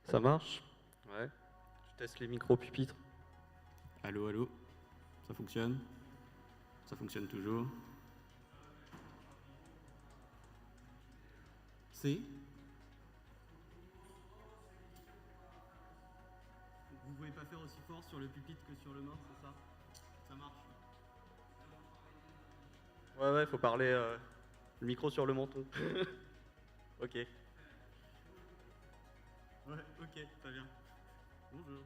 Ça marche? Ouais. Je teste les micro-pupitres. Allô, allô, ça fonctionne? Ça fonctionne toujours? C'est? Vous pouvez pas faire aussi fort sur le pupitre que sur le mort, c'est ça? Ça marche? Ouais, faut parler le micro sur le menton. Ok. Ouais, ok, très bien. Bonjour.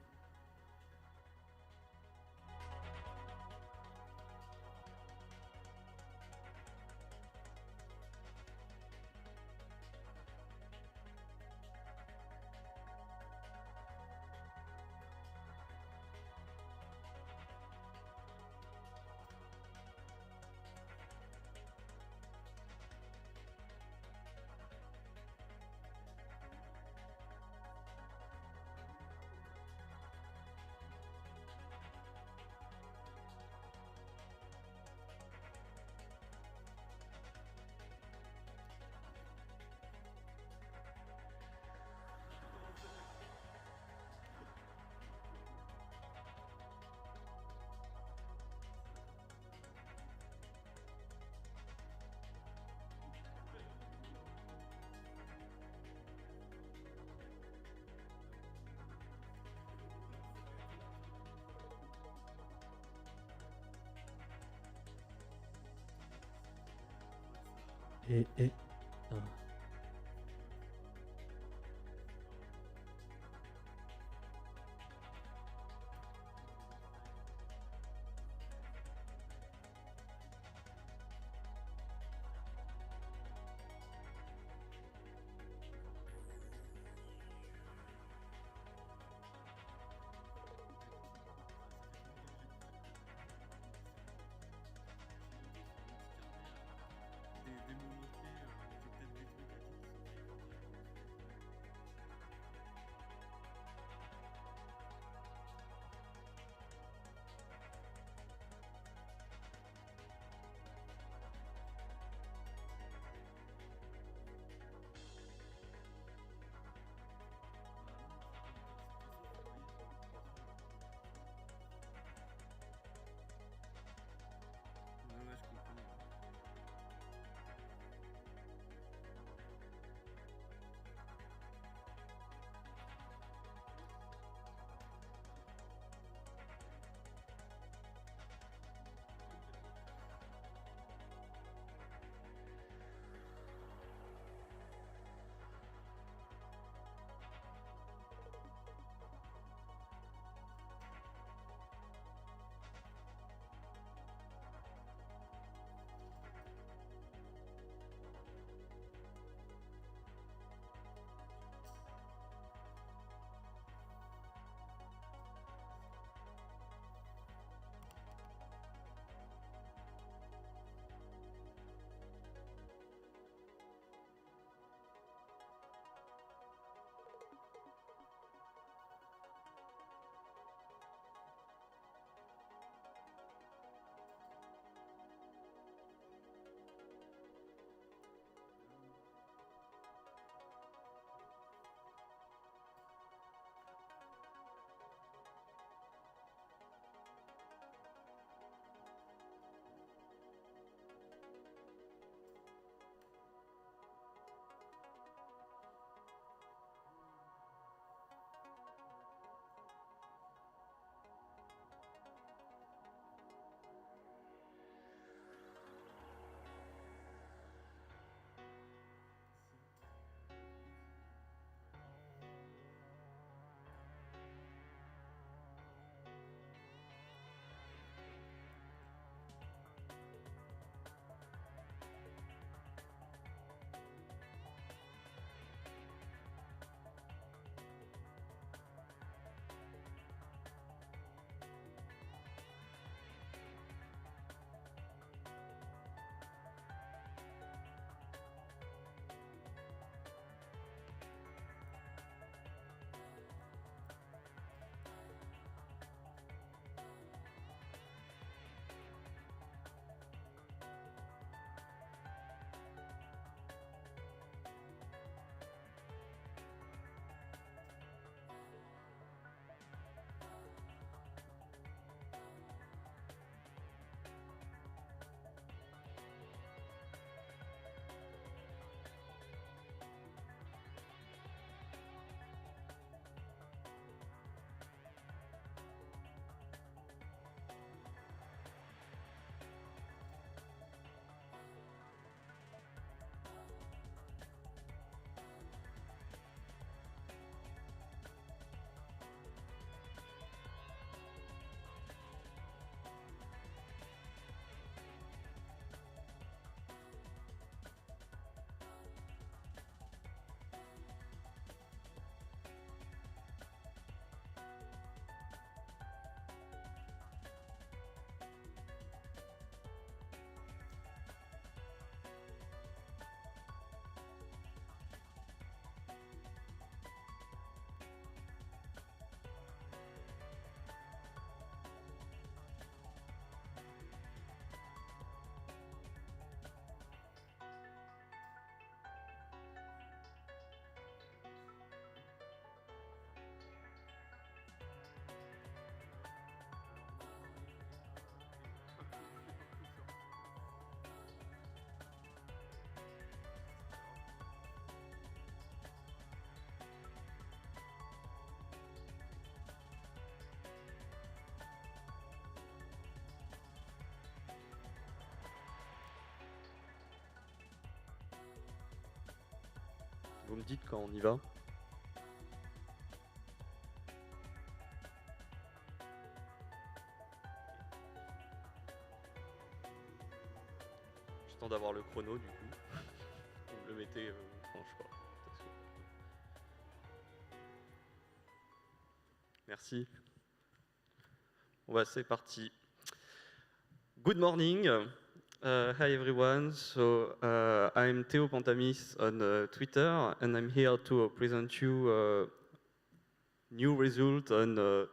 Et un. Des mots mots-clés, j'ai peut-être détruit. Vous me dites quand on y va. J'attends d'avoir le chrono du coup. Vous me le mettez, enfin, je sais pas. Merci. Bon bah c'est parti. Good morning. Hi everyone. So I'm Theo Pantamis on Twitter, and I'm here to present you new result on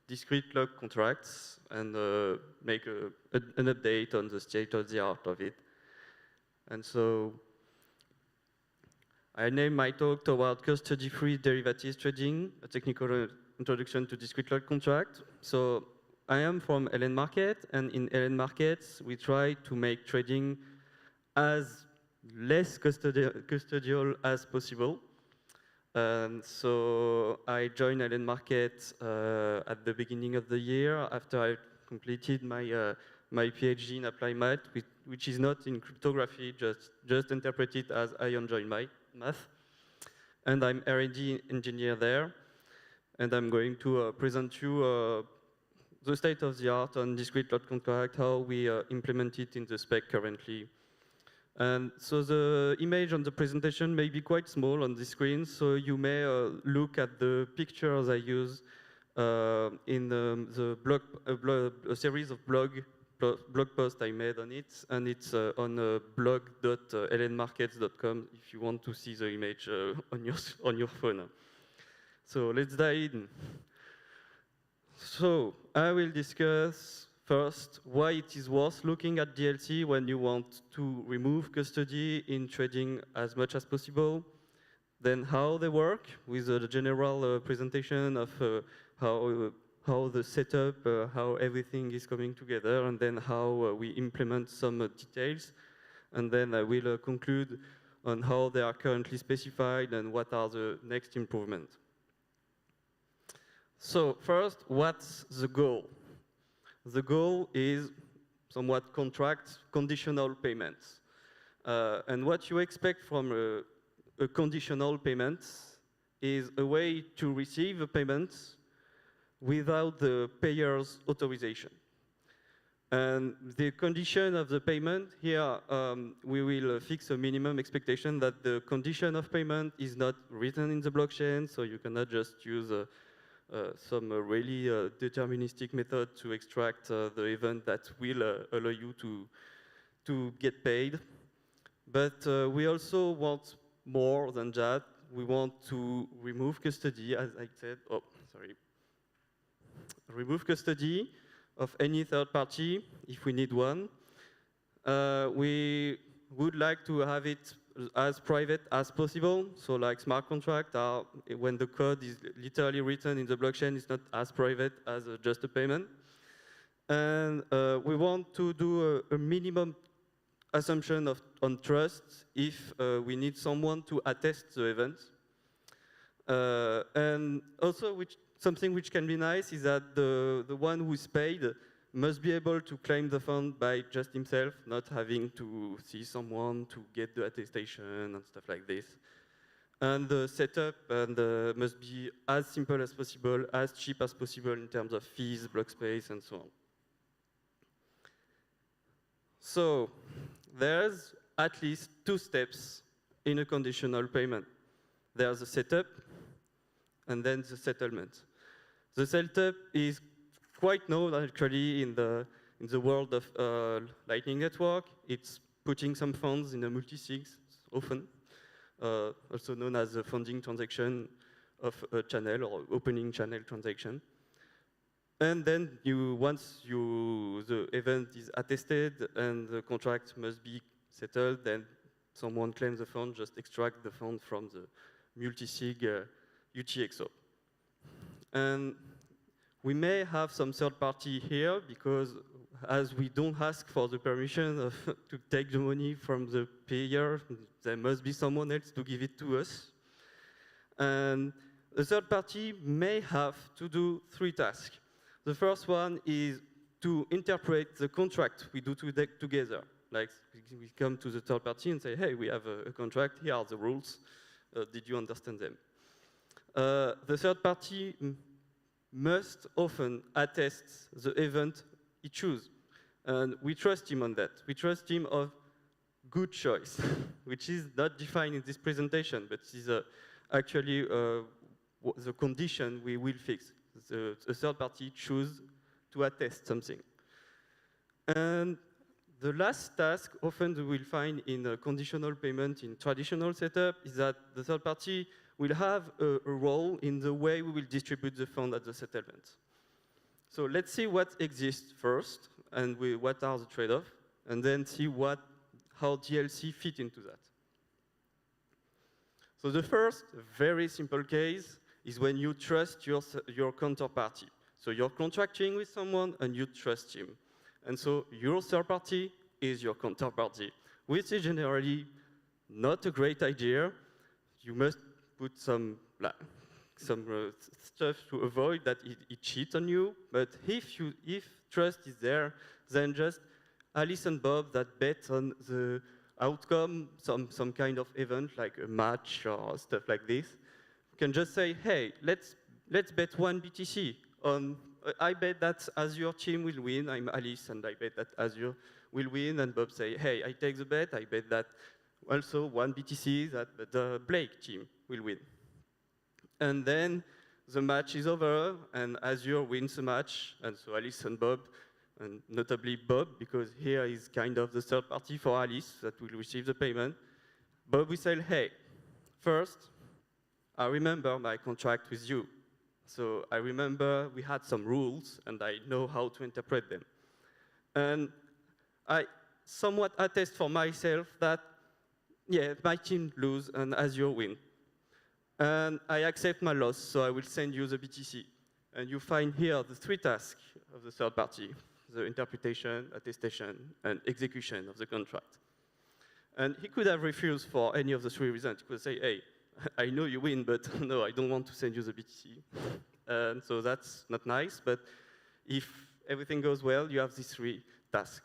discrete log contracts and make an update on the state of the art of it. And so I name my talk toward custody-free derivatives trading, a technical introduction to discrete log contract. So I am from LN Market, and in LN Markets, we try to make trading as less custodial as possible. So I joined LN Market at the beginning of the year after I completed my PhD in applied math, which is not in cryptography, just interpreted as I enjoy math. And I'm R&D engineer there, and I'm going to present you the state of the art on discrete log contract, how we implement it in the spec currently. And so the image on the presentation may be quite small on the screen, so you may look at the pictures I use in the blog, a series of blog posts I made on it, and it's on blog.lnmarkets.com if you want to see the image on your phone. So let's dive in. So I will discuss first why it is worth looking at DLC when you want to remove custody in trading as much as possible. Then how they work with a general presentation of how the setup, how everything is coming together, and then how we implement some details. And then I will conclude on how they are currently specified and what are the next improvements. So first, what's the goal? The goal is somewhat conditional payments. And what you expect from a conditional payment is a way to receive a payment without the payer's authorization. And the condition of the payment, here we will fix a minimum expectation that the condition of payment is not written in the blockchain, so you cannot just use some really deterministic method to extract the event that will allow you to get paid. But we also want more than that. We want to remove custody, as I said, remove custody of any third party if we need one. We would like to have it as private as possible. So like smart contract are, when the code is literally written in the blockchain, it's not as private as just a payment. And we want to do a minimum assumption on trust if we need someone to attest the event. And also something which can be nice is that the one who's paid must be able to claim the fund by just himself, not having to see someone to get the attestation and stuff like this. And the setup must be as simple as possible, as cheap as possible in terms of fees, block space, and so on. So there's at least two steps in a conditional payment. There's the setup, and then the settlement. The setup is quite known actually in the world of Lightning Network. It's putting some funds in a multi-sigs, often, also known as the funding transaction of a channel or opening channel transaction. And then once the event is attested and the contract must be settled, then someone claims the fund, just extract the fund from the multi-sig UTXO. And we may have some third party here because as we don't ask for the permission to take the money from the payer, there must be someone else to give it to us. And the third party may have to do three tasks. The first one is to interpret the contract we do together. Like we come to the third party and say, hey, we have a contract, here are the rules. Did you understand them? The third party must often attest the event he chooses. And we trust him on that. We trust him of good choice, which is not defined in this presentation, but is actually the condition we will fix. The third party choose to attest something. And the last task, often we will find in a conditional payment in traditional setup, is that the third party will have a role in the way we will distribute the fund at the settlement. So let's see what exists first, and what are the trade-offs, and then see how DLC fit into that. So the first very simple case is when you trust your counterparty. So you're contracting with someone and you trust him. And so your third party is your counterparty, which is generally not a great idea. You must put some stuff to avoid that it cheats on you. But if trust is there, then just Alice and Bob that bet on the outcome, some kind of event like a match or stuff like this, can just say, hey, let's bet 1 BTC on. I bet that Azure team will win. I'm Alice, and I bet that Azure will win. And Bob say, hey, I take the bet. I bet that also 1 BTC that the Blake team will win. And then the match is over, and Azure wins the match. And so Alice and Bob, and notably Bob, because here is kind of the third party for Alice that will receive the payment. Bob will say, hey, first, I remember my contract with you. So I remember we had some rules, and I know how to interpret them. And I somewhat attest for myself that, yeah, my team lose and Azure win. And I accept my loss, so I will send you the BTC. And you find here the 3 tasks of the third party: the interpretation, attestation, and execution of the contract. And he could have refused for any of the 3 reasons. He could say, hey, I know you win, but no, I don't want to send you the BTC. And so that's not nice, but if everything goes well, you have these 3 tasks.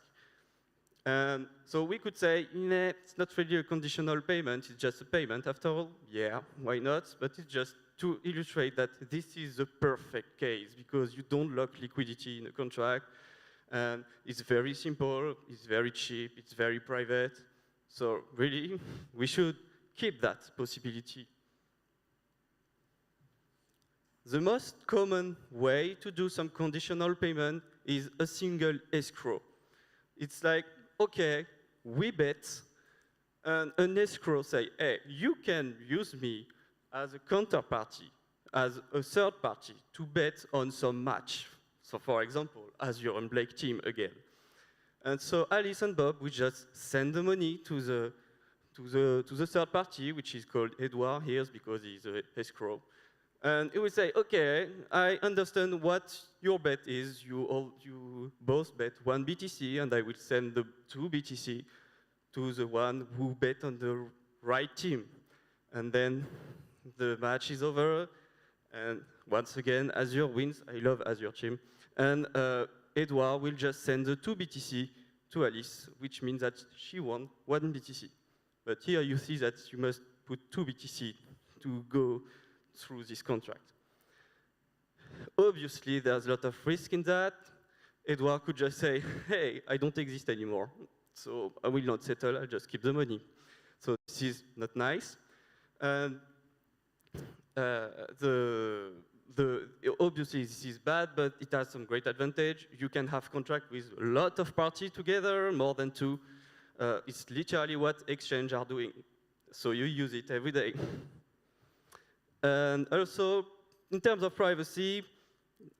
And so we could say, nah, it's not really a conditional payment, it's just a payment after all. Yeah, why not? But it's just to illustrate that this is the perfect case, because you don't lock liquidity in a contract, and it's very simple, it's very cheap, it's very private. So really, we should keep that possibility. The most common way to do some conditional payment is a single escrow. It's like, okay, we bet, and an escrow say, hey, you can use me as a counterparty, as a third party, to bet on some match. So for example, Azure and Blake team again. And so Alice and Bob will just send the money to the third party, which is called Edward here because he's an escrow. And it will say, okay, I understand what your bet is. You both bet 1 BTC, and I will send the 2 BTC to the one who bet on the right team. And then the match is over, and once again, Azure wins. I love Azure team. And Edward will just send the 2 BTC to Alice, which means that she won 1 BTC. But here you see that you must put 2 BTC to go through this contract. Obviously, there's a lot of risk in that. Edward could just say, hey, I don't exist anymore, so I will not settle, I'll just keep the money. So this is not nice. And obviously, this is bad, but it has some great advantage. You can have contract with a lot of parties together, more than 2. It's literally what exchanges are doing. So you use it every day. And also, in terms of privacy,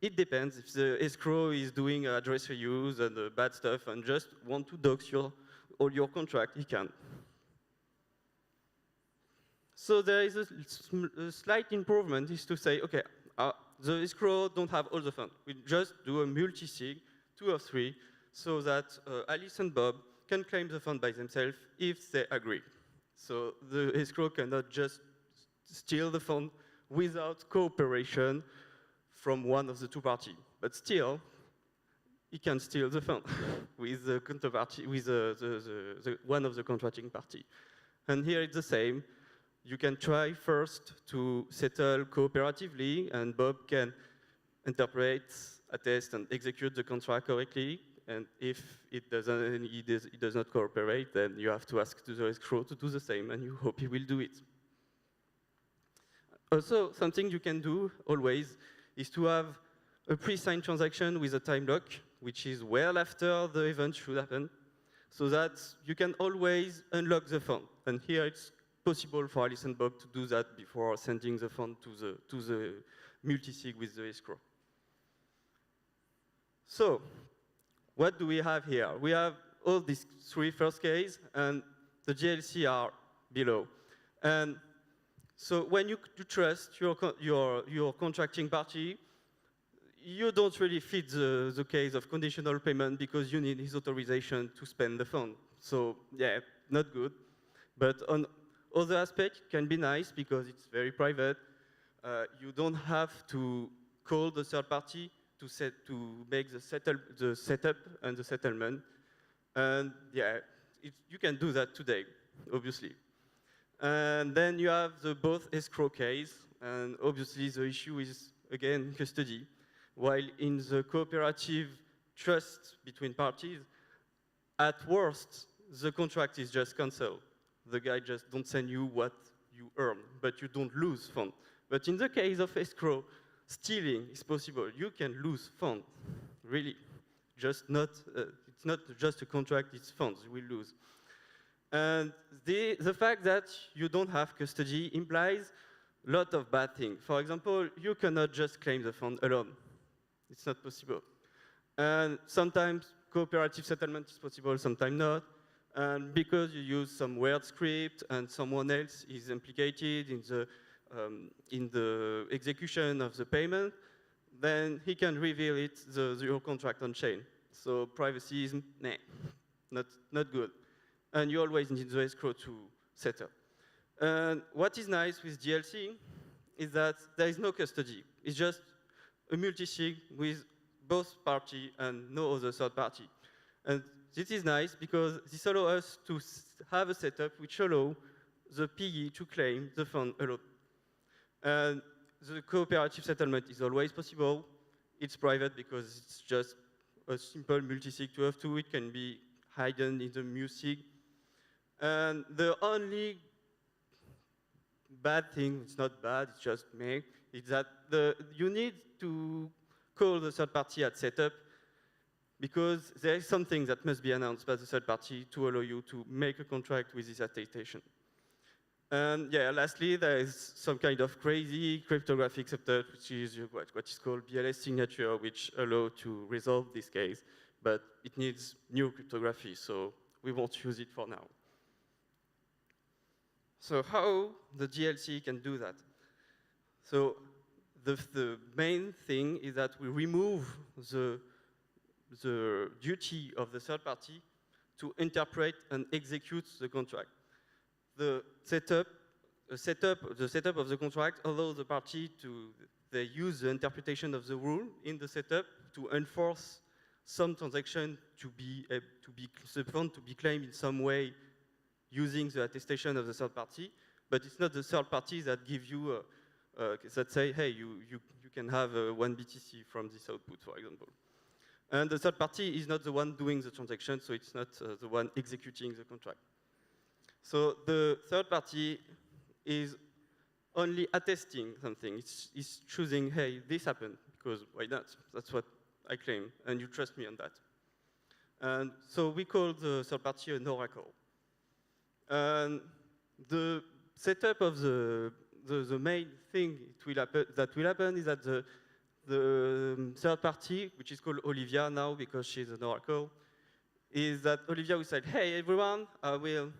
it depends. If the escrow is doing address reuse and bad stuff and just want to dox all your contract, he can. So there is a slight improvement, is to say, okay, the escrow don't have all the funds. We just do a multi-sig, 2 or 3, so that Alice and Bob can claim the fund by themselves if they agree. So the escrow cannot just steal the fund without cooperation from one of the 2 parties. But still, he can steal the fund with the counterparty, with one of the contracting party. And here it's the same. you can try first to settle cooperatively, and Bob can interpret, attest, and execute the contract correctly. And if it does not cooperate, then you have to ask to the escrow to do the same, and you hope he will do it. Also, something you can do always is to have a pre-signed transaction with a time lock, which is well after the event should happen, so that you can always unlock the fund. And here it's possible for Alice and Bob to do that before sending the fund to the multisig with the escrow. So, what do we have here? We have all these three first cases, and the GLC are below. And so when you trust your contracting party, you don't really fit the case of conditional payment because you need his authorization to spend the fund. So yeah, not good. But on other aspects, it can be nice because it's very private. You don't have to call the third party to make the setup and the settlement. And yeah, you can do that today, obviously. And then you have the both escrow case, and obviously the issue is, again, custody. While in the cooperative trust between parties, at worst, the contract is just cancelled. The guy just don't send you what you earn, but you don't lose fund. But in the case of escrow, stealing is possible. You can lose funds, really. It's not just a contract, it's funds you will lose. And the fact that you don't have custody implies a lot of bad things. For example, you cannot just claim the fund alone. It's not possible. And sometimes cooperative settlement is possible, sometimes not. And because you use some weird script and someone else is implicated in the execution of the payment, then he can reveal your contract on chain. So privacy is not good. And you always need the escrow to settle. And what is nice with GLC is that there is no custody. It's just a multisig with both party and no other third party. And this is nice because this allows us to have a setup which allows the PE to claim the fund alone. And the cooperative settlement is always possible. It's private because it's just a simple multisig 2 of 2. It can be hidden in the musig. And the only bad thing, it's not bad, it's just me, is that you need to call the third party at setup because there is something that must be announced by the third party to allow you to make a contract with this attestation. And yeah, lastly, there is some kind of crazy cryptographic setup, which is what is called BLS signature, which allow to resolve this case, but it needs new cryptography, so we won't use it for now. So how the GLC can do that? So the main thing is that we remove the duty of the third party to interpret and execute the contract. The setup of the contract allows the party they use the interpretation of the rule in the setup to enforce some transaction the fund to be claimed in some way using the attestation of the third party, but it's not the third party that give you, that say, hey, you can have 1 BTC from this output, for example. And the third party is not the one doing the transaction, so it's not the one executing the contract. So the third party is only attesting something. It's choosing, hey, this happened, because why not? That's what I claim, and you trust me on that. And so we call the third party an oracle. And the setup of the main thing that will happen is that the third party, which is called Olivia now because she's an oracle, is that Olivia will say, hey, everyone, I will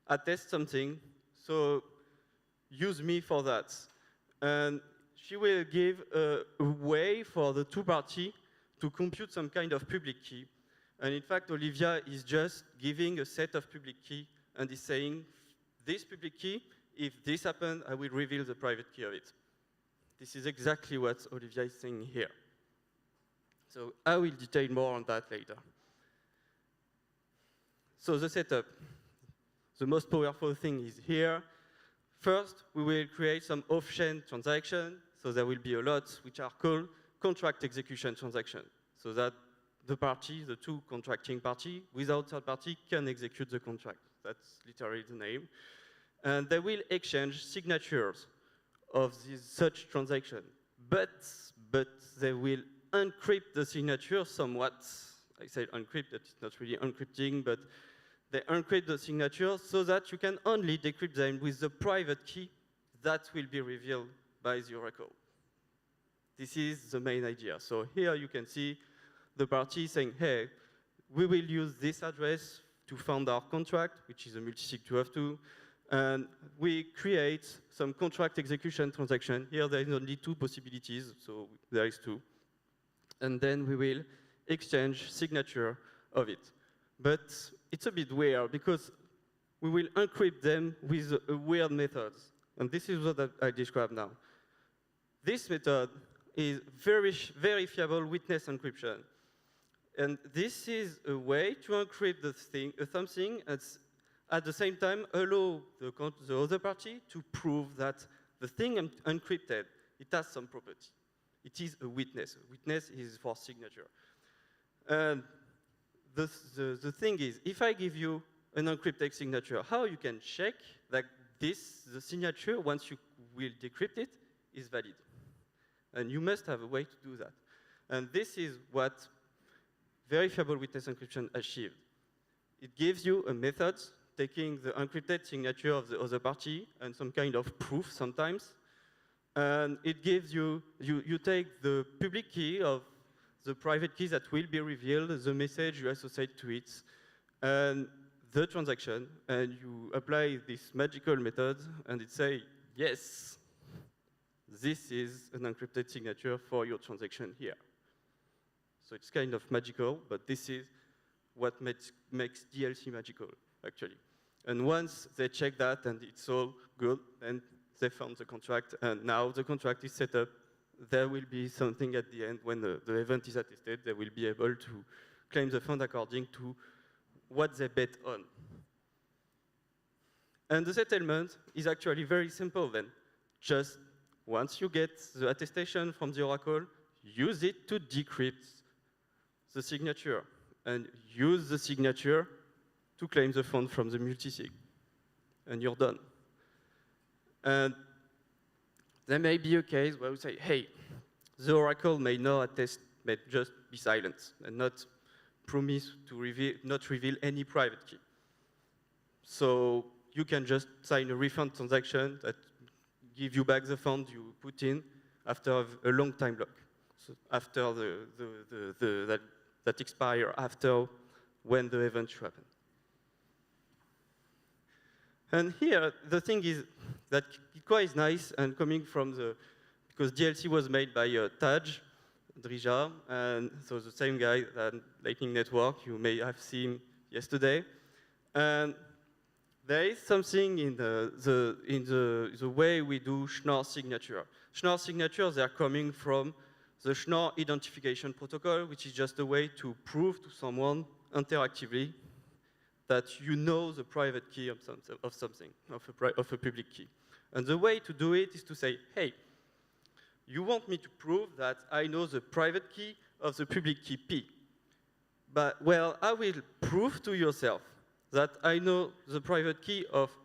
attest something, so use me for that. And she will give a way for the two parties to compute some kind of public key. And in fact, Olivia is just giving a set of public key and is saying, this public key, if this happens, I will reveal the private key of it. This is exactly what Olivia is saying here. So I will detail more on that later. So the setup. The most powerful thing is here. first, we will create some off-chain transaction. So there will be a lot which are called contract execution transaction. So that the party, the two contracting party, without third party, can execute the contract. That's literally the name. And they will exchange signatures of this such transaction. But they will encrypt the signature somewhat. I say encrypt, it's not really encrypting, but they encrypt the signature so that you can only decrypt them with the private key that will be revealed by the oracle. This is the main idea. So here you can see the party saying, hey, we will use this address to fund our contract, which is a multisig 2 and we create some contract execution transaction. Here there is only two possibilities, so there is two. And then we will exchange signature of it. But it's a bit weird because we will encrypt them with a weird method. And this is what I describe now. This method is very fiable witness encryption. And this is a way to encrypt something and at the same time allow the other party to prove that the thing encrypted, it has some property. It is a witness. A witness is for signature. And the thing is, if I give you an encrypted signature, how you can check that the signature, once you will decrypt it, is valid? And you must have a way to do that. And this is what very fiable witness encryption achieved. It gives you a method taking the encrypted signature of the other party and some kind of proof sometimes. And it gives you take the public key of the private key that will be revealed, the message you associate to it, and the transaction, and you apply this magical method, and it says, yes, this is an encrypted signature for your transaction here. So it's kind of magical, but this is what makes DLC magical, actually. And once they check that and it's all good, then they found the contract, and now the contract is set up. There will be something at the end when the event is attested. They will be able to claim the fund according to what they bet on. And the settlement is actually very simple then. Just once you get the attestation from the oracle, use it to decrypt the signature and use the signature to claim the fund from the multisig. And you're done. And there may be a case where we say, hey, the oracle may not attest, may just be silent and not promise to not reveal any private key. So you can just sign a refund transaction that give you back the fund you put in after a long time lock. So after that expire after when the event should happen. And here, the thing is that Kitqua is nice and coming from because DLC was made by Taj Drija, and so the same guy at Lightning Network, you may have seen yesterday. And there is something in the way we do Schnorr signature. Schnorr signatures, they are coming from the Schnorr identification protocol, which is just a way to prove to someone interactively that you know the private key of something, of a public key. And the way to do it is to say, hey, you want me to prove that I know the private key of the public key P. But, well, I will prove to yourself that I know the private key of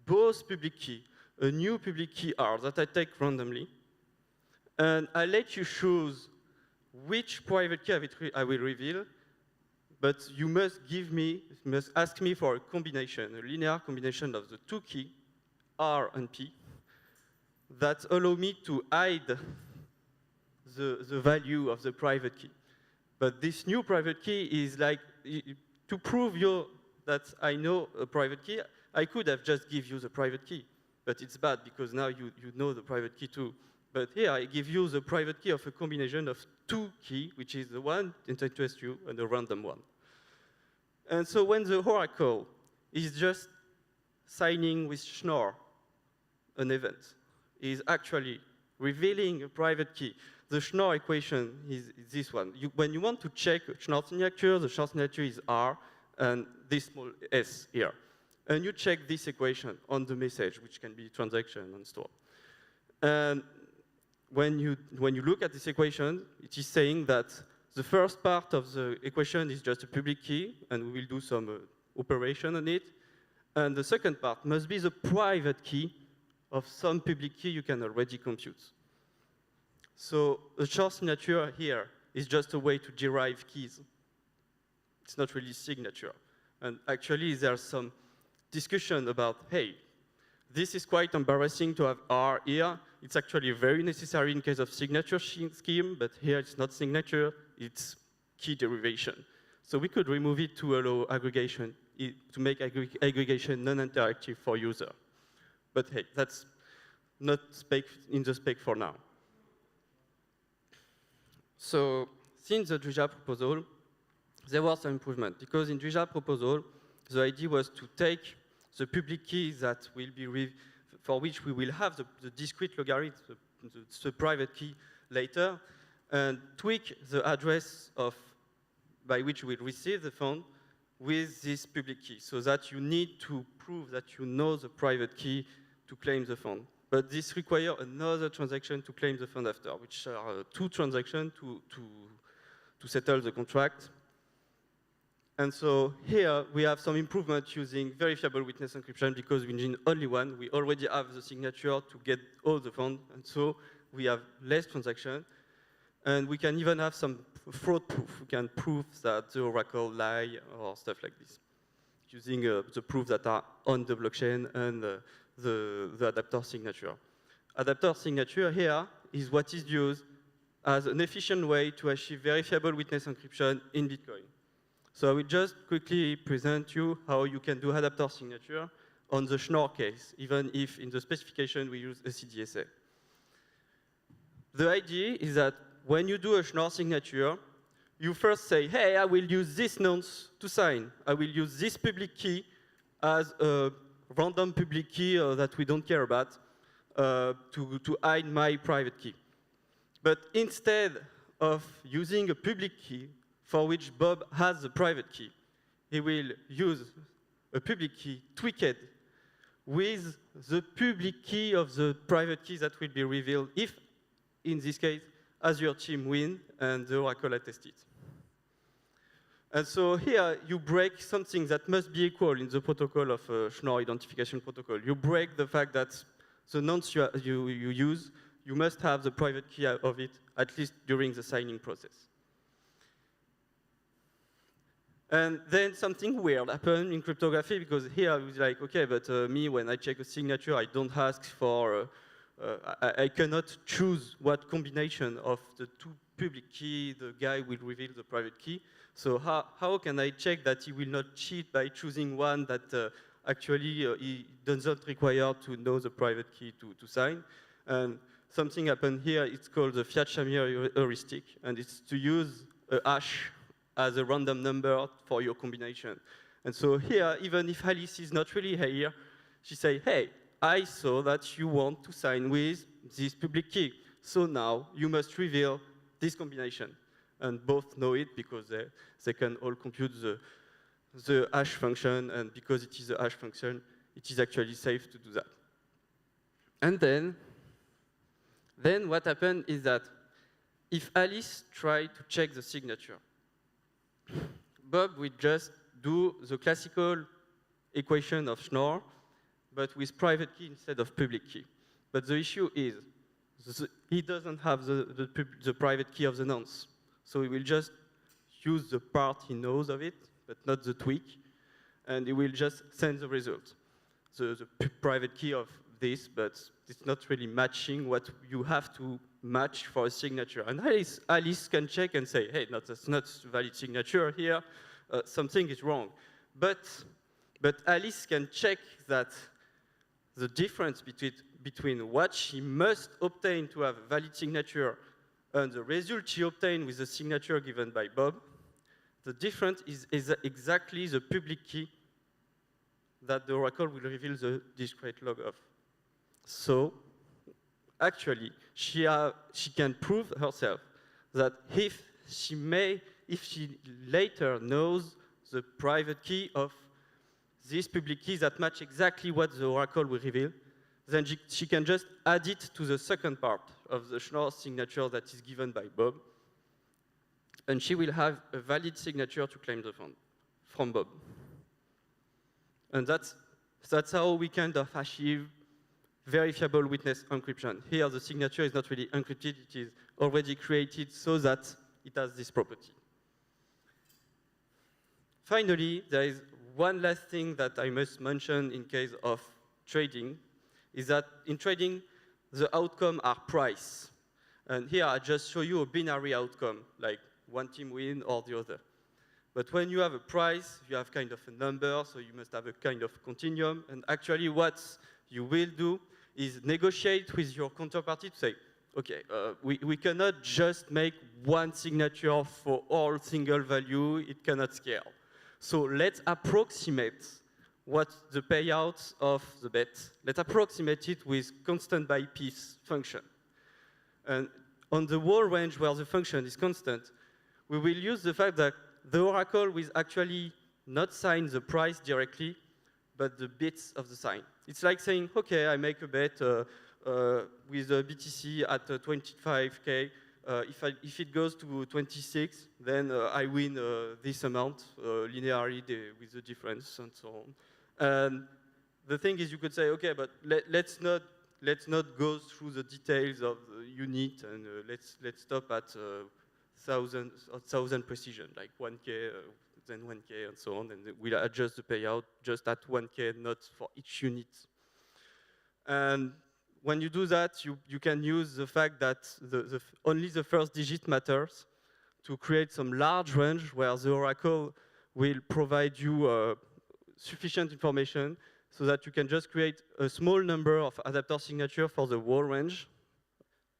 both public key, a new public key R that I take randomly, and I let you choose which private key I will reveal, but you must ask me for a combination, a linear combination of the two keys, R and P, that allow me to hide the value of the private key. But this new private key is like, to prove that I know a private key, I could have just give you the private key, but it's bad because now you know the private key too. But here I give you the private key of a combination of two keys, which is the one that interests you and a random one. And so when the oracle is just signing with Schnorr an event, is actually revealing a private key. The Schnorr equation is this one. When you want to check Schnorr signature, the Schnorr signature is R and this small s here. and you check this equation on the message, which can be transaction and store. And when you look at this equation, it is saying that the first part of the equation is just a public key, and we will do some operation on it. And the second part must be the private key of some public key you can already compute. So a short signature here is just a way to derive keys. It's not really signature. And actually, there's some discussion about, hey, this is quite embarrassing to have R here. It's actually very necessary in case of signature scheme, but here it's not signature, it's key derivation. So we could remove it to allow aggregation, to make aggregation non-interactive for user. But hey, that's not in the spec for now. So since the Juja proposal, there was some improvement, because in Juja proposal, the idea was to take the public key that will be for which we will have the discrete logarithm, the private key later, and tweak the address by which we will receive the fund with this public key, so that you need to prove that you know the private key to claim the fund. But this requires another transaction to claim the fund after, which are two transactions to settle the contract. And so here we have some improvement using verifiable witness encryption, because we need only one. We already have the signature to get all the funds, and so we have less transaction. And we can even have some fraud proof. We can prove that the oracle lie or stuff like this, using the proofs that are on the blockchain and the adapter signature. Adapter signature here is what is used as an efficient way to achieve verifiable witness encryption in Bitcoin. So I will just quickly present you how you can do adapter signature on the Schnorr case, even if in the specification we use a CDSA. The idea is that when you do a Schnorr signature, you first say, hey, I will use this nonce to sign. I will use this public key as a random public key that we don't care about to hide my private key. But instead of using a public key for which Bob has the private key, he will use a public key tweaked with the public key of the private key that will be revealed if, in this case, Azure team win and the oracle attest it. And so here you break something that must be equal in the protocol of Schnorr identification protocol. You break the fact that the nonce you use, you must have the private key of it, at least during the signing process. And then something weird happened in cryptography, because here I was like, okay, but me, when I check a signature, I don't ask for, I cannot choose what combination of the two public key the guy will reveal the private key. So how can I check that he will not cheat by choosing one that actually he doesn't require to know the private key to sign? And something happened here, it's called the Fiat-Shamir heuristic, and it's to use a hash as a random number for your combination. And so here, even if Alice is not really here, she say, hey, I saw that you want to sign with this public key. So now you must reveal this combination. And both know it because they can all compute the hash function, and because it is a hash function, it is actually safe to do that. And then what happened is that if Alice tried to check the signature, Bob will just do the classical equation of Schnorr, but with private key instead of public key. But the issue is, he doesn't have the private key of the nonce. So he will just use the part he knows of it, but not the tweak, and he will just send the result. The private key of this, but it's not really matching what you have to match for a signature. And Alice can check and say, hey, no, that's not a valid signature here, something is wrong. But Alice can check that the difference between what she must obtain to have a valid signature and the result she obtained with the signature given by Bob, the difference is exactly the public key that the oracle will reveal the discrete log of. So, actually, she can prove herself that if she later knows the private key of these public keys that match exactly what the oracle will reveal, then she can just add it to the second part of the Schnorr signature that is given by Bob, and she will have a valid signature to claim the fund from Bob. And that's how we kind of achieve verifiable witness encryption. Here, the signature is not really encrypted, it is already created so that it has this property. Finally, there is one last thing that I must mention in case of trading, is that in trading, the outcome are price. And here I just show you a binary outcome, like one team win or the other. But when you have a price, you have kind of a number, so you must have a kind of continuum. And actually what you will do is negotiate with your counterparty to say, okay, we cannot just make one signature for all single value, it cannot scale. So let's approximate what the payouts of the bet. Let's approximate it with constant by piece function. And on the whole range where the function is constant, we will use the fact that the oracle will actually not sign the price directly, but the bits of the sign. It's like saying, okay, I make a bet with a BTC at 25K. If it goes to 26, then I win this amount linearly with the difference and so on. And the thing is, you could say, okay, but let's not go through the details of the unit, and let's stop at thousand precision, like 1K, then 1K, and so on, and we'll adjust the payout just at 1K, not for each unit. And when you do that, you can use the fact that only the first digit matters to create some large range where the oracle will provide you sufficient information so that you can just create a small number of adapter signature for the whole range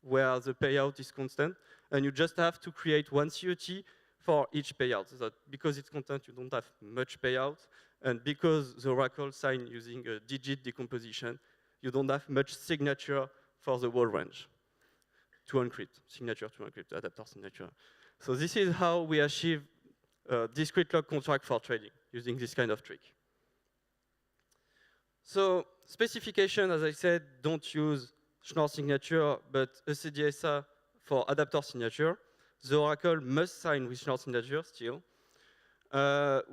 where the payout is constant, and you just have to create one COT for each payout. So that because it's constant, you don't have much payout, and because the oracle sign using a digit decomposition, you don't have much signature for the whole range to encrypt, signature to encrypt, adapter signature. So this is how we achieve discrete log contract for trading using this kind of trick. So specification, as I said, don't use Schnorr signature, but a CDSA for adapter signature. The oracle must sign with Schnorr signature still.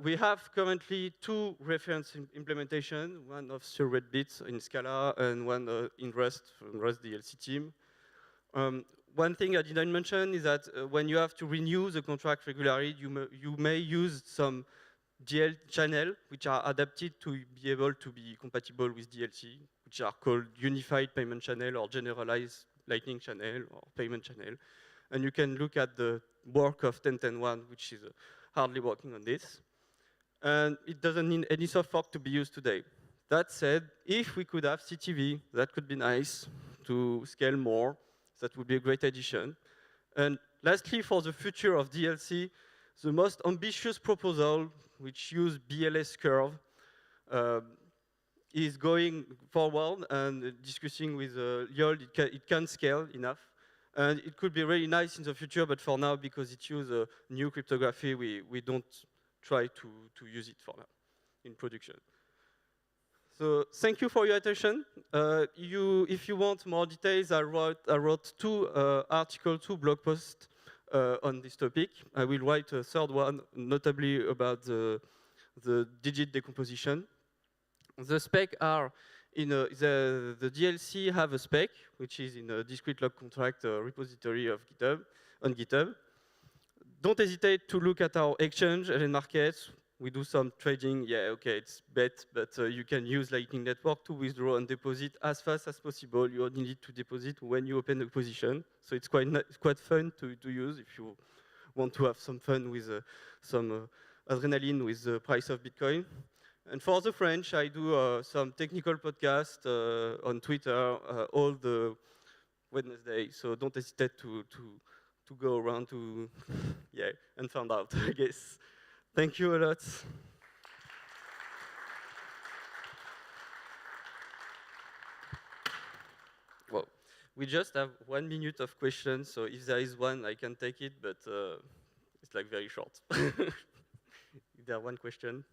We have currently two reference implementations, one of Surred bits in Scala and one in Rust from Rust DLC team. One thing I didn't mention is that when you have to renew the contract regularly, you may use some DL channel which are adapted to be able to be compatible with DLC, which are called unified payment channel or generalized lightning channel or payment channel. And you can look at the work of 10.10.1, which is hardly working on this. And it doesn't need any soft fork to be used today. That said, if we could have CTV, that could be nice to scale more. That would be a great addition. And lastly, for the future of DLC, the most ambitious proposal, which uses BLS curve, is going forward and discussing with Yold. It can scale enough. And it could be really nice in the future, but for now, because it uses new cryptography, we don't try to use it for now in production. So thank you for your attention. If you want more details, I wrote two articles, two blog posts on this topic. I will write a third one, notably about the digit decomposition. The spec are the DLC have a spec, which is in a discrete log contract repository of GitHub, on GitHub. Don't hesitate to look at our exchange, LN Markets. We do some trading. Yeah, okay, it's bet, but you can use Lightning Network to withdraw and deposit as fast as possible. You only need to deposit when you open the position. So it's quite fun to use if you want to have some fun with some adrenaline with the price of Bitcoin. And for the French, I do some technical podcasts on Twitter all the Wednesday. So don't hesitate to go around to, yeah, and find out, I guess. Thank you a lot. Well, we just have 1 minute of questions, so if there is one, I can take it, but it's like very short. Is there one question?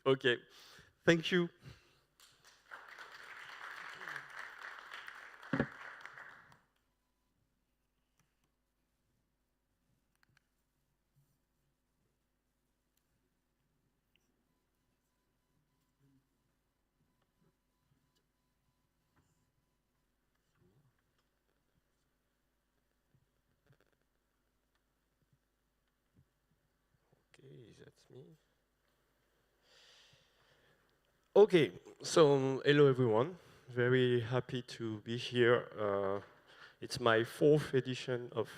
Okay, thank you. Okay, that's me. Okay, so hello everyone. Very happy to be here. It's my fourth edition of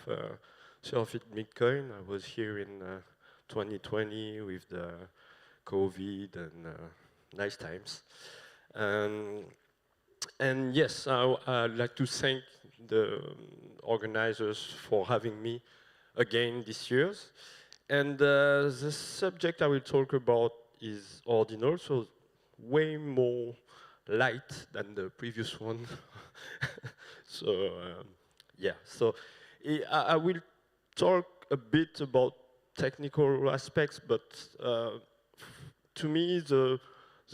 Surfit Bitcoin. I was here in 2020 with the COVID and nice times. Um, and yes, I'd like to thank the organizers for having me again this year. And the subject I will talk about is ordinal, so way more light than the previous one. So yeah, so I will talk a bit about technical aspects, but to me the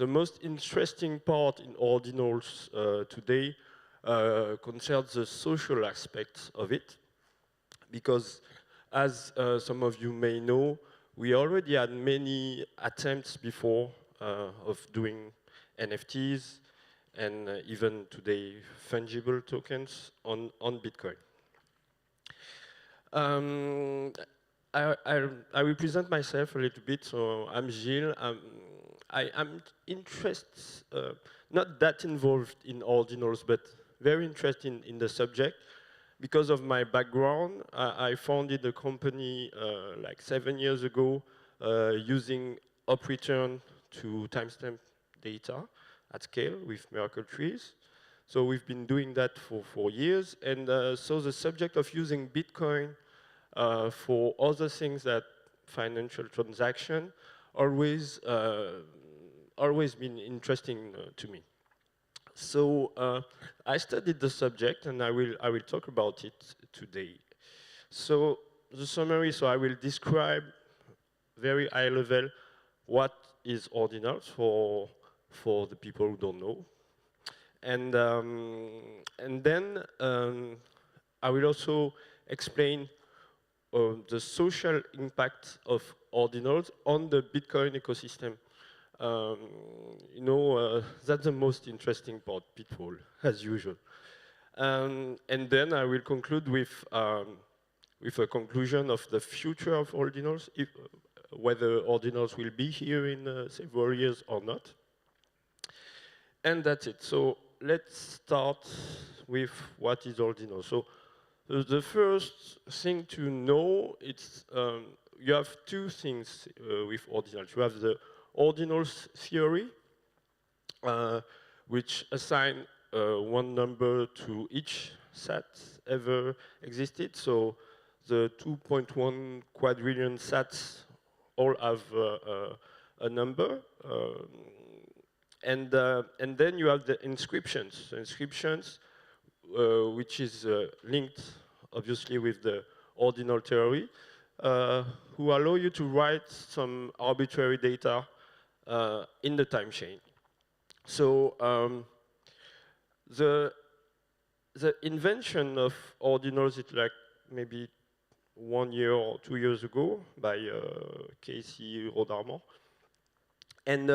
most interesting part in ordinals today concerns the social aspects of it, because as some of you may know, we already had many attempts before of doing NFTs and even today fungible tokens on Bitcoin. Um, I will present myself a little bit. So I'm Gilles. I'm interested, not that involved in ordinals, but very interested in the subject. Because of my background, I founded a company like 7 years ago using up return to timestamp data at scale with Miracle Trees. So we've been doing that for 4 years. And so the subject of using Bitcoin for other things that financial transaction always always been interesting to me. So I studied the subject, and I will talk about it today. So the summary. So I will describe very high level what is ordinals for the people who don't know, and then I will also explain the social impact of ordinals on the Bitcoin ecosystem. Um, that's the most interesting part, pitfall, as usual. And then I will conclude with a conclusion of the future of ordinals, if, whether ordinals will be here in several years or not. And that's it. So let's start with what is ordinal. So the first thing to know, it's you have two things with ordinals. You have the ordinals theory, which assign one number to each sat ever existed. So the 2.1 quadrillion sats all have a number. And then you have the inscriptions. The inscriptions, which is linked, obviously, with the ordinal theory, who allow you to write some arbitrary data in the time chain. So the invention of ordinals is like maybe 1 year or 2 years ago by Casey Rodarmont. And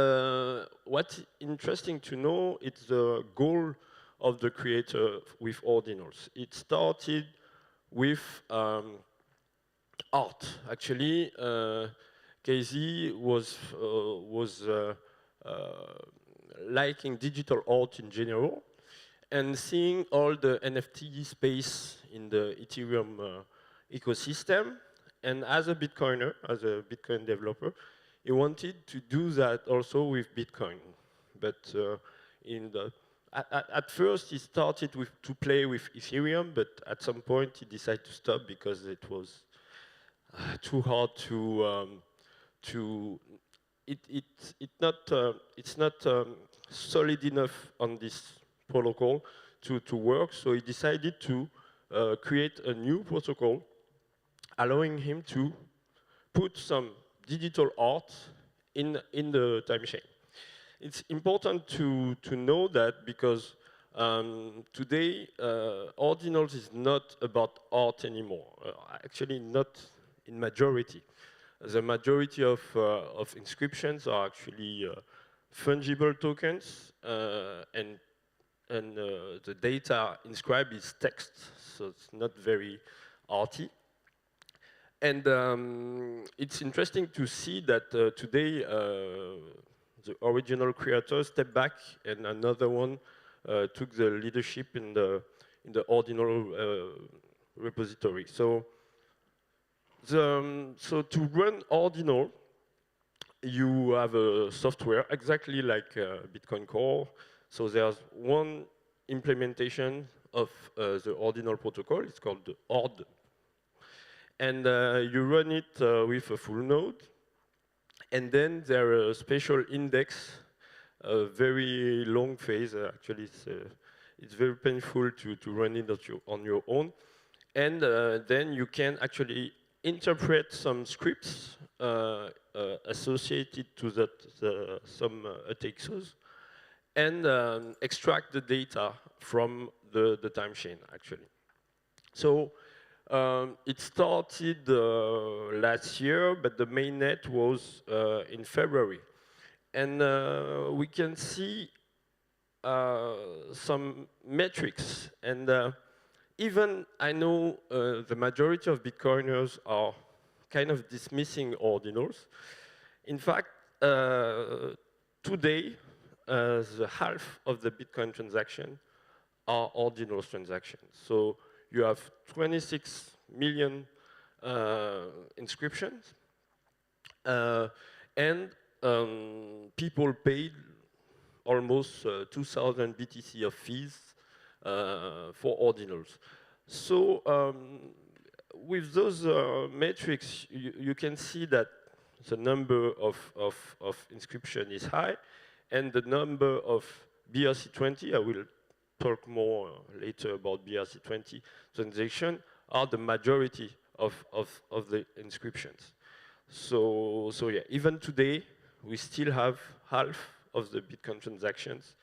what's interesting to know is the goal of the creator with ordinals. It started with art. Actually, Casey was liking digital art in general, and seeing all the NFT space in the Ethereum ecosystem. And as a Bitcoiner, as a Bitcoin developer, he wanted to do that also with Bitcoin. But at first he started to play with Ethereum, but at some point he decided to stop because it was too hard it's not solid enough on this protocol to work. So he decided to create a new protocol, allowing him to put some digital art in the time chain. It's important to know that because today ordinals is not about art anymore. Actually, not in majority. The majority of inscriptions are actually fungible tokens, and the data inscribed is text, so it's not very arty. And it's interesting to see that today the original creator stepped back, and another one took the leadership in the ordinal repository. So to run ordinal, you have a software exactly like Bitcoin Core. So there's one implementation of the ordinal protocol. It's called the ORD. And you run it with a full node. And then there are a special index, a very long phase. Actually, it's very painful to run it on your own. And then you can actually interpret some scripts associated to some ATXOs and extract the data from the time chain, actually. So it started last year, but the mainnet was in February. And we can see some metrics. And even I know the majority of Bitcoiners are kind of dismissing ordinals. In fact, today, the half of the Bitcoin transaction are ordinals transactions. So you have 26 million inscriptions, and people paid almost 2,000 BTC of fees for ordinals. So with those metrics, you can see that the number of inscription is high, and the number of BRC20, I will talk more later about BRC20 transaction, are the majority of the inscriptions. So yeah, even today, we still have half of the Bitcoin transactions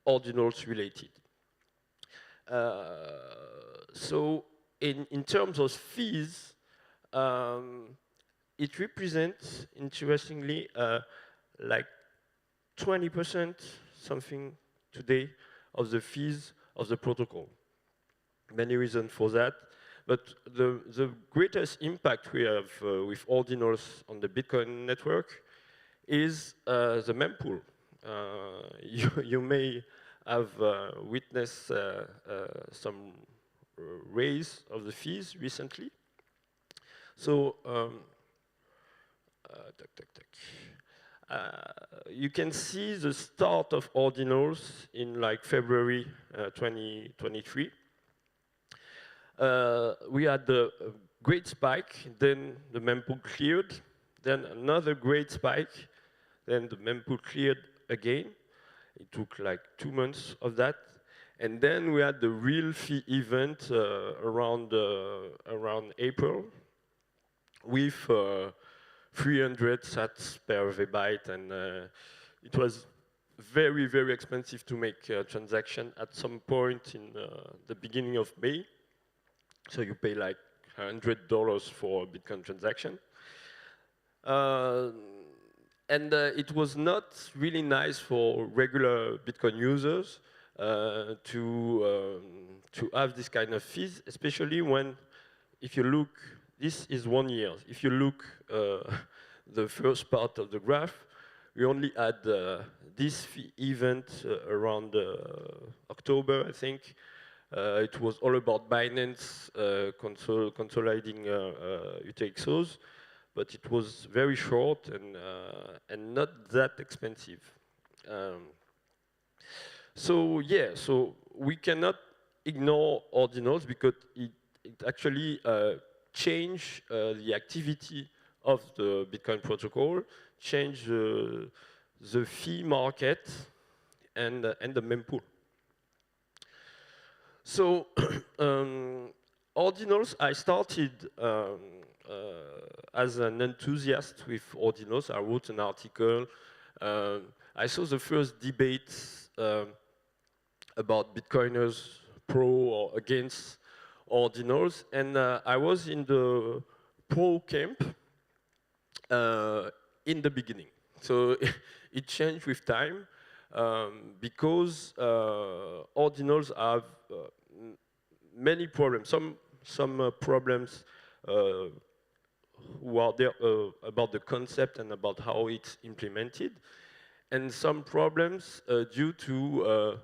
ordinals related. So in terms of fees, it represents, interestingly, like 20% something today of the fees of the protocol. Many reasons for that, but the greatest impact we have with ordinals on the Bitcoin network is the mempool. You may have witnessed some raise of the fees recently. So you can see the start of ordinals in like February 2023. We had a great spike, then the mempool cleared, then another great spike, then the mempool cleared again. It took like 2 months of that. And then we had the real fee event around April with 300 sats per VByte, and it was very, very expensive to make a transaction at some point in the beginning of May. So you pay like $100 for a Bitcoin transaction. And it was not really nice for regular Bitcoin users to have this kind of fees, especially when, if you look, this is 1 year. If you look the first part of the graph, we only had this fee event around October, I think. It was all about Binance consolidating UTXOs, but it was very short and not that expensive. So yeah, so we cannot ignore ordinals because it actually changed the activity of the Bitcoin protocol, changed the fee market and the mempool. So ordinals, I started as an enthusiast with Ordinals, I wrote an article. I saw the first debates about Bitcoiners pro or against Ordinals, and I was in the pro camp in the beginning. So it changed with time because Ordinals have many problems. Some problems who are there about the concept and about how it's implemented, and some problems due to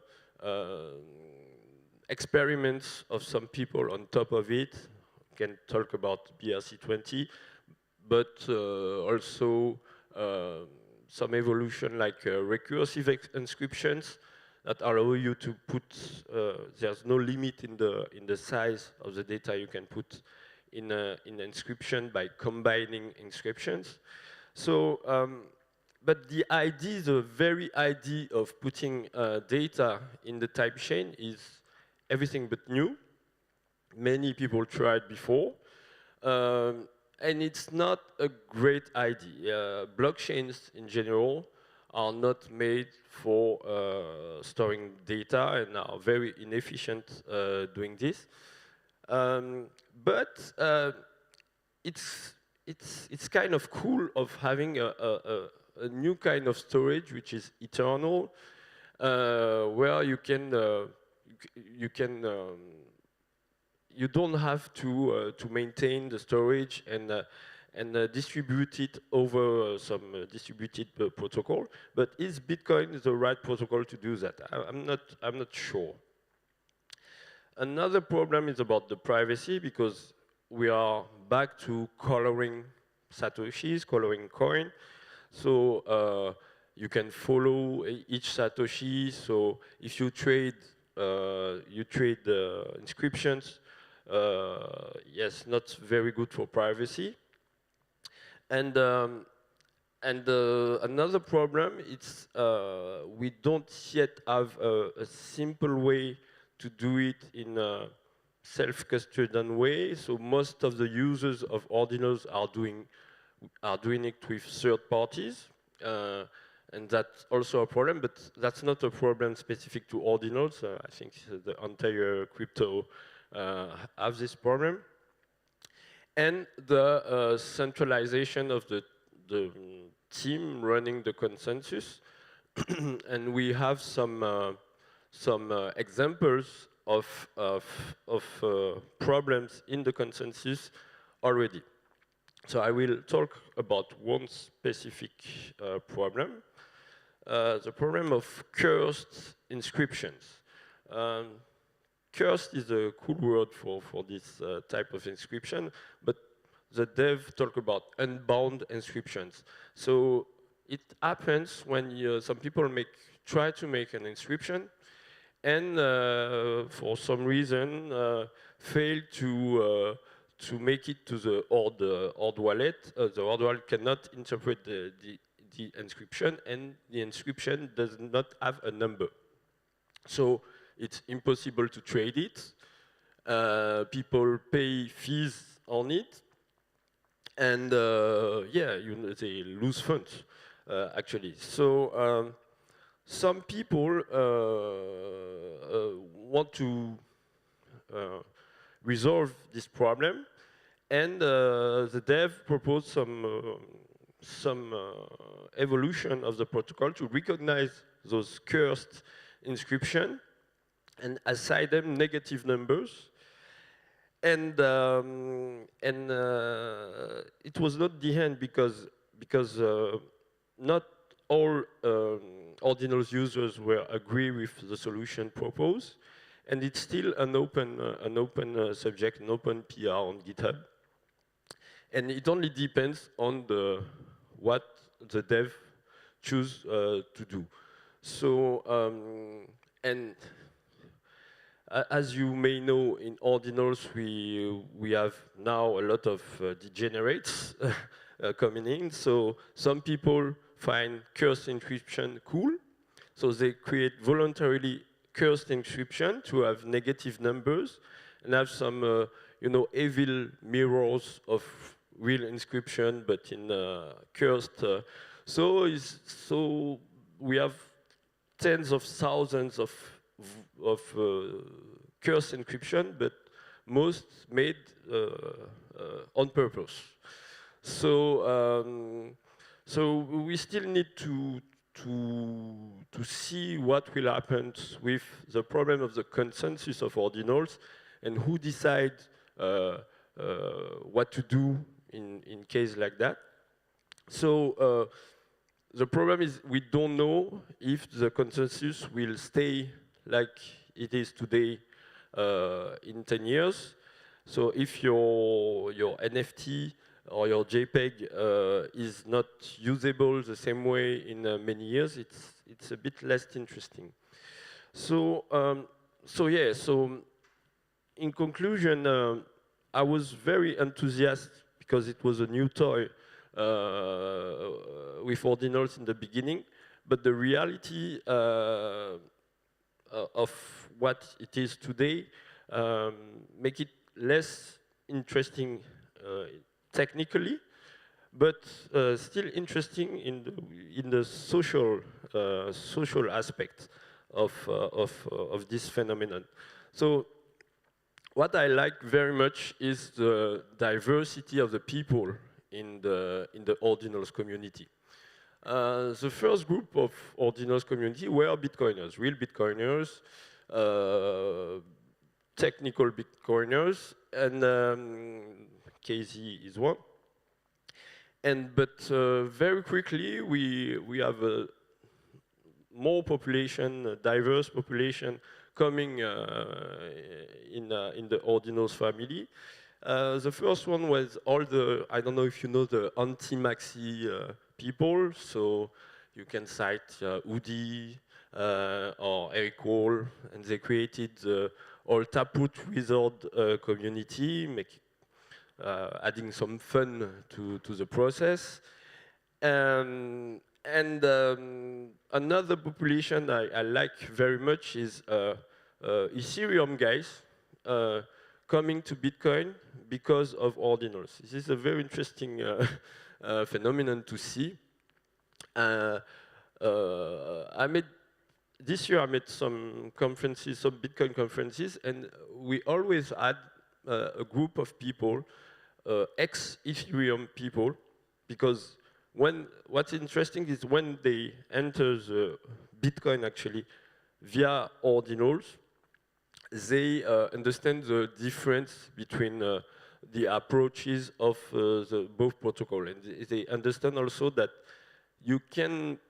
experiments of some people on top of it. We can talk about BRC20, but also some evolution like recursive inscriptions that allow you to put, there's no limit in the size of the data you can put in an inscription by combining inscriptions. So, but the idea, the very idea of putting data in the type chain is everything but new. Many people tried before. And it's not a great idea. Blockchains in general are not made for storing data and are very inefficient doing this. But it's kind of cool of having a new kind of storage which is eternal, where you don't have to maintain the storage and distribute it over some distributed protocol. But is Bitcoin the right protocol to do that? I'm not sure. Another problem is about the privacy, because we are back to coloring satoshis, coloring coin. So you can follow each satoshi. So if you trade inscriptions. Yes, not very good for privacy. And another problem is we don't yet have a simple way to do it in a self-custodian way. So most of the users of Ordinals are doing it with third parties. And that's also a problem, but that's not a problem specific to Ordinals. I think the entire crypto have this problem. And the centralization of the team running the consensus. And we have some examples of problems in the consensus already. So I will talk about one specific problem, the problem of cursed inscriptions. Cursed is a cool word for this type of inscription, but the dev talk about unbound inscriptions. So it happens when some people try to make an inscription, and for some reason fail to make it to the odd wallet. The odd wallet cannot interpret the inscription, and the inscription does not have a number. So it's impossible to trade it. People pay fees on it, and yeah, they lose funds actually. So some people want to resolve this problem, and the dev proposed some evolution of the protocol to recognize those cursed inscriptions and assign them negative numbers. And it was not the end, because not all Ordinals users were agree with the solution proposed, and it's still an open subject, an open PR on GitHub, and it only depends on what the dev choose to do. So and as you may know, in Ordinals we have now a lot of degenerates coming in. So some people find cursed encryption cool, so they create voluntarily cursed encryption to have negative numbers and have some evil mirrors of real inscription, but in cursed. So we have tens of thousands of cursed encryption, but most made on purpose. So we still need to see what will happen with the problem of the consensus of ordinals and who decide what to do in case like that. So the problem is we don't know if the consensus will stay like it is today in 10 years. So if your NFT or your JPEG is not usable the same way in many years, it's a bit less interesting. So in conclusion, I was very enthusiastic because it was a new toy with ordinals in the beginning, but the reality of what it is today make it less interesting technically, but still interesting in the social aspect of this phenomenon. So what I like very much is the diversity of the people in the ordinals community. The first group of ordinals community were Bitcoiners, real Bitcoiners, technical Bitcoiners, and KZ is one. But very quickly we have a more population, a diverse population coming in the ordinals family. The first one was all the, I don't know if you know the anti-maxi people, so you can cite Udi or Eric Wall, and they created the all Taproot Wizard community, adding some fun to the process. And another population I like very much is Ethereum guys coming to Bitcoin because of ordinals. This is a very interesting phenomenon to see. This year I made some conferences, some Bitcoin conferences, and we always had a group of people, ex-Ethereum people, because what's interesting is when they enter the Bitcoin actually via ordinals, they understand the difference between the approaches of the both protocol, and they understand also that you can't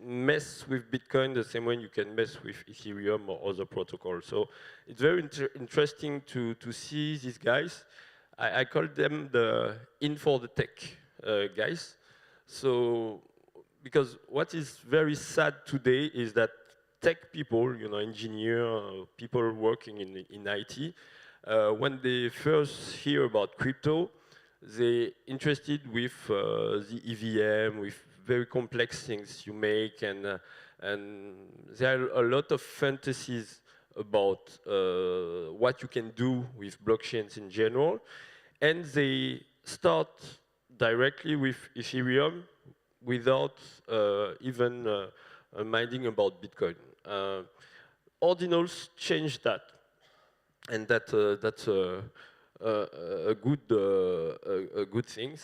mess with Bitcoin the same way you can mess with Ethereum or other protocols. So it's very interesting to see these guys. I call them the in for the tech guys. So because what is very sad today is that tech people, you know, engineer, people working in IT, when they first hear about crypto, they interested with the EVM, with very complex things you make, and there are a lot of fantasies about what you can do with blockchains in general, and they start directly with Ethereum without even minding about Bitcoin. Ordinals changed that, and that's a good thing.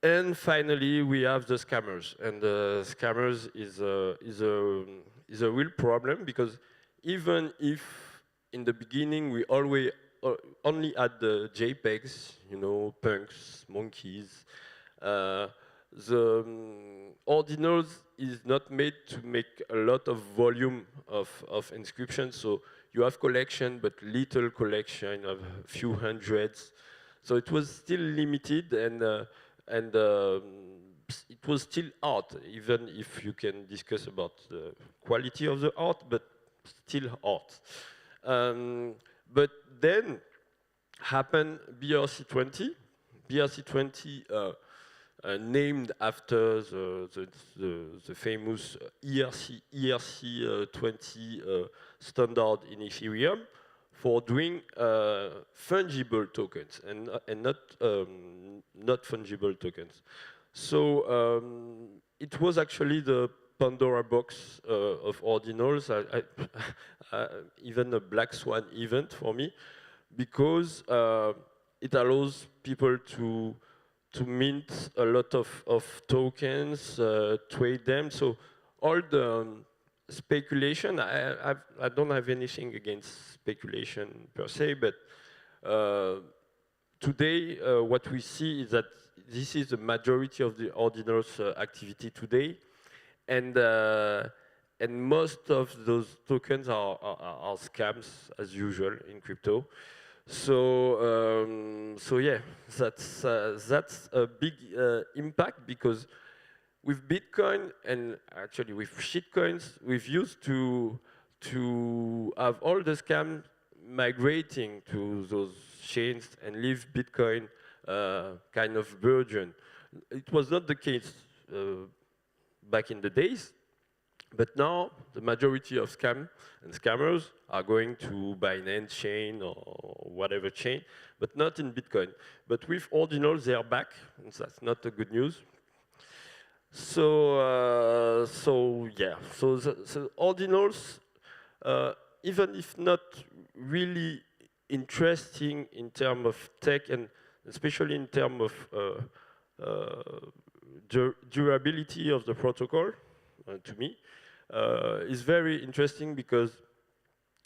And finally, we have the scammers, and the scammers is a real problem, because even if in the beginning we always only had the JPEGs, you know, punks, monkeys, the ordinals is not made to make a lot of volume of inscriptions, so you have collection, but little collection of a few hundreds. So it was still limited, and it was still art, even if you can discuss about the quality of the art, but still art. But then happened BRC20. BRC20 named after the famous ERC20 standard in Ethereum for doing fungible tokens and not fungible tokens. So it was actually the Pandora box of ordinals, even a black swan event for me, because it allows people to mint a lot of tokens, trade them. So all the speculation, I don't have anything against speculation per se, but today what we see is that this is the majority of the ordinals activity today, and most of those tokens are scams as usual in crypto. So yeah, that's a big impact, because with Bitcoin and actually with shitcoins, we've used to have all the scams migrating to those chains and leave Bitcoin kind of virgin. It was not the case back in the days, but now the majority of scam and scammers are going to Binance chain or whatever chain, but not in Bitcoin. But with ordinals, they are back, and that's not the good news. So yeah, so ordinals, even if not really interesting in terms of tech, and especially in terms of durability of the protocol, to me, is very interesting, because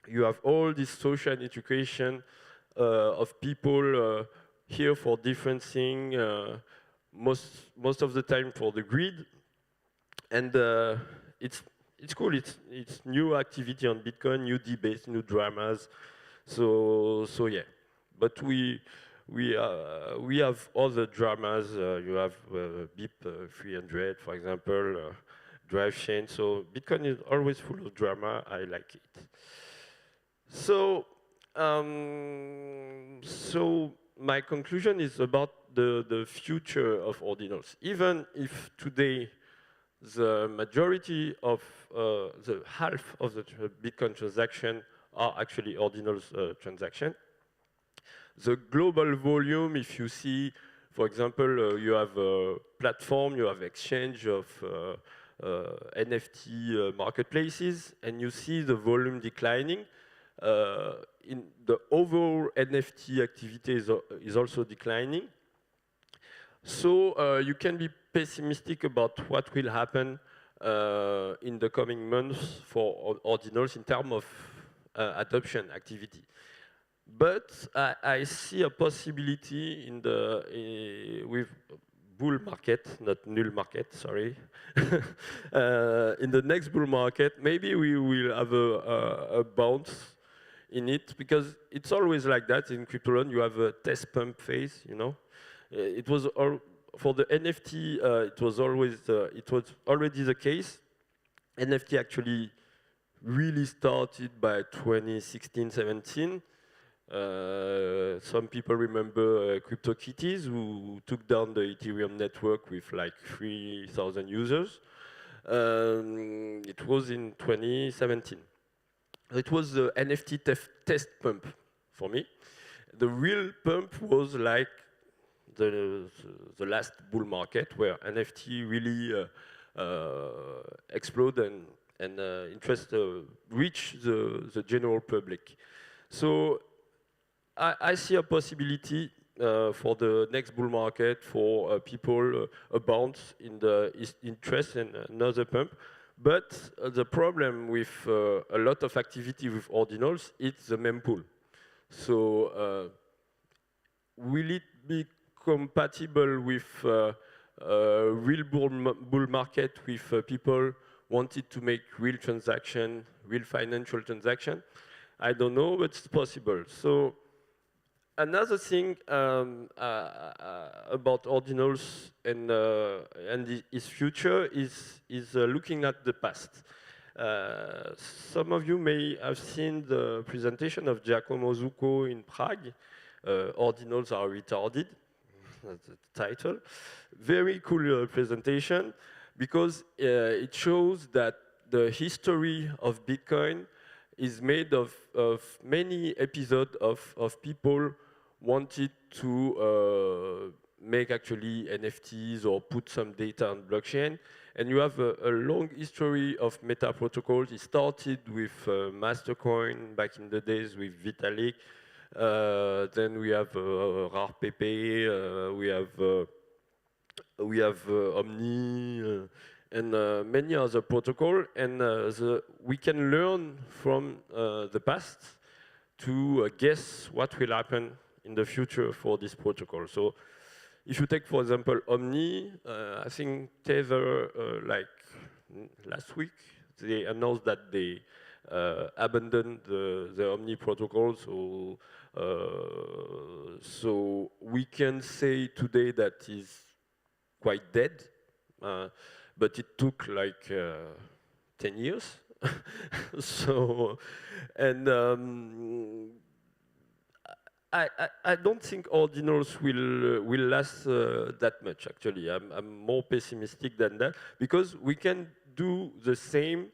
you have all this social education of people here for different things, most of the time for the grid, and it's cool. It's new activity on Bitcoin, new debates, new dramas. So yeah, but we have other dramas. You have BIP 300, for example, drive chain. So Bitcoin is always full of drama. I like it. So so my conclusion is about the future of ordinals. Even if today the majority of the half of the Bitcoin transaction are actually ordinals transaction, the global volume, if you see, for example, you have a platform, you have exchange of NFT marketplaces, and you see the volume declining. In the overall NFT activity is also declining. So you can be pessimistic about what will happen in the coming months for ordinals in terms of adoption activity. But I see a possibility in with bull market, not null market, sorry. In the next bull market, maybe we will have a bounce in it, because it's always like that in crypto. You have a test pump phase, you know. It was for the NFT. It was already the case. NFT actually really started by 2016-17. Some people remember CryptoKitties, who took down the Ethereum network with like 3,000 users. It was in 2017. It was the NFT test pump for me. The real pump was like the last bull market, where NFT really explode and interest reach the general public. So I see a possibility for the next bull market for people a bounce in the interest and another pump. But the problem with a lot of activity with ordinals, it's the mempool. So will it be compatible with real bull market, with people wanted to make real transaction, real financial transaction? I don't know, but it's possible. So another thing about ordinals and its future is looking at the past. Some of you may have seen the presentation of Giacomo Zucco in Prague. Ordinals are retarded. That's the title. Very cool presentation, because it shows that the history of Bitcoin is made of many episodes of people wanted to make actually NFTs or put some data on blockchain. And you have a long history of meta protocols. It started with Mastercoin back in the days with Vitalik. Then we have RARPP, we have Omni, and many other protocols. And we can learn from the past to guess what will happen in the future for this protocol. So if you take, for example, Omni, I think Tether, like last week, they announced that they abandoned the Omni protocol. So we can say today that is quite dead, but it took like 10 years. So, and I don't think ordinals will last that much. Actually, I'm more pessimistic than that because we can do the same,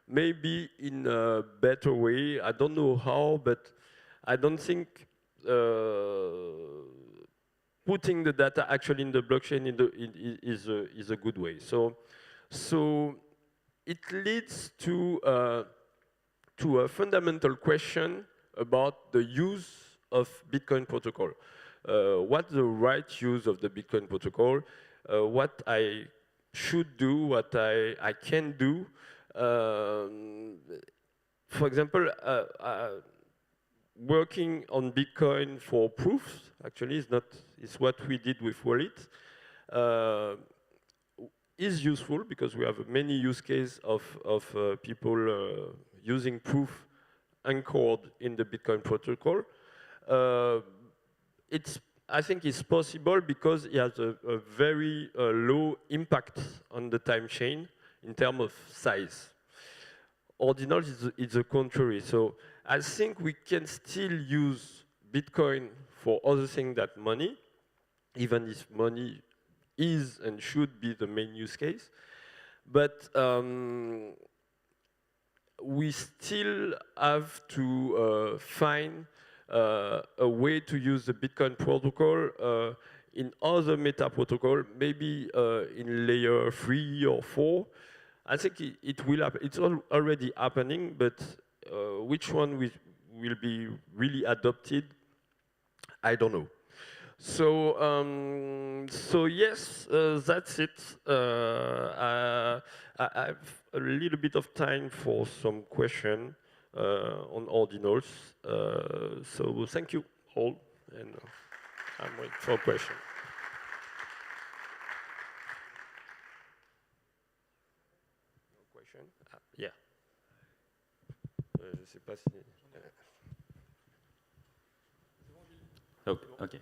maybe in a better way. I don't know how, but I don't think putting the data actually in the blockchain is a good way. So it leads to a fundamental question about the use of Bitcoin protocol. What's the right use of the Bitcoin protocol? What I should do, what I can do. For example, working on Bitcoin for proofs actually is what we did with Wallet. Is useful because we have many use cases of people using proof anchored in the Bitcoin protocol. I think it's possible because it has a very low impact on the time chain in terms of size. Ordinal is the contrary. So I think we can still use Bitcoin for other things than money, even if money is and should be the main use case. But we still have to find a way to use the Bitcoin protocol in other meta protocol, maybe in layer 3 or 4. I think it will happen. It's already happening, but which one will be really adopted, I don't know. So yes, that's it. I have a little bit of time for some question on ordinals. So thank you all, and I'm waiting for a question. No question? Yeah. Je sais pas si. Oh, okay.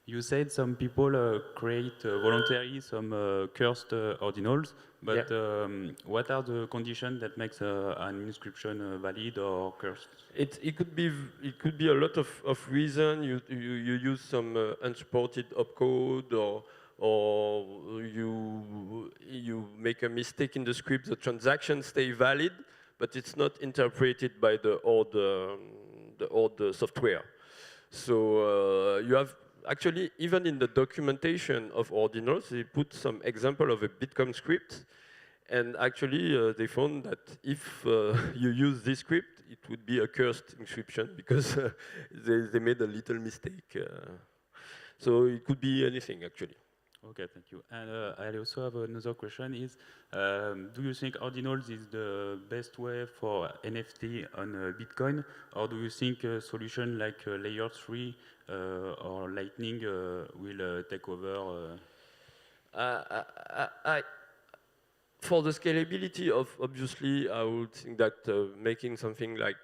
You said some people create voluntarily some cursed ordinals, but yeah. What are the conditions that makes an inscription valid or cursed? It could be a lot of reason. You use some unsupported opcode, or you make a mistake in the script. The transaction stay valid, but it's not interpreted by the old software. So you have actually, even in the documentation of ordinals, they put some example of a Bitcoin script, and actually they found that if you use this script, it would be a cursed inscription because they made a little mistake. So it could be anything actually. Okay, thank you. And I also have another question is, do you think ordinals is the best way for NFT on Bitcoin, or do you think a solution like layer 3 or Lightning will take over? For the scalability of, obviously, I would think that making something like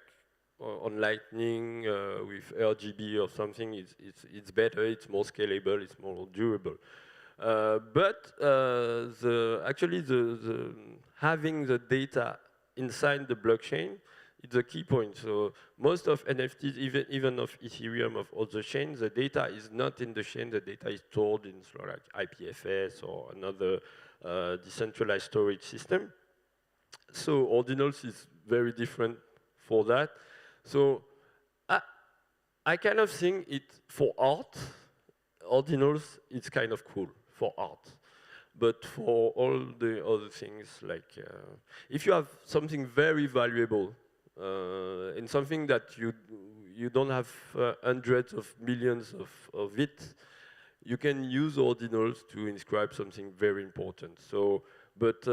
on Lightning with RGB or something, it's better, it's more scalable, it's more durable. But actually having the data inside the blockchain is a key point. So most of NFTs, even of Ethereum, of other chains, the data is not in the chain. The data is stored in like IPFS or another decentralized storage system. So ordinals is very different for that. So I kind of think it for art, ordinals it's kind of cool for art. But for all the other things, like if you have something very valuable and something that you don't have hundreds of millions of it, you can use ordinals to inscribe something very important. So, but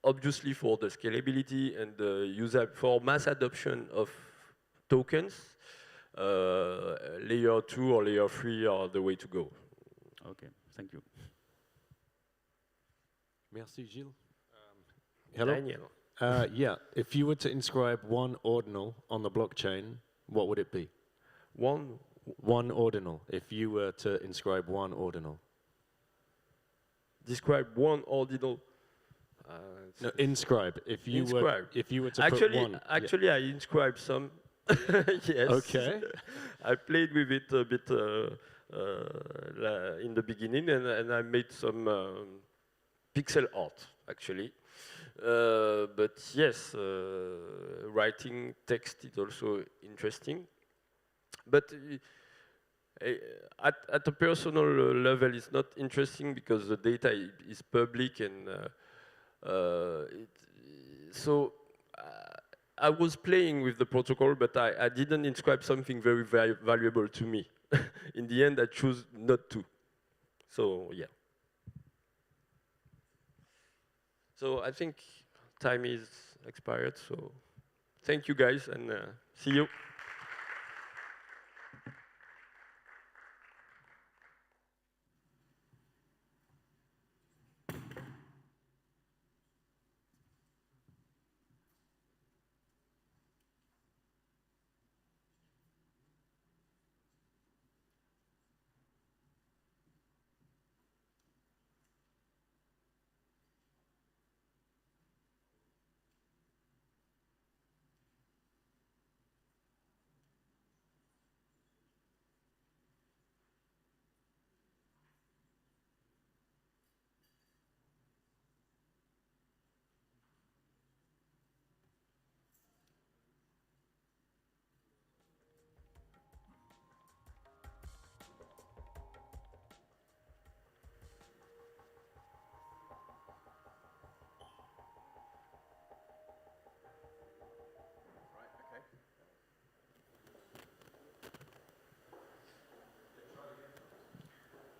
obviously for the scalability and the user for mass adoption of tokens, layer 2 or layer 3 are the way to go. Okay, thank you. Merci, Gilles. Hello. Daniel. Yeah, if you were to inscribe one ordinal on the blockchain, what would it be? One ordinal, if you were to inscribe one ordinal. Describe one ordinal. No, inscribe. If you were to put one. Actually, I inscribed some. Yes. Okay. I played with it a bit in the beginning, and I made some pixel art, actually. But yes, writing text is also interesting. But at a personal level, it's not interesting because the data is public, and so I was playing with the protocol, but I didn't inscribe something very valuable to me. In the end, I chose not to. So yeah. So I think time is expired. So thank you guys, and see you.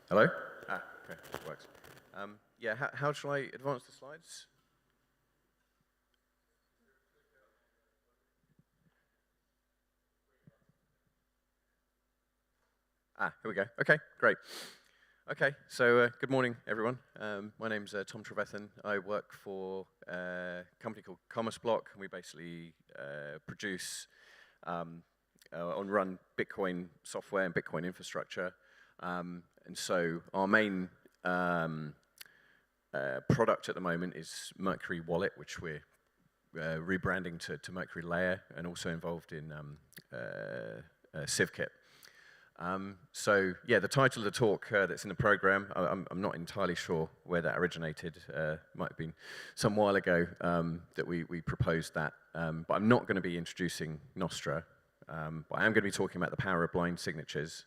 Hello? Okay, it works. Yeah, how shall I advance the slides? Here we go. Okay, great. Okay, so good morning, everyone. My name's Tom Trevethan. I work for a company called Commerce Block, and we basically produce and run Bitcoin software and Bitcoin infrastructure. And so our main product at the moment is Mercury Wallet, which we're rebranding to Mercury Layer, and also involved in CivKit. So yeah, the title of the talk that's in the program, I'm not entirely sure where that originated. Might have been some while ago that we proposed that. But I'm not going to be introducing Nostra. But I am going to be talking about the power of blind signatures.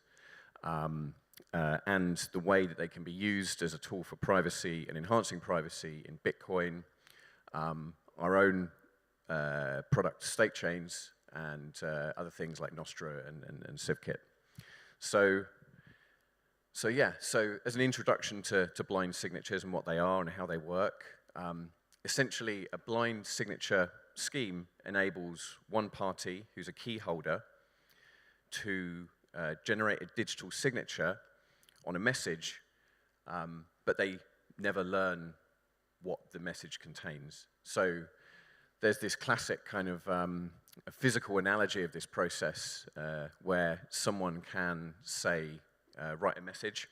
And the way that they can be used as a tool for privacy and enhancing privacy in Bitcoin, our own product state chains, and other things like Nostra and CivKit. So yeah, so as an introduction to blind signatures and what they are and how they work, essentially a blind signature scheme enables one party who's a key holder to generate a digital signature on a message, but they never learn what the message contains. So there's this classic kind of a physical analogy of this process where someone can, say, write a message,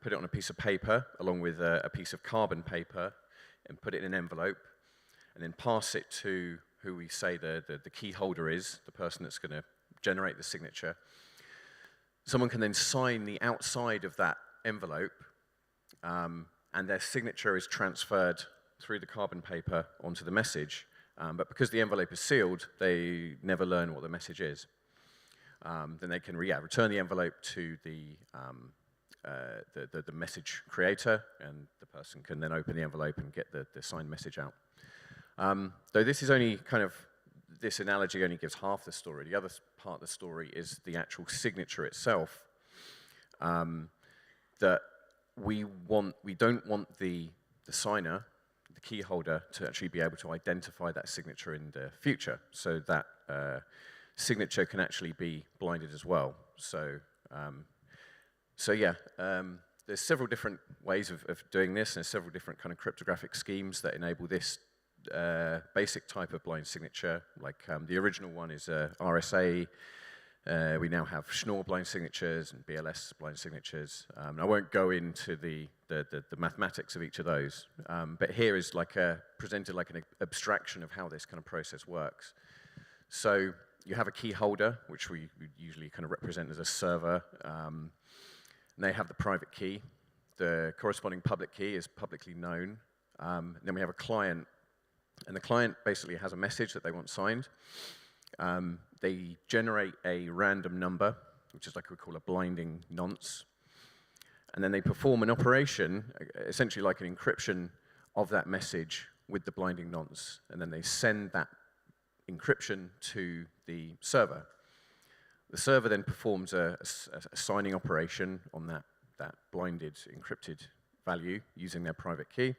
put it on a piece of paper along with a piece of carbon paper, and put it in an envelope, and then pass it to who we say the key holder is, the person that's going to generate the signature. Someone can then sign the outside of that envelope, and their signature is transferred through the carbon paper onto the message, but because the envelope is sealed, they never learn what the message is. Then they can return the envelope to the message creator, and the person can then open the envelope and get the signed message out. Though this is only this analogy only gives half the story. The other part of the story is the actual signature itself. That we don't want the signer, the key holder, to actually be able to identify that signature in the future. So that signature can actually be blinded as well. So there's several different ways of doing this, and there's several different kind of cryptographic schemes that enable this basic type of blind signature. Like the original one is RSA. We now have Schnorr blind signatures and BLS blind signatures. I won't go into the mathematics of each of those, but here is presented like an abstraction of how this kind of process works. So you have a key holder, which we usually kind of represent as a server. And they have the private key. The corresponding public key is publicly known. Then we have a client, and the client basically has a message that they want signed. They generate a random number, which is like we call a blinding nonce. And then they perform an operation, essentially like an encryption of that message with the blinding nonce. And then they send that encryption to the server. The server then performs a signing operation on that blinded, encrypted value using their private key,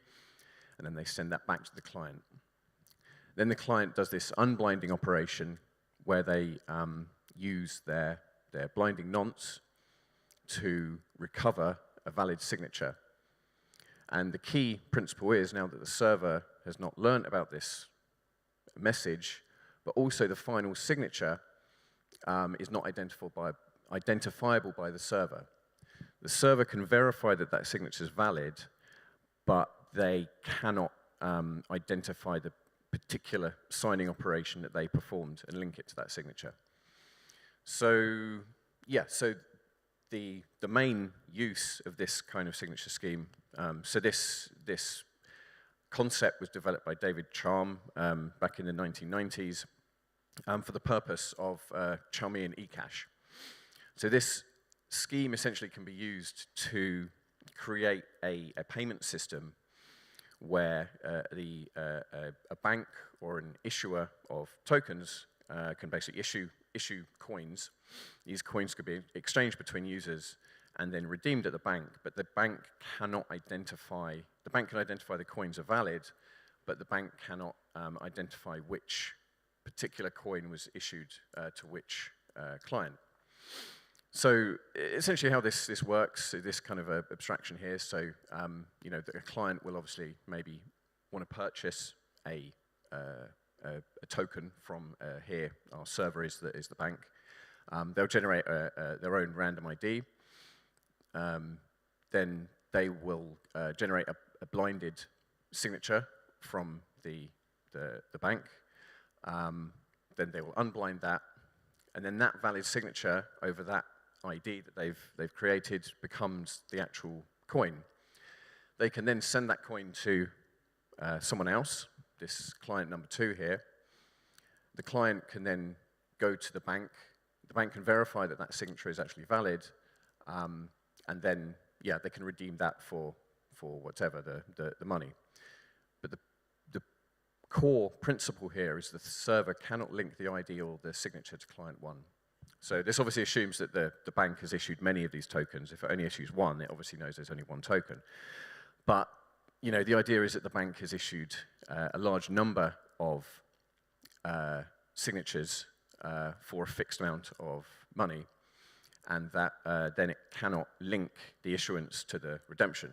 and then they send that back to the client. Then the client does this unblinding operation where they use their blinding nonce to recover a valid signature. And the key principle is, now that the server has not learned about this message, but also the final signature is not identifiable by the server. The server can verify that that signature is valid, but they cannot identify the particular signing operation that they performed and link it to that signature. So the main use of this kind of signature scheme, so this concept was developed by David Charm back in the 1990s for the purpose of Chaumian eCash. So this scheme essentially can be used to create a payment system where a bank or an issuer of tokens can basically issue coins. These coins could be exchanged between users and then redeemed at the bank, but the bank cannot identify, the bank can identify the coins are valid, but the bank cannot identify which particular coin was issued to which client. So essentially how this works, this kind of abstraction here, so a client will obviously maybe want to purchase a token from here, our server is the bank. They'll generate their own random ID. Then they will generate a blinded signature from the bank. Then they will unblind that, and then that valid signature over that ID that they've created becomes the actual coin. They can then send that coin to someone else, this client number 2 here. The client can then go to the bank. The bank can verify that that signature is actually valid, and then they can redeem that for whatever the money. But the core principle here is the server cannot link the ID or the signature to client 1. So this obviously assumes that the bank has issued many of these tokens. If it only issues one, it obviously knows there's only one token. But the idea is that the bank has issued a large number of signatures for a fixed amount of money, and that then it cannot link the issuance to the redemption.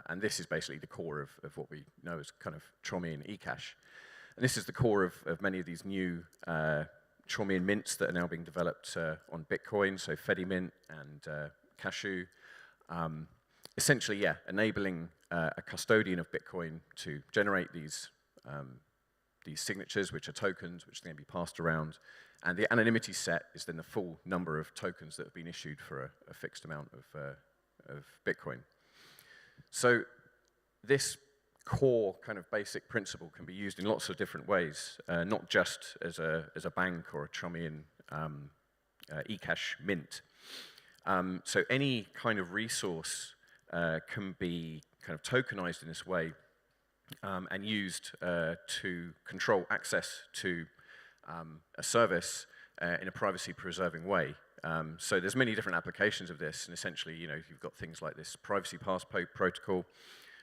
And this is basically the core of what we know as kind of Chaumian eCash. And this is the core of many of these new Chaumian mints that are now being developed on Bitcoin, so Fedimint and Cashew. Essentially, enabling a custodian of Bitcoin to generate these signatures, which are tokens, which can be passed around. And the anonymity set is then the full number of tokens that have been issued for a fixed amount of Bitcoin. So this core kind of basic principle can be used in lots of different ways, not just as a bank or a Chromium eCash mint. So any kind of resource can be kind of tokenized in this way and used to control access to a service in a privacy-preserving way. So there's many different applications of this, and essentially, you've got things like this privacy passport protocol,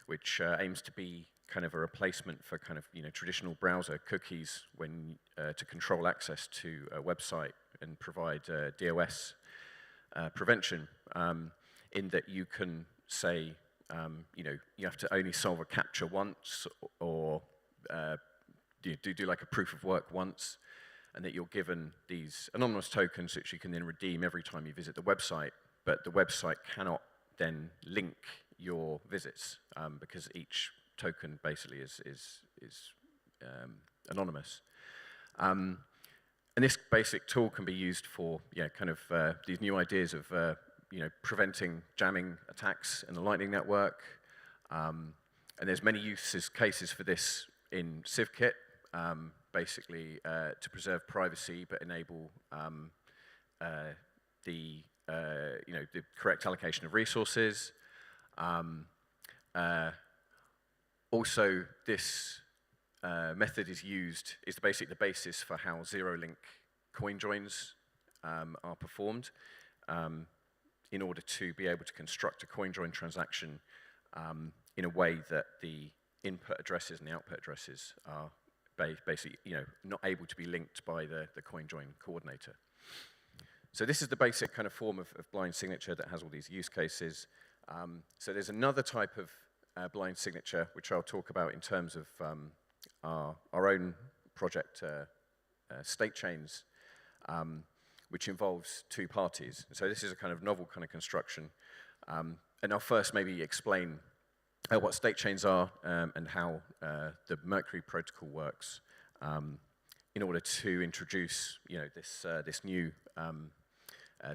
which aims to be kind of a replacement for kind of traditional browser cookies when to control access to a website and provide DOS prevention, in that you can say you have to only solve a captcha once, or do like a proof of work once, and that you're given these anonymous tokens which you can then redeem every time you visit the website, but the website cannot then link your visits because each token basically is anonymous. And this basic tool can be used for kind of these new ideas of preventing jamming attacks in the Lightning Network. And there's many cases for this in CivKit, basically to preserve privacy but enable the correct allocation of resources. Also, this method is basically the basis for how zero-link coin joins are performed in order to be able to construct a coin join transaction in a way that the input addresses and the output addresses are basically not able to be linked by the coin join coordinator. So this is the basic kind of form of blind signature that has all these use cases. So there's another type of blind signature, which I'll talk about in terms of our own project, state chains, which involves two parties. So this is a kind of novel kind of construction. And I'll first maybe explain what state chains are and how the Mercury protocol works in order to introduce this new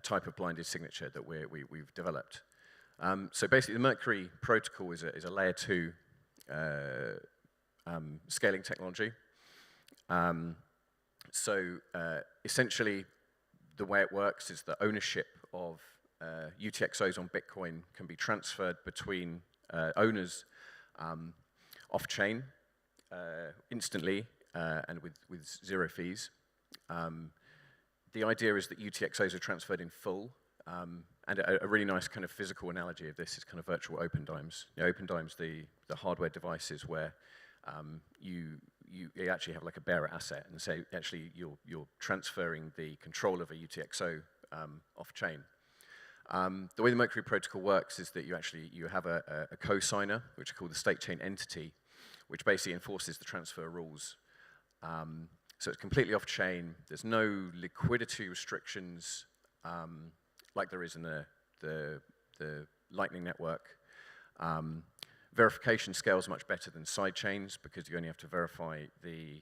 type of blinded signature that we've developed. So basically, the Mercury protocol is a layer 2 scaling technology. So essentially, the way it works is that ownership of UTXOs on Bitcoin can be transferred between owners off-chain instantly and with zero fees. The idea is that UTXOs are transferred in full. And a really nice kind of physical analogy of this is kind of virtual open dimes. Open dimes, the hardware devices where you actually have like a bearer asset, and so actually you're transferring the control of a UTXO off-chain. The way the Mercury protocol works is that you have a co-signer, which are called the state chain entity, which basically enforces the transfer rules. So it's completely off-chain. There's no liquidity restrictions like there is in the Lightning Network. Verification scales much better than side chains because you only have to verify the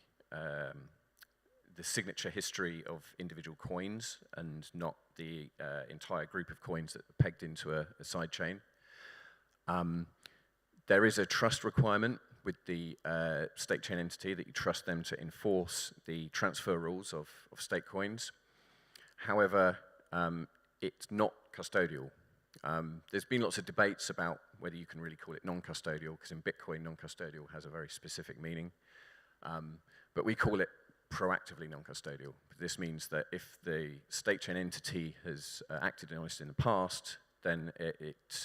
signature history of individual coins and not the entire group of coins that are pegged into a side chain. There is a trust requirement with the state chain entity that you trust them to enforce the transfer rules of state coins. However, it's not custodial. There's been lots of debates about whether you can really call it non-custodial, because in Bitcoin, non-custodial has a very specific meaning. But we call it proactively non-custodial. This means that if the state chain entity has acted honestly in the past, then it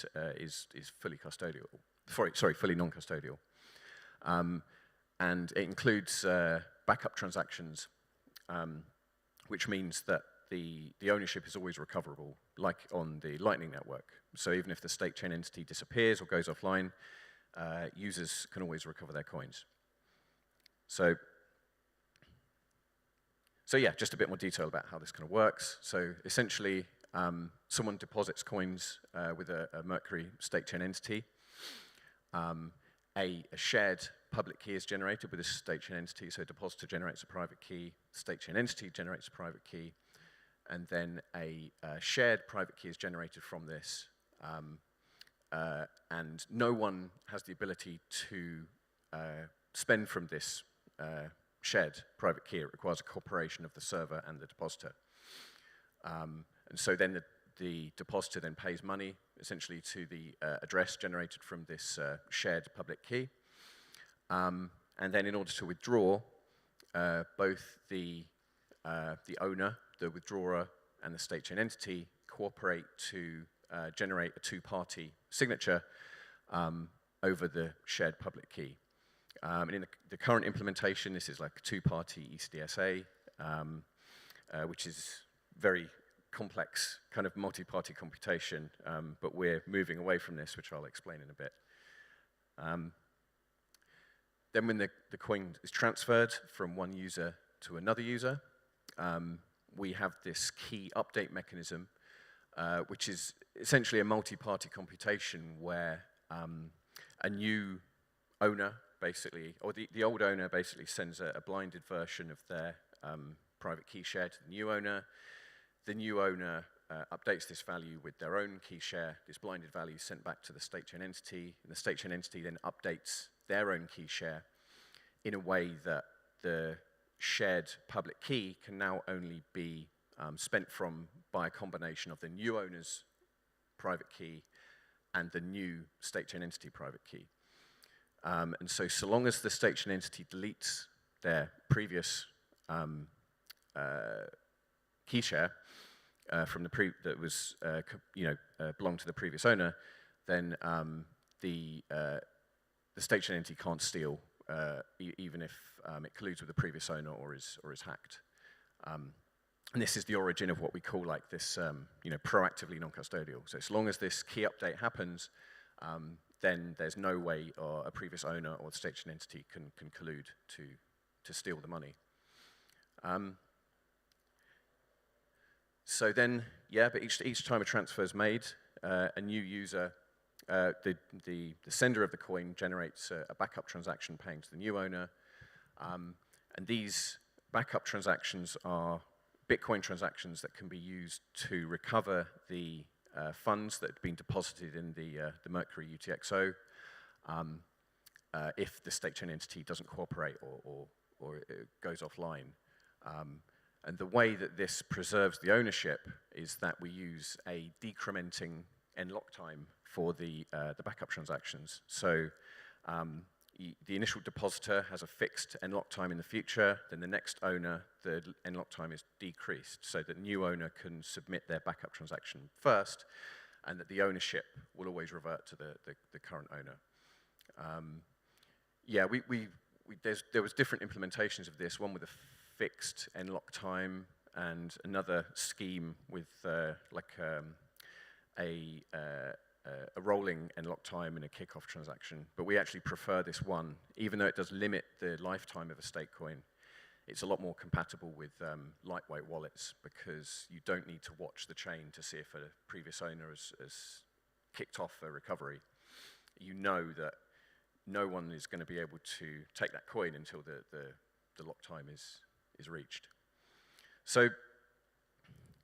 is fully custodial. Sorry, fully non-custodial. And it includes backup transactions, which means that the ownership is always recoverable, like on the Lightning Network. So even if the state chain entity disappears or goes offline, users can always recover their coins. So yeah, just a bit more detail about how this kind of works. So essentially, someone deposits coins with a Mercury state chain entity. A shared public key is generated with this state chain entity. So depositor generates a private key, state chain entity generates a private key, and then a shared private key is generated from this. And no one has the ability to spend from this shared private key. It requires a cooperation of the server and the depositor. And so then the depositor then pays money, essentially, to the address generated from this shared public key. And then in order to withdraw, both the owner, the withdrawer, and the state chain entity cooperate to generate a two-party signature over the shared public key. And in the current implementation, this is like a two-party ECDSA, which is very complex kind of multi-party computation, but we're moving away from this, which I'll explain in a bit. Then when the coin is transferred from one user to another user, we have this key update mechanism, which is essentially a multi-party computation where a new owner, basically, or the old owner basically sends a blinded version of their private key share to the new owner. The new owner updates this value with their own key share. This blinded value is sent back to the state chain entity, and the state chain entity then updates their own key share in a way that the shared public key can now only be spent from by a combination of the new owner's private key and the new state chain entity private key. And so long as the state chain entity deletes their previous key share from that was belonged to the previous owner, then the state chain entity can't steal, even if it colludes with the previous owner or is hacked. And this is the origin of what we call like this, proactively non-custodial. So as long as this key update happens, then there's no way a previous owner or the state chain entity can collude to steal the money. So then, but each time a transfer is made, a new user, the sender of the coin generates a backup transaction paying to the new owner. And these backup transactions are Bitcoin transactions that can be used to recover the funds that have been deposited in the Mercury UTXO if the state chain entity doesn't cooperate or it goes offline. And the way that this preserves the ownership is that we use a decrementing end-lock time for the backup transactions. So the initial depositor has a fixed end-lock time in the future, then the next owner, the end-lock time is decreased so that new owner can submit their backup transaction first, and that the ownership will always revert to the current owner. There was different implementations of this, one with a fixed end-lock time and another scheme with a rolling end-lock time and a kickoff transaction. But we actually prefer this one, even though it does limit the lifetime of a state coin. It's a lot more compatible with lightweight wallets because you don't need to watch the chain to see if a previous owner has kicked off a recovery. You know that no one is going to be able to take that coin until the lock time is reached. So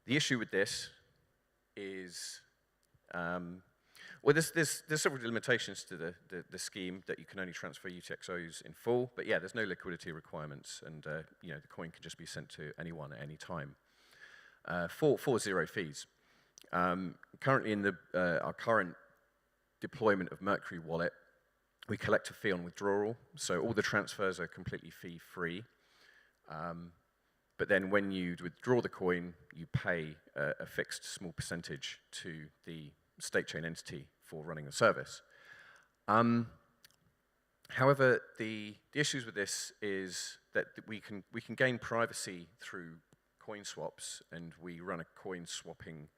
the issue with this is, there's several limitations to the scheme that you can only transfer UTXOs in full, but there's no liquidity requirements, and the coin can just be sent to anyone at any time for zero fees. Currently in our current deployment of Mercury Wallet, we collect a fee on withdrawal, so all the transfers are completely fee-free. But then when you withdraw the coin, you pay a fixed small percentage to the state chain entity for running the service. However, the issues with this is that we can gain privacy through coin swaps, and we run a coin swapping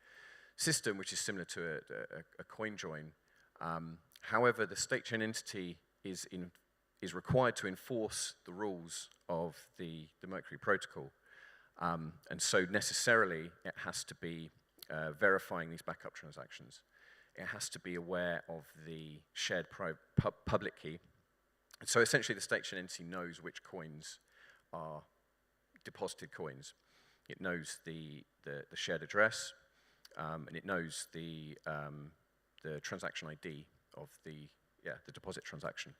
system which is similar to a coin join. However, the state chain entity is required to enforce the rules of the Mercury protocol. And so necessarily it has to be verifying these backup transactions. It has to be aware of the shared public key. And so essentially the state chain entity knows which coins are deposited coins. It knows the shared address, and it knows the transaction ID of the deposit transaction.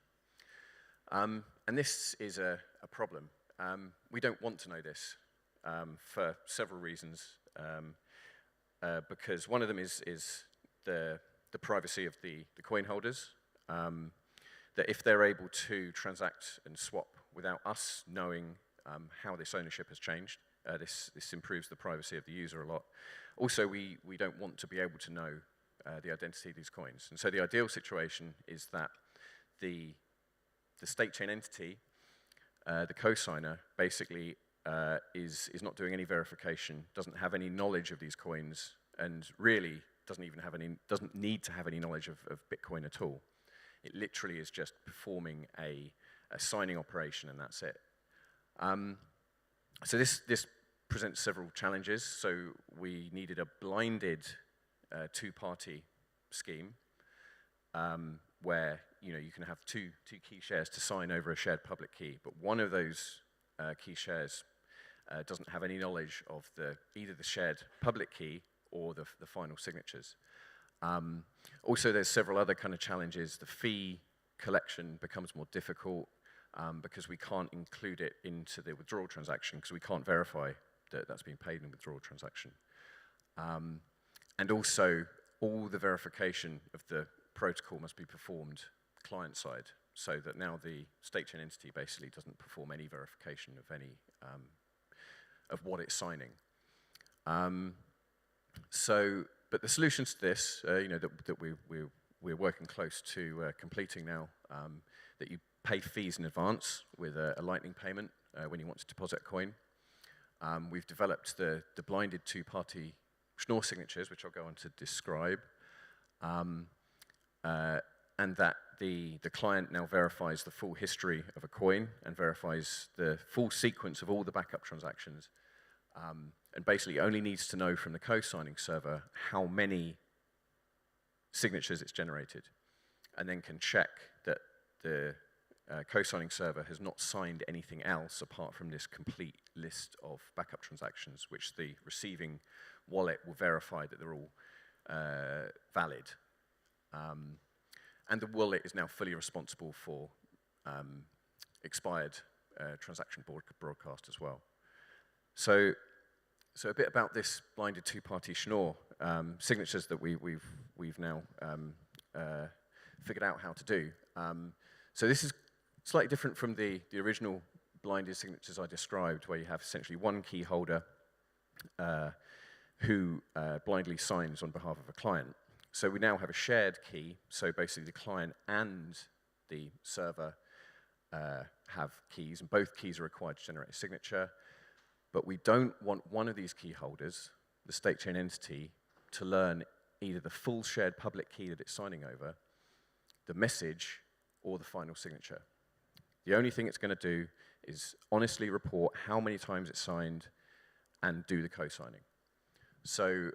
And this is a problem. We don't want to know this for several reasons. Because one of them is the privacy of the coin holders. That if they're able to transact and swap without us knowing how this ownership has changed, this improves the privacy of the user a lot. Also, we don't want to be able to know the identity of these coins. And so the ideal situation is that the state chain entity, the cosigner, basically is not doing any verification, doesn't have any knowledge of these coins, and really doesn't need to have any knowledge of Bitcoin at all. It literally is just performing a signing operation, and that's it. So this presents several challenges. So we needed a blinded two-party scheme where you can have two key shares to sign over a shared public key, but one of those key shares doesn't have any knowledge of either the shared public key or the final signatures. Also, there's several other kind of challenges. The fee collection becomes more difficult because we can't include it into the withdrawal transaction because we can't verify that that's being paid in the withdrawal transaction. And also, all the verification of the protocol must be performed client side, so that now the state chain entity basically doesn't perform any verification of any of what it's signing. But the solutions to this, that we're working close to completing now, that you pay fees in advance with a lightning payment when you want to deposit a coin. We've developed the blinded two-party Schnorr signatures, which I'll go on to describe, and that the client now verifies the full history of a coin and verifies the full sequence of all the backup transactions, and basically only needs to know from the co-signing server how many signatures it's generated, and then can check that the co-signing server has not signed anything else apart from this complete list of backup transactions, which the receiving wallet will verify that they're all valid. And the wallet is now fully responsible for expired transaction broadcast as well. So a bit about this blinded two-party Schnorr signatures that we've now figured out how to do. So this is slightly different from the original blinded signatures I described, where you have essentially one key holder who blindly signs on behalf of a client. So we now have a shared key, so basically the client and the server have keys, and both keys are required to generate a signature, but we don't want one of these key holders, the state chain entity, to learn either the full shared public key that it's signing over, the message, or the final signature. The only thing it's going to do is honestly report how many times it's signed and do the co-signing. So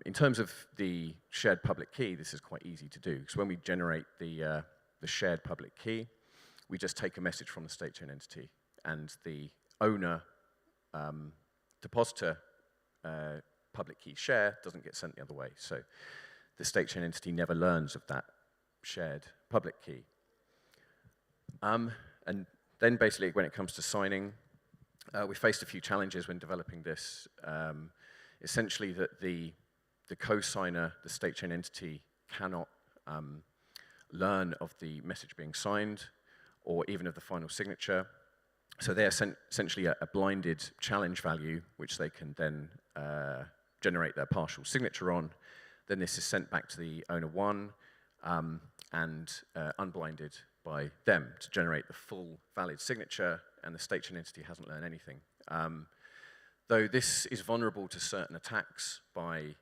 in terms of the shared public key, this is quite easy to do, because when we generate the shared public key, we just take a message from the state chain entity, and the owner depositor public key share doesn't get sent the other way. So the state chain entity never learns of that shared public key. And then basically when it comes to signing, we faced a few challenges when developing this. Essentially that the co-signer, the state chain entity, cannot learn of the message being signed or even of the final signature. So they're essentially a blinded challenge value, which they can then generate their partial signature on. Then this is sent back to the owner one and unblinded by them to generate the full valid signature, and the state chain entity hasn't learned anything. Though this is vulnerable to certain attacks by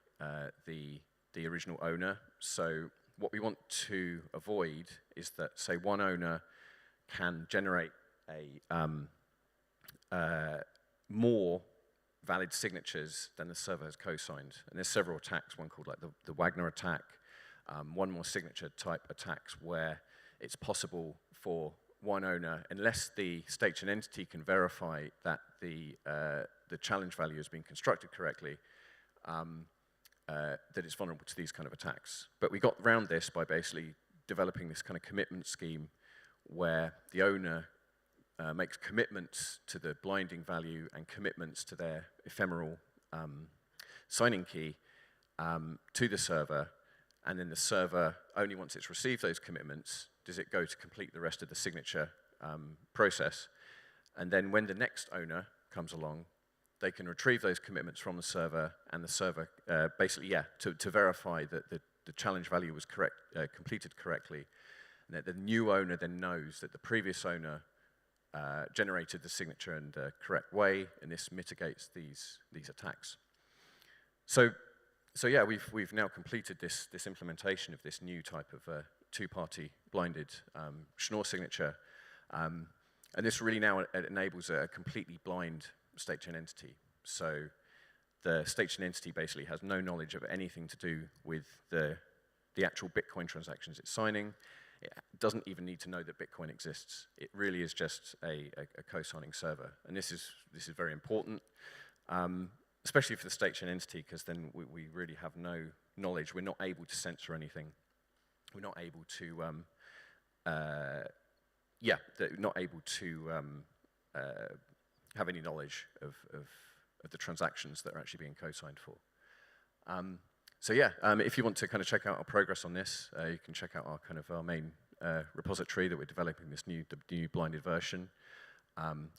the original owner. So what we want to avoid is that, say, one owner can generate more valid signatures than the server has co-signed. And there's several attacks, one called like the Wagner attack, one more signature type attacks where it's possible for one owner, unless the state chain entity can verify that the challenge value has been constructed correctly, that it's vulnerable to these kind of attacks. But we got around this by basically developing this kind of commitment scheme where the owner makes commitments to the blinding value and commitments to their ephemeral signing key to the server, and then the server, only once it's received those commitments, does it go to complete the rest of the signature process. And then when the next owner comes along, they can retrieve those commitments from the server, and the server basically, to verify that the challenge value was completed correctly, and that the new owner then knows that the previous owner generated the signature in the correct way, and this mitigates these attacks. So yeah, we've now completed this implementation of this new type of two-party blinded Schnorr signature, and this really now enables a completely blind state chain entity. So the state chain entity basically has no knowledge of anything to do with the actual Bitcoin transactions it's signing. It doesn't even need to know that Bitcoin exists. It really is just a co-signing server, and this is very important, especially for the state chain entity, because then we really have no knowledge. We're not able to censor anything. We're not able to have any knowledge of the transactions that are actually being co-signed for. So yeah, if you want to kind of check out our progress on this, you can check out our main repository that we're developing the new blinded version.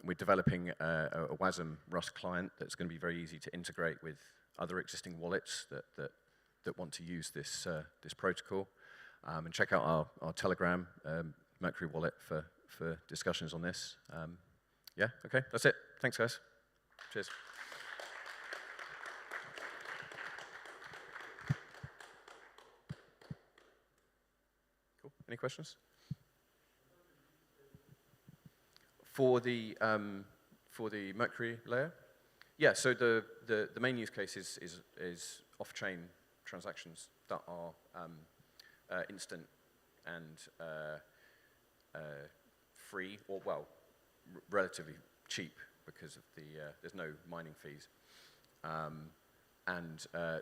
We're developing a WASM Rust client that's going to be very easy to integrate with other existing wallets that want to use this protocol. And check out our Telegram Mercury wallet for discussions on this. Yeah, okay, that's it. Thanks, guys. Cheers. Cool. Any questions? For the Mercury layer? Yeah, so the main use case is off-chain transactions that are instant and free, or well, relatively cheap because of there's no mining fees.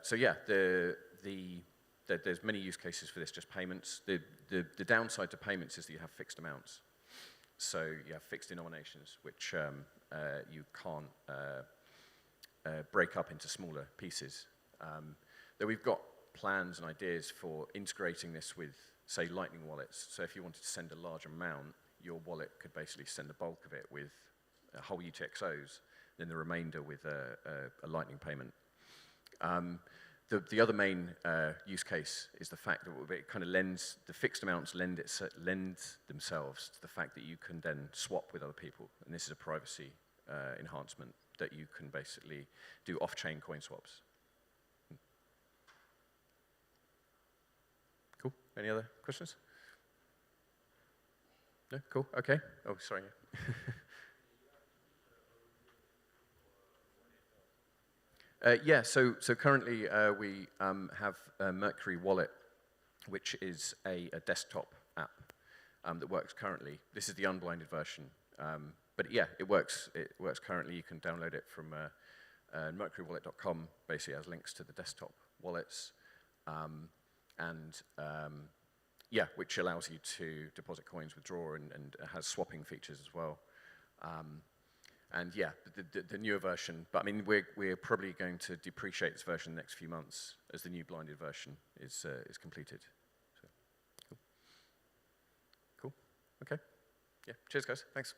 So yeah, there's many use cases for this, just payments. The downside to payments is that you have fixed amounts. So you have fixed denominations, which you can't break up into smaller pieces. Though we've got plans and ideas for integrating this with, say, Lightning wallets. So if you wanted to send a large amount, your wallet could basically send the bulk of it with whole UTXOs, then the remainder with a Lightning payment. The other main use case is the fact that it kind of the fixed amounts lend themselves to the fact that you can then swap with other people. And this is a privacy enhancement, that you can basically do off-chain coin swaps. Cool. Any other questions? No? Cool. Okay. Oh, sorry. Yeah, so currently we have a Mercury Wallet, which is a desktop app that works currently. This is the unblinded version, but yeah, it works currently. You can download it from mercurywallet.com. Basically, has links to the desktop wallets, yeah, which allows you to deposit coins, withdraw, and has swapping features as well. And yeah, the newer version, but I mean, we're probably going to depreciate this version in the next few months as the new blinded version is completed. So, cool. Cool. Okay. Yeah. Cheers, guys. Thanks.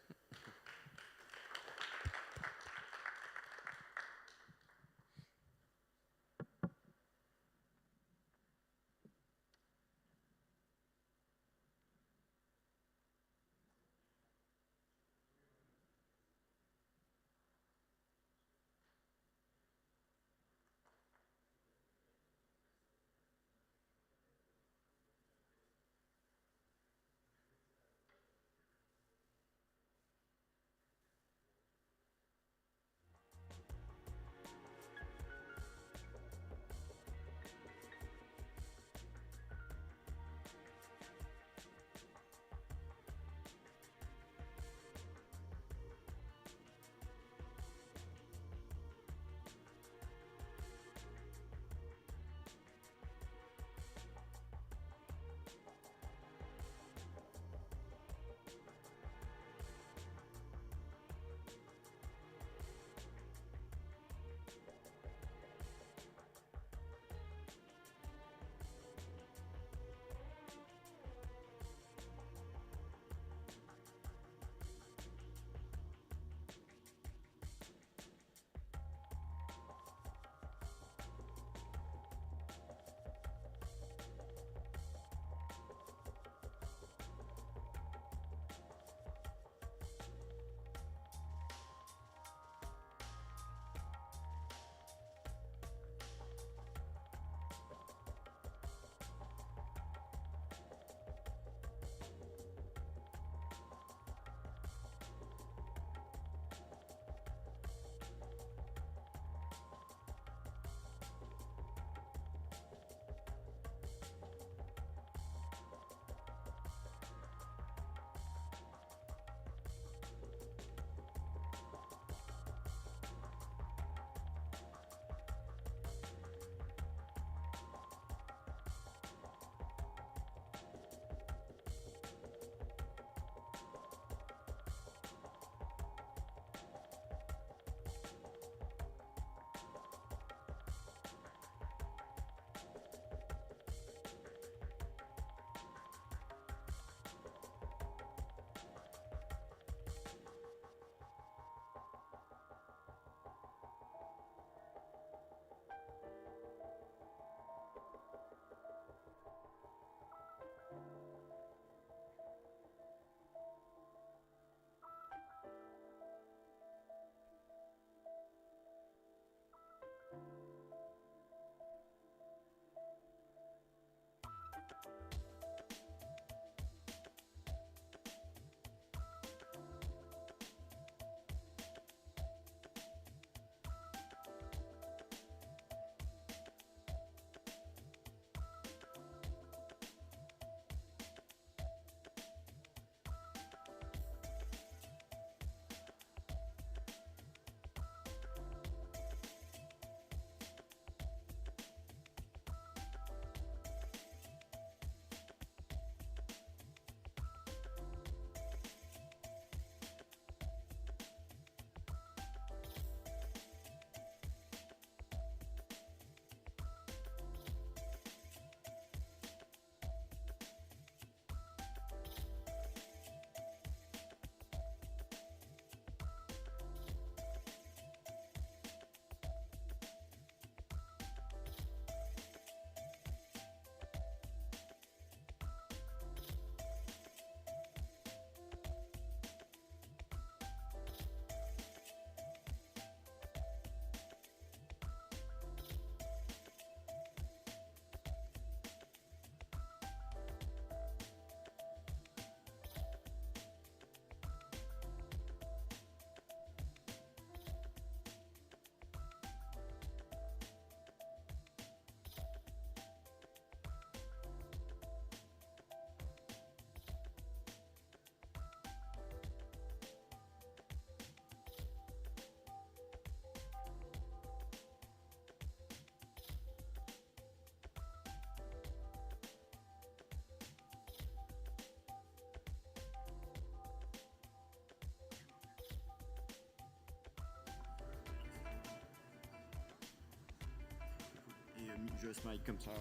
just my computer.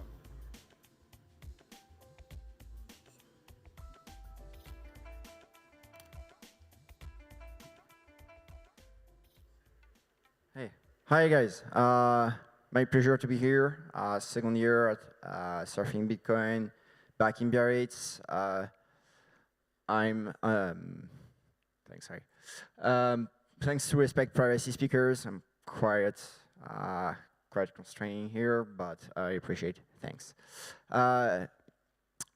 Hey, hi guys. My pleasure to be here. Second year at Surfing Bitcoin, back in Biarritz. I'm thanks. Sorry. Thanks to respect privacy speakers. I'm quite constraining here, but I appreciate it. Thanks.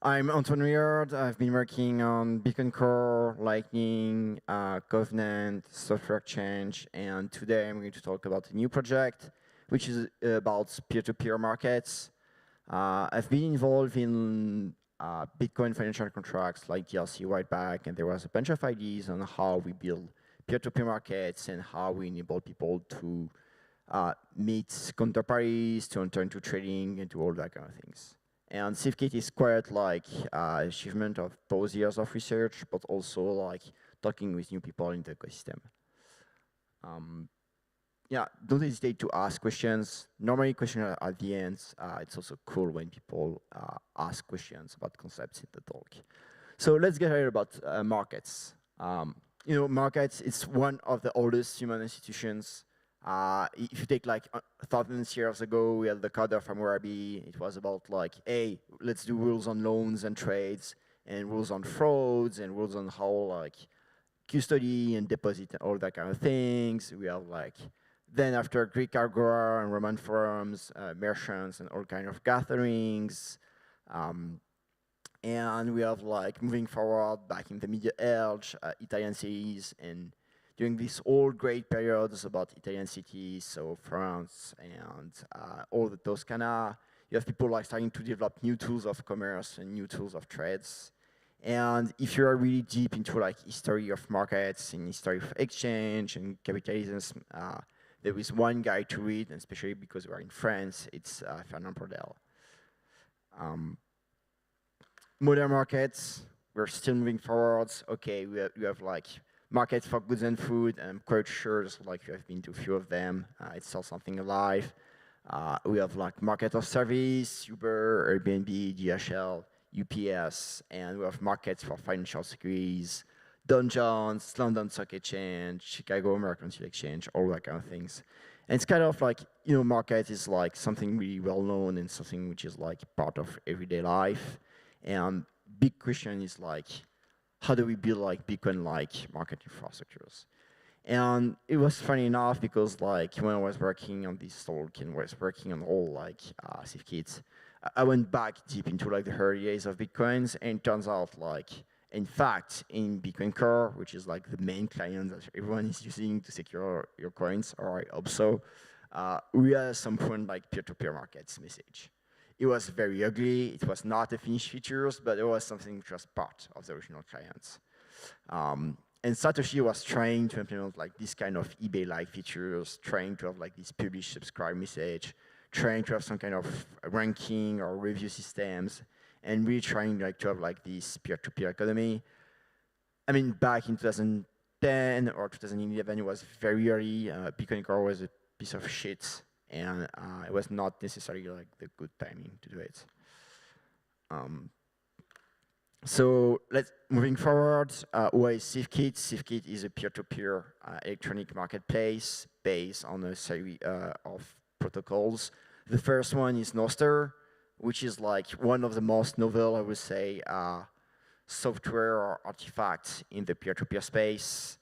I'm Antoine Riard. I've been working on Bitcoin Core, Lightning, Covenant, software exchange, and today I'm going to talk about a new project, which is about peer-to-peer markets. I've been involved in Bitcoin financial contracts like DLC Whiteback, and there was a bunch of ideas on how we build peer-to-peer markets and how we enable people to meet counterparties, to enter into trading, and do all that kind of things. And SafeKit is quite like achievement of those years of research, but also like talking with new people in the ecosystem. Yeah, don't hesitate to ask questions. Normally, questions are at the end. It's also cool when people ask questions about concepts in the talk. So let's get started about markets. You know, markets, it's one of the oldest human institutions. If you take like thousands of years ago, we had the Coder from Hammurabi. It was about like, hey, let's do rules on loans and trades, and rules on frauds, and rules on how like custody and deposit and all that kind of things. We have like, then after Greek Agora and Roman forums, merchants and all kind of gatherings. And we have like moving forward back in the Middle Age, Italian cities, and during these old great periods about Italian cities, so France and all the Toscana, you have people like starting to develop new tools of commerce and new tools of trades. And if you are really deep into like history of markets and history of exchange and capitalism, there is one guy to read, and especially because we're in France, it's Fernand Braudel. Modern markets, we're still moving forwards. Okay, we have like markets for goods and food, and I'm quite sure like you have been to a few of them. It's still something alive. We have like market of service, Uber, Airbnb, DHL, UPS, and we have markets for financial securities, Dow Jones, London Stock Exchange, Chicago Mercantile Exchange, all that kind of things. And it's kind of like, you know, market is like something really well known and something which is like part of everyday life. And big question is like, how do we build like Bitcoin-like market infrastructures? And it was funny enough because like when I was working on this talk and was working on all like SafeKits, I went back deep into like the early days of Bitcoins, and it turns out like, in fact, in Bitcoin Core, which is like the main client that everyone is using to secure your coins, or I hope so, we had at some point like peer-to-peer markets message. It was very ugly. It was not a finished features, but it was something which was part of the original clients. And Satoshi was trying to implement like this kind of eBay-like features, trying to have like this publish subscribe message, trying to have some kind of ranking or review systems, and really trying like to have like this peer-to-peer economy. I mean, back in 2010 or 2011, it was very early. Bitcoin Core was a piece of shit, and it was not necessarily like the good timing to do it. So moving forward, why is SafeKit? SafeKit is a peer-to-peer electronic marketplace based on a series of protocols. The first one is Nostr, which is like one of the most novel, I would say, software or artifacts in the peer-to-peer space.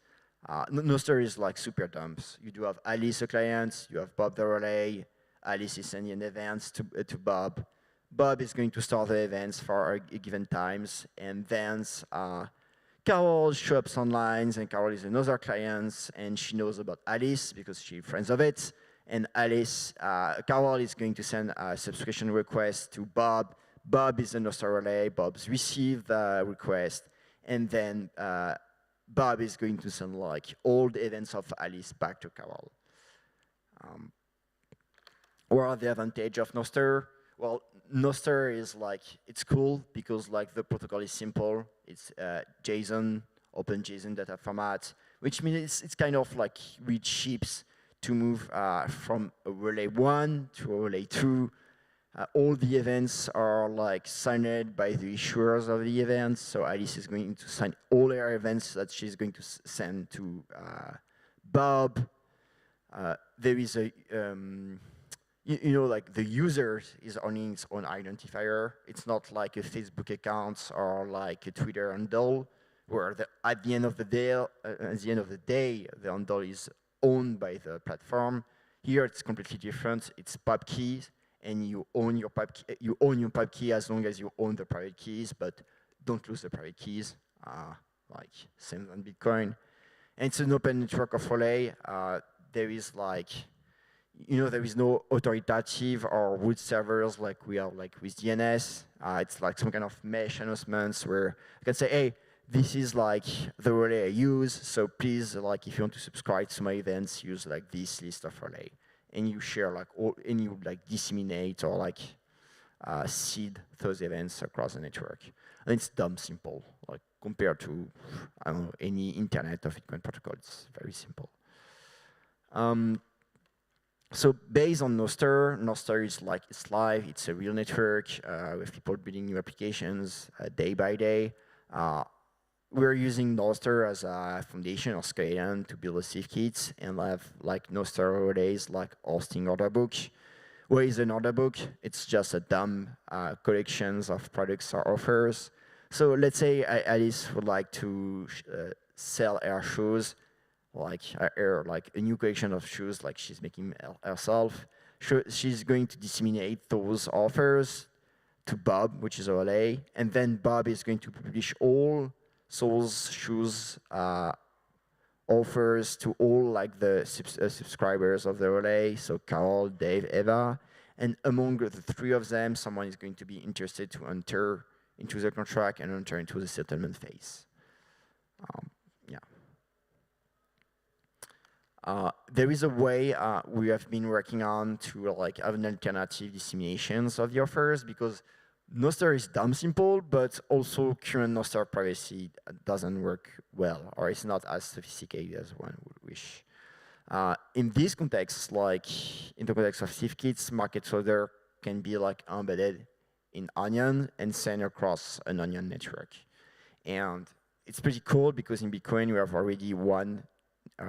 Nostr is like super dumps. You do have Alice, a client, you have Bob the relay. Alice is sending events to Bob. Bob is going to start the events for a given times, and then Carol shows up online, and Carol is another client, and she knows about Alice because she's friends of it. And Carol is going to send a subscription request to Bob. Bob is a Nostr relay. Bob's received the request, and then Bob is going to send like all the events of Alice back to Carol. What are the advantages of Nostr? Well, Nostr is like, it's cool because like the protocol is simple. It's JSON, open JSON data format, which means it's kind of like really cheap to move from a relay 1 to a relay 2. All the events are like signed by the issuers of the events. So Alice is going to sign all her events that she's going to send to Bob. There is a, you know, like the user is owning its own identifier. It's not like a Facebook account or like a Twitter handle, where at the end of the day, the handle is owned by the platform. Here it's completely different. It's pub keys, and you own your pub key as long as you own the private keys, but don't lose the private keys. Like same on Bitcoin. And it's an open network of relay. There is like, you know, there is no authoritative or root servers like we have like with DNS. It's like some kind of mesh announcements where I can say, hey, this is like the relay I use, so please, like, if you want to subscribe to my events, use like this list of relay, and you share like and you like disseminate or like seed those events across the network. And it's dumb simple, like compared to, I don't know, any internet of Bitcoin protocol. It's very simple. So based on Nostr, Nostr is like, it's live, it's a real network with people building new applications day by day. We're using Nostr as a foundation or skeleton to build a safe kit and have like Nostr nowadays like hosting order book. What is an order book? It's just a dumb collections of products or offers. So let's say Alice would like to sell her shoes, like a new collection of shoes, like she's making herself. She's going to disseminate those offers to Bob, which is OLA, and then Bob is going to publish all those shoes offers to all like the subscribers of the OLA, so Carol, Dave, Eva, and among the three of them, someone is going to be interested to enter into the contract and enter into the settlement phase. There is a way we have been working on to like have an alternative disseminations of the offers, because Nostr is dumb simple, but also current Nostr privacy doesn't work well, or it's not as sophisticated as one would wish. In this context, like in the context of safe kits, market order can be like embedded in Onion and sent across an Onion network. And it's pretty cool because in Bitcoin we have already one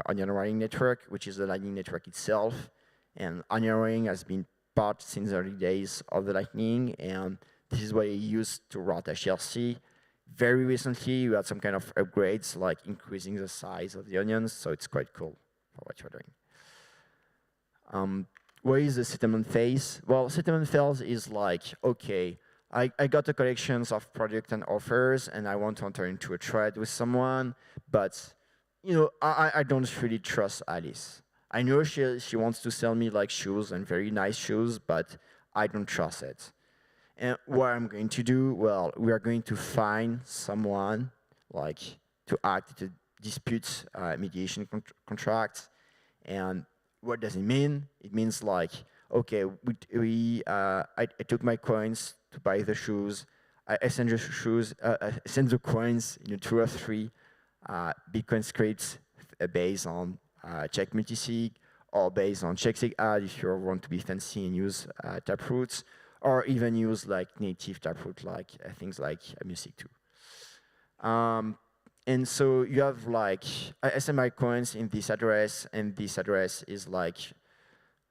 Onion routing network, which is the Lightning network itself. And Onion routing has been part since the early days of the Lightning, and this is what you use to route HRC. Very recently, you had some kind of upgrades, like increasing the size of the onions, so it's quite cool for what you're doing. What is the settlement phase? Well, settlement phase is like, okay, I got the collections of product and offers, and I want to enter into a trade with someone, but you know, I don't really trust Alice. I know she wants to sell me like shoes and very nice shoes, but I don't trust it. And what I'm going to do, well, we are going to find someone like to act to dispute mediation contract. And what does it mean? It means like, okay, I took my coins to buy the shoes. I send the shoes, send the coins in 2 or 3 Bitcoin scripts based on check multisig, or based on checksig add if you want to be fancy and use taproots, or even use like native taproot, like things like music2. And so you have like, I send my coins in this address, and this address is like,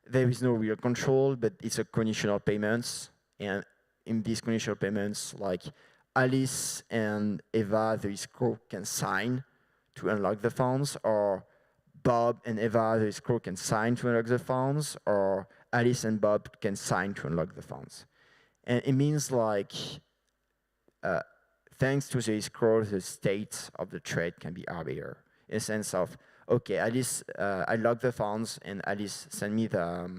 there is no real control, but it's a conditional payments. And in these conditional payments, like Alice and Eva, the escrow, can sign to unlock the funds, or Bob and Eva, the escrow, can sign to unlock the funds, or Alice and Bob can sign to unlock the funds. And it means like, thanks to the escrow, the state of the trade can be arbiter, in the sense of, okay, Alice, I lock the funds, and Alice send me the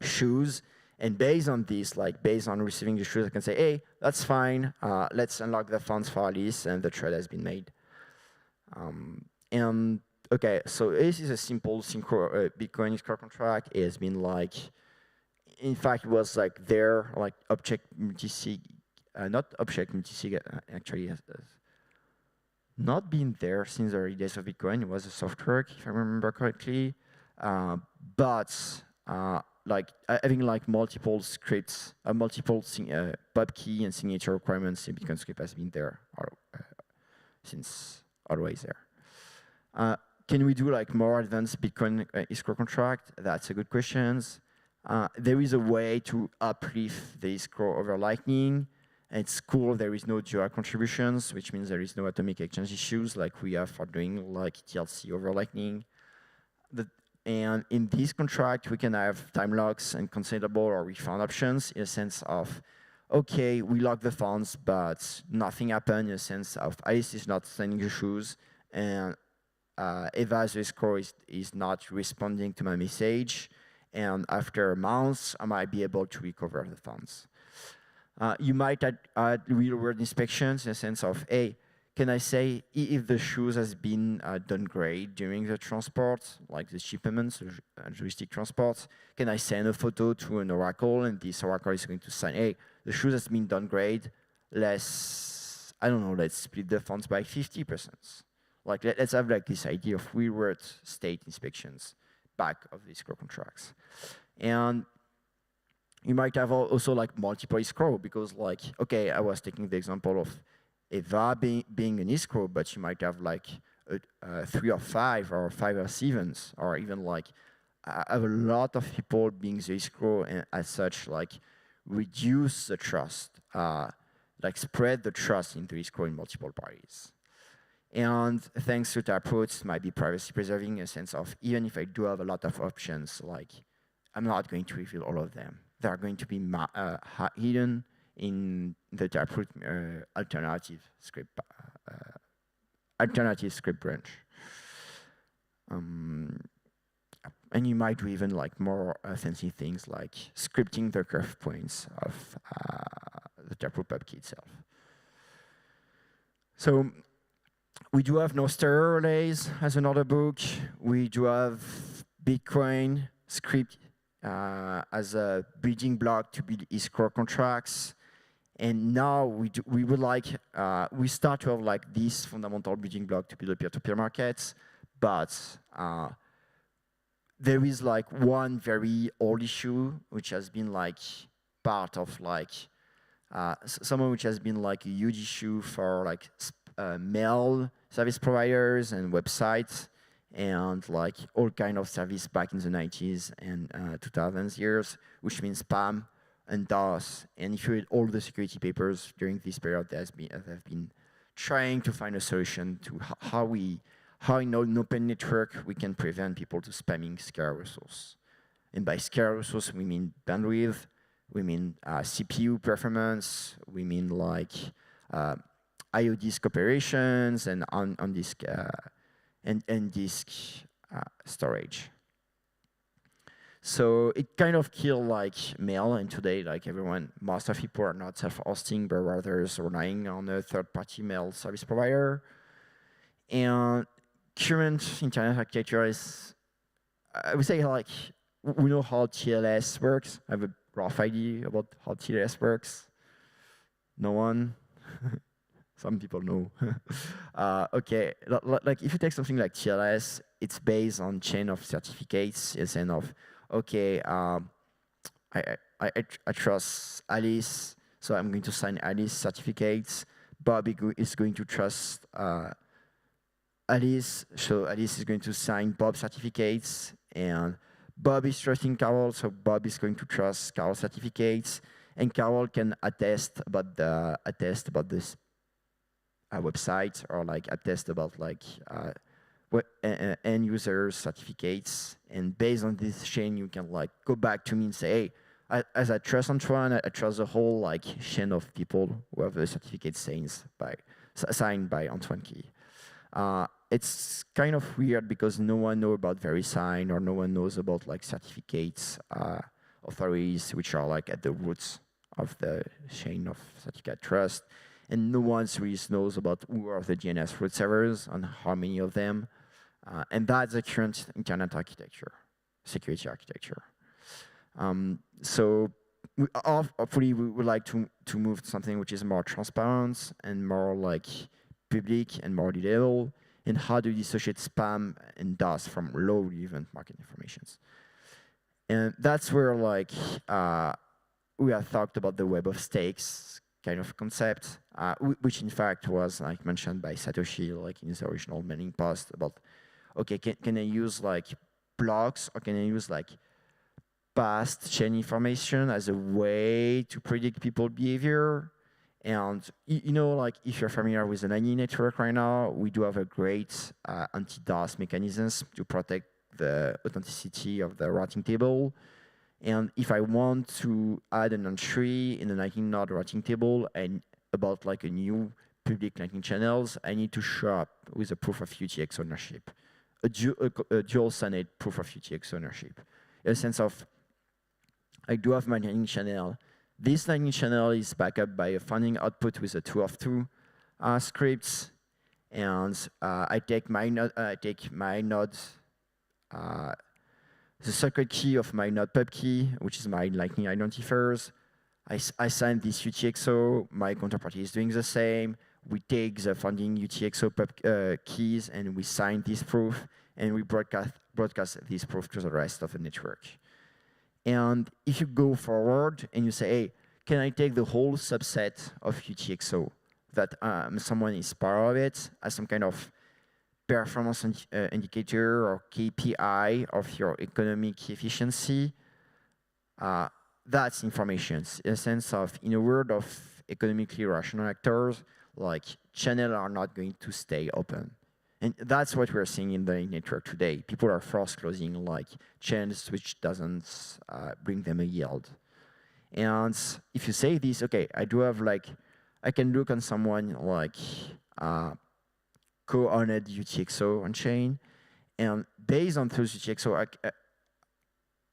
shoes, and based on this, like based on receiving the shoes, I can say, hey, that's fine, let's unlock the funds for Alice, and the trade has been made. And okay, so this is a simple Bitcoin escrow contract. It has been like, in fact, it was like there, like object multisig, not object multisig, actually has not been there since the early days of Bitcoin. It was a soft fork, if I remember correctly. But having like multiple scripts, multiple pub key and signature requirements in Bitcoin script has been there since always there. Can we do like more advanced Bitcoin escrow contract? That's a good question. There is a way to uplift the escrow over Lightning. It's cool, there is no dual contributions, which means there is no atomic exchange issues like we have for doing like TLC over Lightning. And in this contract, we can have time locks and consentable or refund options in a sense of, okay, we lock the funds, but nothing happened in a sense of Alice is not sending the shoes, and Eva's escrow is not responding to my message, and after months, I might be able to recover the funds. You might add real-world inspections in a sense of, hey, can I say if the shoes has been downgraded during the transport, like the shipments, joystick transports, can I send a photo to an oracle and this oracle is going to say, hey, the shoes has been downgraded, let's split the funds by 50%. Like let's have like this idea of real-world state inspections back of the escrow contracts. And you might have also like multiple escrow because like, okay, I was taking the example of Eva being an escrow, but you might have like 3 or 5 or 5 or 7, or even like I have a lot of people being the escrow and as such like reduce the trust, like spread the trust into escrow in multiple parties. And thanks to the approach, it might be privacy preserving in a sense of even if I do have a lot of options, like I'm not going to reveal all of them. They are going to be hidden in the Taproot alternative script branch. And you might do even like more fancy things like scripting the curve points of the Taproot pubkey itself. So we do have Nostr relays as another book. We do have Bitcoin script as a building block to build escrow contracts. And now we start to have like this fundamental building block to build a peer-to-peer markets, but there is like one very old issue which has been like part of like someone which has been like a huge issue for like mail service providers and websites and like all kind of service back in the 90s and 2000s years, which means spam and DOS. And if you read all the security papers during this period, they have been trying to find a solution to how in an open network we can prevent people to spamming scarce resource. And by scarce resource, we mean bandwidth, we mean CPU performance, we mean like IO disk operations and on disk and disk storage. So it kind of killed like mail, and today like most of people are not self-hosting, but rather relying on a third-party mail service provider. And current internet architecture is, I would say like, we know how TLS works. I have a rough idea about how TLS works. No one? Some people know. Okay, like if you take something like TLS, it's based on chain of certificates, a chain of, okay, I trust Alice, so I'm going to sign Alice certificates. Bob is going to trust Alice, so Alice is going to sign Bob certificates, and Bob is trusting Carol, so Bob is going to trust Carol certificates, and Carol can attest about this website, or like attest about like end user certificates, and based on this chain, you can like go back to me and say, hey, as I trust Antoine, I trust the whole like chain of people who have the certificate signed by Antoine Key. It's kind of weird because no one knows about VeriSign, or no one knows about like certificates authorities, which are like at the roots of the chain of certificate trust. And no one really knows about who are the DNS root servers and how many of them. And that's the current internet architecture, security architecture. So hopefully we would like to move to something which is more transparent and more like public and more readable, and how to dissociate spam and DOS from low relevant market informations. And that's where like we have talked about the web of stakes kind of concept, which in fact was like mentioned by Satoshi like in his original mailing post about, okay, can I use like blocks, or can I use like past chain information as a way to predict people's behavior? And you know, like if you're familiar with the Lightning Network right now, we do have a great anti-DOS mechanisms to protect the authenticity of the routing table. And if I want to add an entry in the Lightning node routing table and about like a new public Lightning channels, I need to show up with a proof of UTX ownership, a dual SANET proof of UTX ownership. In a sense of, I do have my Lightning channel. This Lightning channel is backed up by a funding output with a 2 of 2 scripts, and I take my node, the secret key of my node pub key, which is my Lightning identifiers. I sign this UTXO, my counterparty is doing the same. We take the funding UTXO pub keys and we sign this proof, and we broadcast this proof to the rest of the network. And if you go forward and you say, hey, can I take the whole subset of UTXO that someone is part of it as some kind of performance indicator or KPI of your economic efficiency? That's information. In a sense of, in a world of economically rational actors, like channels are not going to stay open. And that's what we're seeing in the network today. People are force closing like channels which doesn't bring them a yield. And if you say this, okay, I do have like, I can look on someone like co-owned UTXO on chain, and based on those UTXO,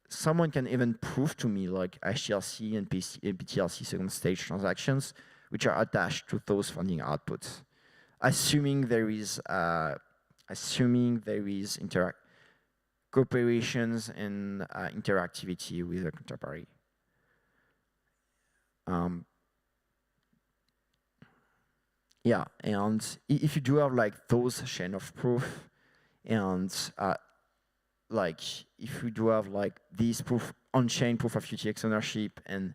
someone can even prove to me like HTLC and PTLC second stage transactions, which are attached to those funding outputs, assuming there is cooperations and interactivity with the counterparty. Yeah, and if you do have like those chain of proof, and like if we do have like this proof on-chain proof of UTX ownership and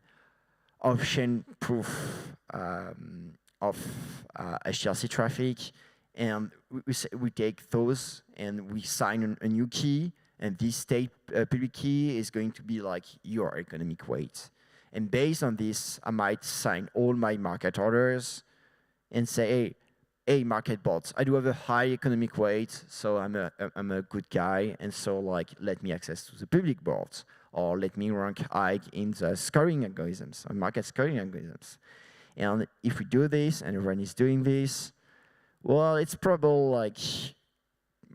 off-chain proof of HTLC traffic, and we take those and we sign a new key, and this state public key is going to be like your economic weight. And based on this, I might sign all my market orders and say, hey, market bots, I do have a high economic weight, so I'm a good guy, and so like let me access to the public boards, or let me rank high in the scoring algorithms, or market scoring algorithms. And if we do this, and everyone is doing this, well, it's probably like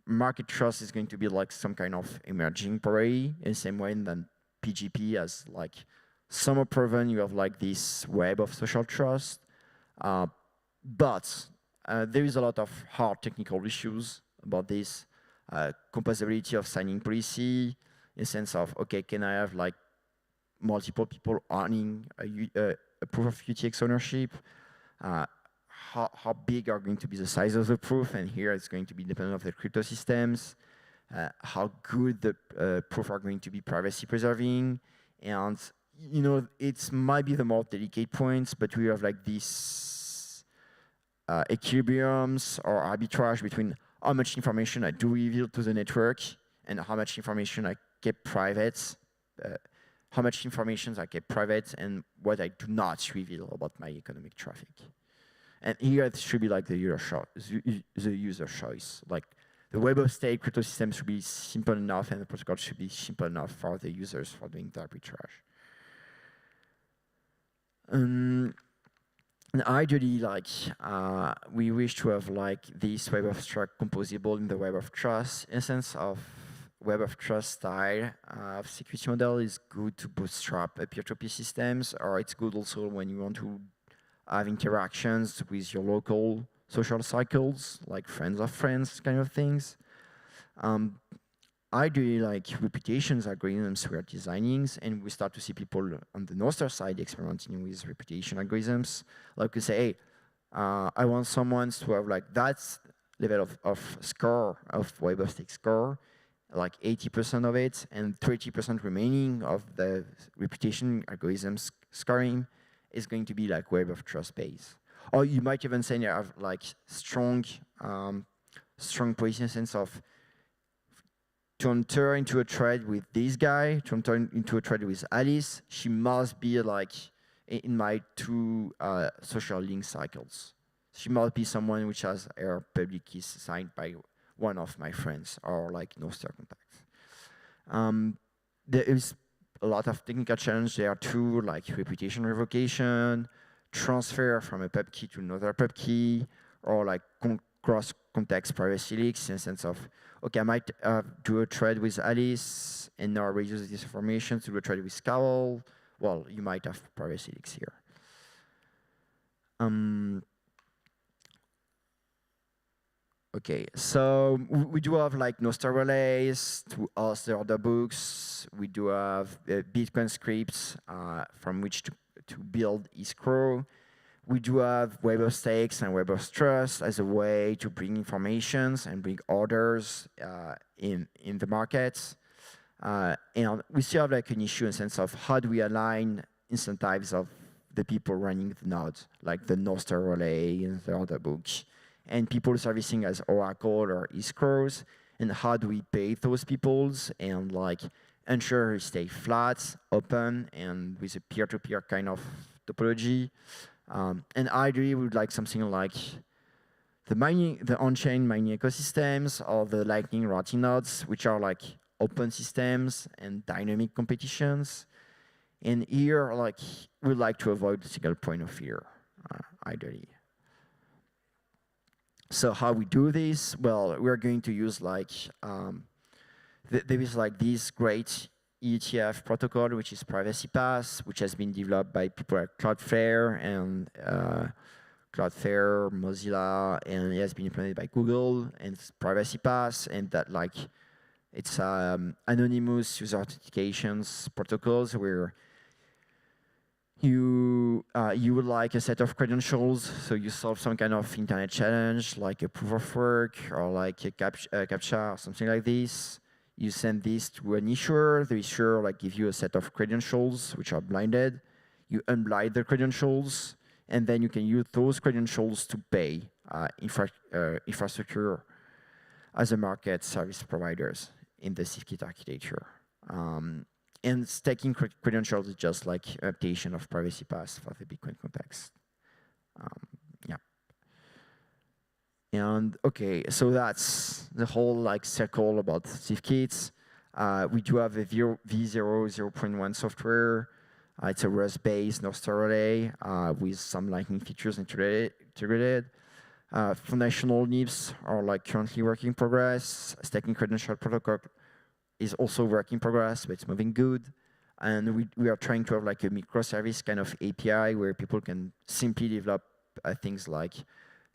market trust is going to be like some kind of emerging property in the same way than PGP has like somewhat proven you have like this web of social trust. But there is a lot of hard technical issues about this. Composability of signing policy, in the sense of, okay, can I have like multiple people owning a proof of UTX ownership? How big are going to be the size of the proof? And here it's going to be dependent of the crypto systems. How good the proof are going to be privacy preserving. And, you know, it might be the more delicate points, but we have like these equilibriums or arbitrage between how much information I do reveal to the network and how much information I keep private, and what I do not reveal about my economic traffic. And here it should be like the user choice. Like the web of state crypto system should be simple enough, and the protocol should be simple enough for the users for doing the arbitrage. And ideally, like we wish to have like this web of trust composable in the web of trust. In a sense of web of trust style of security model is good to bootstrap a peer-to-peer systems, or it's good also when you want to have interactions with your local social cycles, like friends of friends kind of things. Ideally, like reputations algorithms we are designing, and we start to see people on the Nostr side experimenting with reputation algorithms. Like we say, hey, I want someone to have like that level of score, of web of stake score, like 80% of it, and 30% remaining of the reputation algorithms scoring is going to be like web of trust base. Or you might even say you have like strong position sense of to enter into a trade with this guy, to enter into a trade with Alice, she must be like in my two social link cycles. She must be someone which has her public keys signed by one of my friends or like Nostr contacts. There is a lot of technical challenge there too, like reputation revocation, transfer from a pub key to another pub key, or like cross-context privacy leaks in the sense of, okay, I might do a trade with Alice and now reuse this information to do a trade with Carol. Well, you might have privacy leaks here. Okay, so we do have like Nostr relays to host the order books. We do have Bitcoin scripts from which to build escrow. We do have Web of Stakes and Web of Trust as a way to bring informations and bring orders in the markets. And we still have like an issue in the sense of how do we align incentives of the people running the nodes, like the Nostr relay and the order book, and people servicing as Oracle or escrows, and how do we pay those peoples and like ensure we stay flat, open, and with a peer-to-peer kind of topology. And ideally, we would like something like the on-chain mining ecosystems or the Lightning routing nodes, which are like open systems and dynamic competitions. And here, like, we'd like to avoid the single point of fear, ideally. So how we do this? Well, we're going to use like, there is like this great ETF protocol, which is Privacy Pass, which has been developed by people at Cloudflare and Mozilla, and it has been implemented by Google, and it's Privacy Pass, and that like, it's anonymous user authentications protocols where you would like a set of credentials, so you solve some kind of internet challenge, like a proof of work or like a CAPTCHA or something like this. You send this to an issuer. The issuer like give you a set of credentials which are blinded. You unblind the credentials, and then you can use those credentials to pay infrastructure as a market service providers in the SafeKit architecture. And staking credentials is just like adaptation of Privacy Pass for the Bitcoin context. Yeah. And okay, so that's the whole like circle about SafeKits. We do have a V0 0.1 software. It's a Rust-based Nostr relay with some Lightning features integrated. Foundational NIPs are like currently work in progress. Staking credential protocol is also work in progress, but it's moving good. And we are trying to have like a microservice kind of API where people can simply develop things like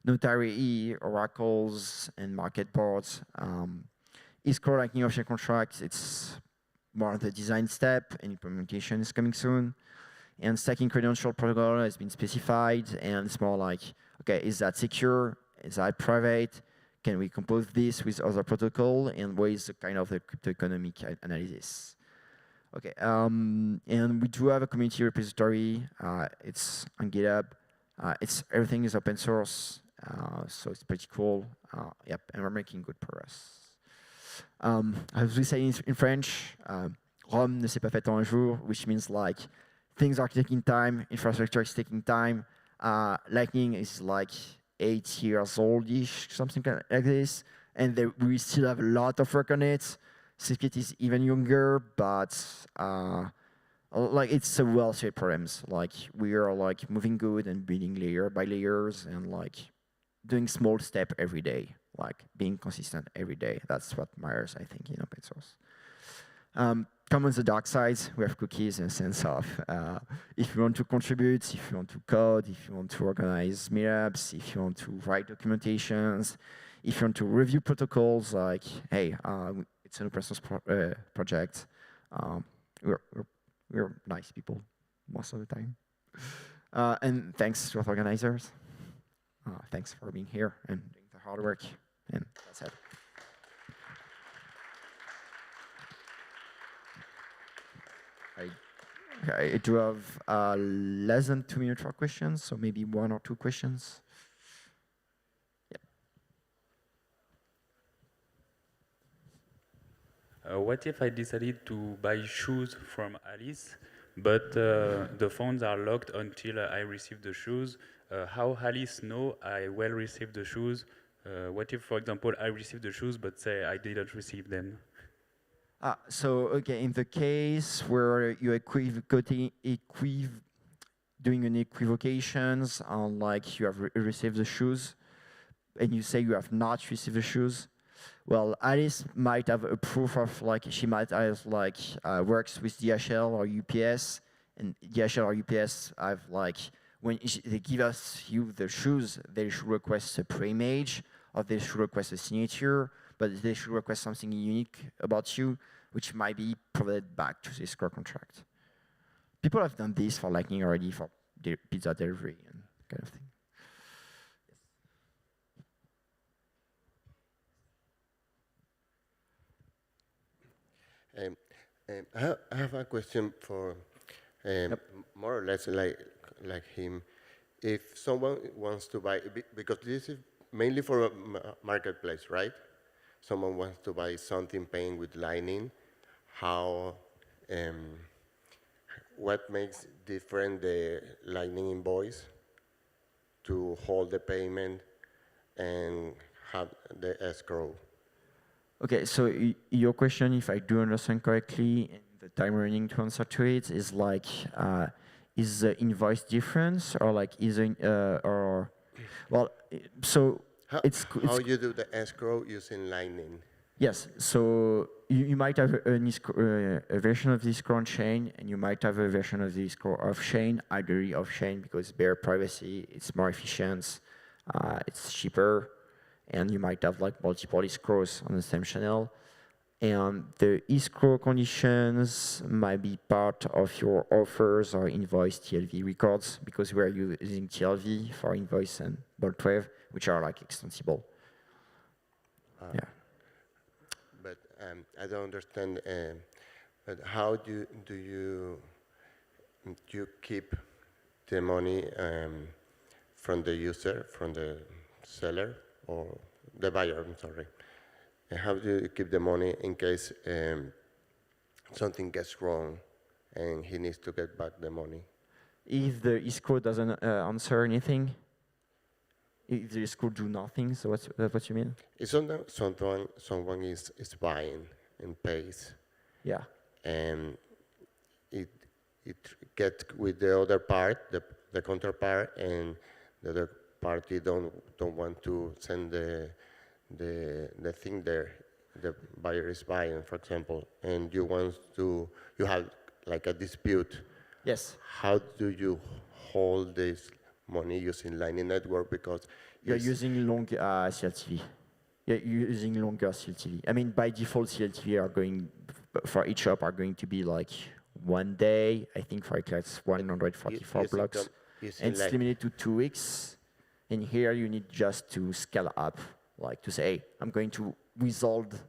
Notary, oracles, and market boards. Escrow Lightning option contracts, it's more the design step, and implementation is coming soon. And stacking credential protocol has been specified, and it's more like, okay, is that secure? Is that private? Can we compose this with other protocol? And what is the kind of the crypto economic analysis? Okay, and we do have a community repository. It's on GitHub. Everything is open source, so it's pretty cool. Yep, and we're making good progress. As we say in French, Rome ne s'est pas faite en un jour, which means like things are taking time, infrastructure is taking time. Lightning is like 8 years old-ish, something like this, and we still have a lot of work on it. SafeKit is even younger, but like it's a well-shaped problems. Like we are like moving good and building layer by layers and like doing small step every day, like being consistent every day. That's what matters, I think, in open source. Come on the dark side, we have cookies in the sense of if you want to contribute, if you want to code, if you want to organize meetups, if you want to write documentations, if you want to review protocols, like, hey, it's an open source project. We're nice people most of the time. And thanks to the organizers. Thanks for being here and doing the hard work. And that's it. I do have less than 2 minutes for questions, so maybe 1 or 2 questions. What if I decided to buy shoes from Alice, but the phones are locked until I receive the shoes? How Alice know I will receive the shoes? What if, for example, I receive the shoes, but say I didn't receive them? So okay, in the case where you're doing an equivocations on like you have received the shoes, and you say you have not received the shoes, well, Alice might have a proof of like she might have like works with DHL or UPS, and DHL or UPS have like when they give you the shoes, they should request a pre-image or they should request a signature, but they should request something unique about you, which might be provided back to the escrow contract. People have done this for Lightning already for pizza delivery and kind of thing. I have a question for more or less like him. If someone wants to buy, because this is mainly for a marketplace, right? Someone wants to buy something paying with Lightning. How, what makes different the Lightning invoice to hold the payment and have the escrow? Okay, so your question, if I do understand correctly, and the time remaining to answer to it, is like, is the invoice difference or like is or well, so How you do the escrow using Lightning? Yes, so you might have a version of this escrow on chain, and you might have a version of the escrow off chain, ideally off chain because it's better privacy, it's more efficient, it's cheaper, and you might have like multiple escrows on the same channel. And the escrow conditions might be part of your offers or invoice TLV records because we are using TLV for invoice and bolt wave, which are like extensible. Yeah. But I don't understand. But how do you keep the money from the user, from the seller, or the buyer? I'm sorry. And how do you keep the money in case something gets wrong and he needs to get back the money? If the escrow doesn't answer anything, if the escrow do nothing, so that's what you mean? If someone is buying and pays, yeah, and it gets with the other part, the counterpart, and the other party don't want to send the thing there, the buyer is buying, for example, and you have like a dispute. Yes. How do you hold this money using Lightning Network? Because you're using long CLTV. You're using longer CLTV. I mean, by default, CLTV are going for each shop are going to be like 1 day. I think for Eclipse 144 blocks, and it's limited to 2 weeks. And here you need just to scale up, like to say, hey, I'm going to withhold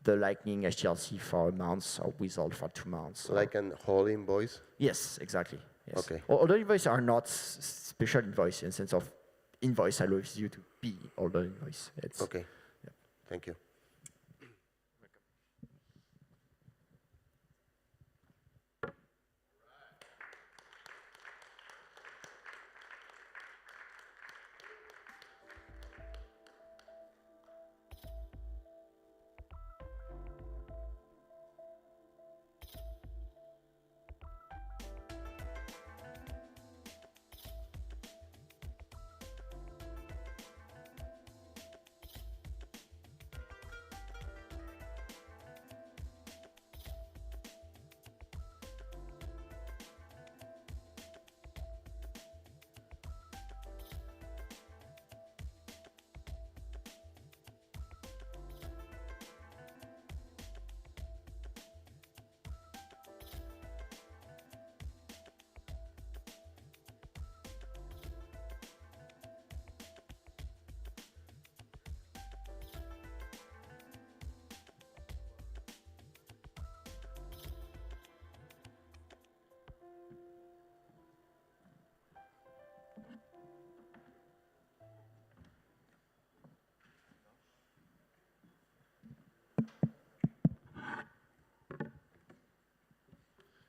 the Lightning HTLC for a month or withhold for 2 months. Like an whole invoice? Yes, exactly. Yes. Okay. Although invoices are not special invoice in the sense of invoice allows you to be older invoice. It's, okay. Yeah. Thank you.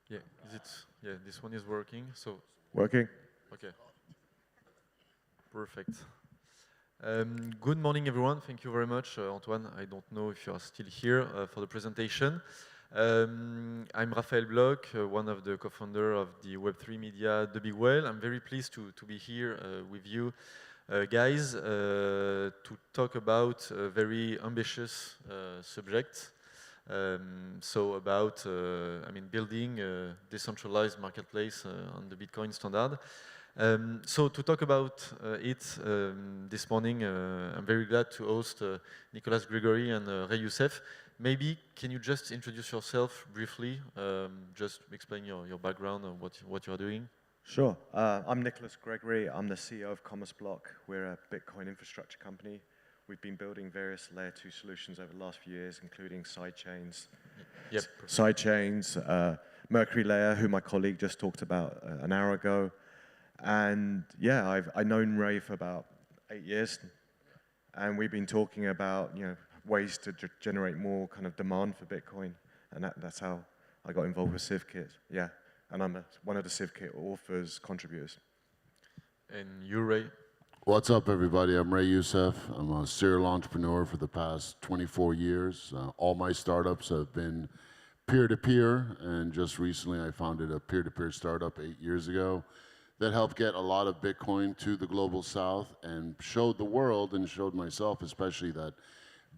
Yeah, yeah, this one is working, so. Working? Okay. Perfect. Good morning, everyone. Thank you very much, Antoine. I don't know if you are still here for the presentation. I'm Raphaël Bloch, one of the co-founder of the Web3 media, The Big Whale. I'm very pleased to be here with you guys to talk about a very ambitious subject. So about, building a decentralized marketplace on the Bitcoin standard. So to talk about it this morning, I'm very glad to host Nicolas Gregory and Ray Youssef. Maybe can you just introduce yourself briefly, just explain your background and what you are doing? Sure. I'm Nicolas Gregory. I'm the CEO of Commerce Block. We're a Bitcoin infrastructure company. We've been building various layer 2 solutions over the last few years, including sidechains, Mercury Layer, who my colleague just talked about an hour ago. And yeah, I've known Ray for about 8 years, and we've been talking about ways to generate more kind of demand for Bitcoin, and that's how I got involved with CivKit. Yeah, and I'm one of the CivKit authors, contributors. And you, Ray? What's up, everybody? I'm Ray Youssef. I'm a serial entrepreneur for the past 24 years. All my startups have been peer-to-peer, and just recently I founded a peer-to-peer startup 8 years ago that helped get a lot of Bitcoin to the global south and showed the world and showed myself especially that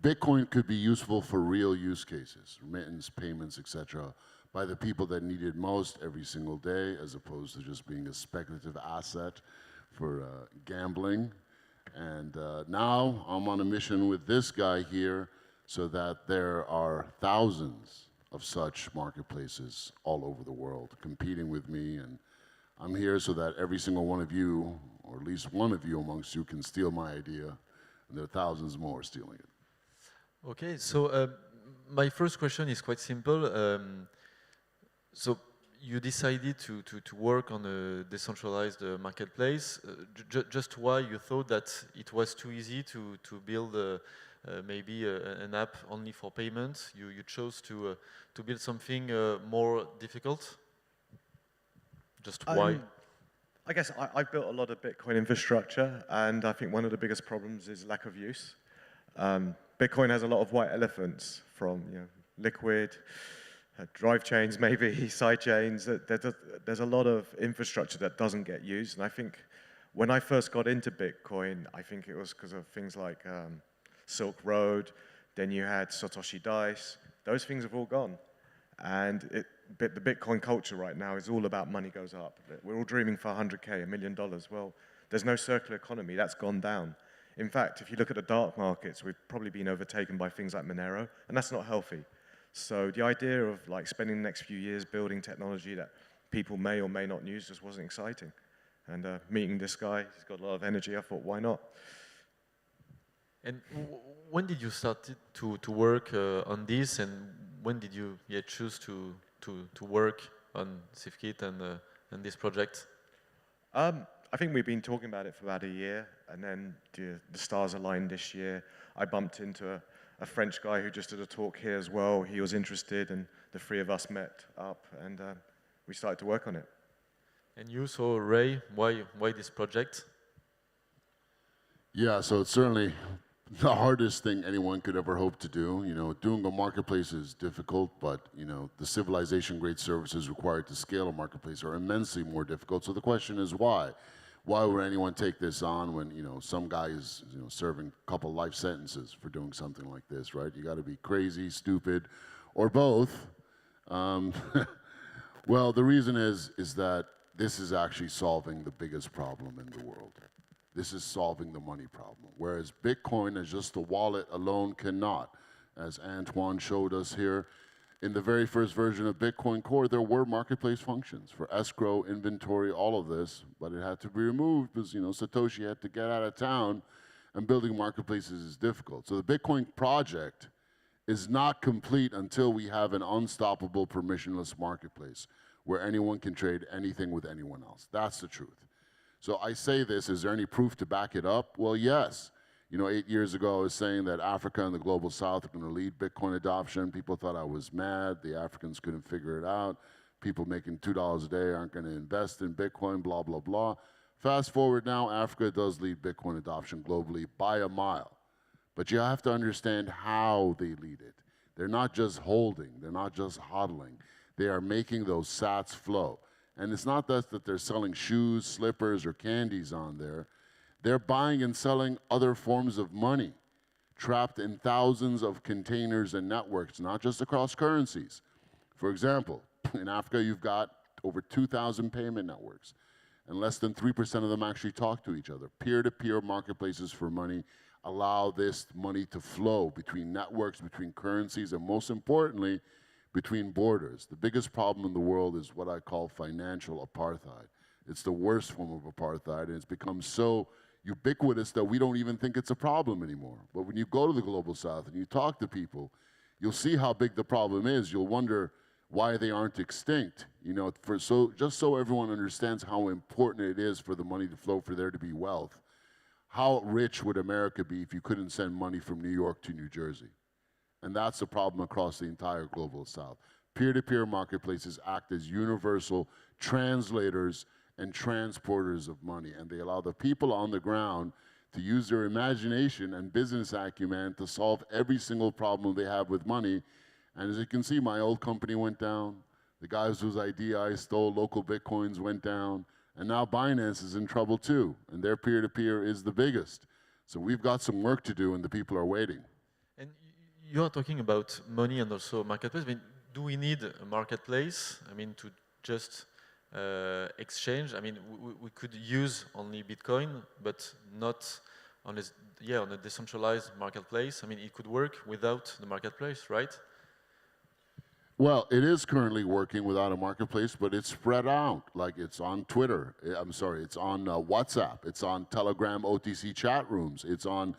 Bitcoin could be useful for real use cases, remittance, payments, etc., by the people that need it most every single day, as opposed to just being a speculative asset for gambling. And now I'm on a mission with this guy here so that there are thousands of such marketplaces all over the world competing with me, and I'm here so that every single one of you, or at least one of you amongst you, can steal my idea, and there are thousands more stealing it. Okay, so my first question is quite simple. So you decided to work on a decentralized marketplace. Just why you thought that it was too easy to build maybe an app only for payments? You chose to build something more difficult? Just why? I guess I've built a lot of Bitcoin infrastructure, and I think one of the biggest problems is lack of use. Bitcoin has a lot of white elephants, from liquid, drive chains, maybe side chains. There's a lot of infrastructure that doesn't get used, and I think when I first got into Bitcoin, I think it was because of things like Silk Road. Then you had Satoshi Dice. Those things have all gone, and the Bitcoin culture right now is all about money goes up. We're all dreaming for 100K, $1 million. Well, there's no circular economy. That's gone down. In fact, if you look at the dark markets, we've probably been overtaken by things like Monero, and that's not healthy. So the idea of spending the next few years building technology that people may or may not use just wasn't exciting. And meeting this guy, he's got a lot of energy, I thought, why not? And when did you start to work on this, and when did you choose to work on CivKit and this project? I think we've been talking about it for about a year, and then the stars aligned this year. I bumped into a French guy who just did a talk here as well. He was interested, and the three of us met up, and we started to work on it. And you, so Ray, why this project? Yeah, so it's certainly the hardest thing anyone could ever hope to do. Doing a marketplace is difficult, but the civilization-grade services required to scale a marketplace are immensely more difficult. So the question is why? Why would anyone take this on when some guy is serving a couple life sentences for doing something like this, right? You got to be crazy, stupid, or both. Well, the reason is that this is actually solving the biggest problem in the world. This is solving the money problem, whereas Bitcoin as just a wallet alone cannot. As Antoine showed us here, in the very first version of Bitcoin Core, there were marketplace functions for escrow, inventory, all of this, but it had to be removed because Satoshi had to get out of town, and building marketplaces is difficult. So the Bitcoin project is not complete until we have an unstoppable permissionless marketplace where anyone can trade anything with anyone else. That's the truth. So I say this, is there any proof to back it up? Well, yes. 8 years ago, I was saying that Africa and the global south are going to lead Bitcoin adoption. People thought I was mad. The Africans couldn't figure it out. People making $2 a day aren't going to invest in Bitcoin, blah, blah, blah. Fast forward now, Africa does lead Bitcoin adoption globally by a mile. But you have to understand how they lead it. They're not just holding, they're not just hodling. They are making those sats flow. And it's not that they're selling shoes, slippers, or candies on there. They're buying and selling other forms of money, trapped in thousands of containers and networks, not just across currencies. For example, in Africa, you've got over 2,000 payment networks, and less than 3% of them actually talk to each other. Peer-to-peer marketplaces for money allow this money to flow between networks, between currencies, and most importantly, between borders. The biggest problem in the world is what I call financial apartheid. It's the worst form of apartheid, and it's become so ubiquitous that we don't even think it's a problem anymore. But when you go to the Global South and you talk to people, you'll see how big the problem is. You'll wonder why they aren't extinct. You know, just so everyone understands how important it is for the money to flow, for there to be wealth. How rich would America be if you couldn't send money from New York to New Jersey? And that's the problem across the entire Global South. Peer-to-peer marketplaces act as universal translators and transporters of money, and they allow the people on the ground to use their imagination and business acumen to solve every single problem they have with money. And as you can see, my old company went down. The guys whose idea I stole, local Bitcoins, went down. And now Binance is in trouble too, and their peer-to-peer is the biggest. So we've got some work to do, and the people are waiting. And you are talking about money and also marketplace. I mean, do we need a marketplace? I mean, to just exchange. I mean, we could use only Bitcoin, but not on a decentralized marketplace. I mean, it could work without the marketplace, right? Well, it is currently working without a marketplace, but it's spread out. Like it's on Twitter. It's on WhatsApp. It's on Telegram OTC chat rooms. It's on,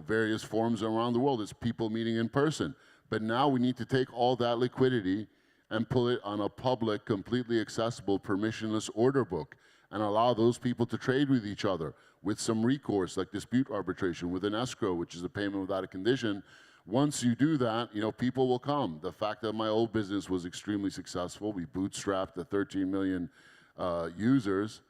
various forums around the world. It's people meeting in person. But now we need to take all that liquidity and pull it on a public, completely accessible, permissionless order book and allow those people to trade with each other with some recourse, like dispute arbitration, with an escrow, which is a payment without a condition. Once you do that, people will come. The fact that my old business was extremely successful, we bootstrapped the 13 million users,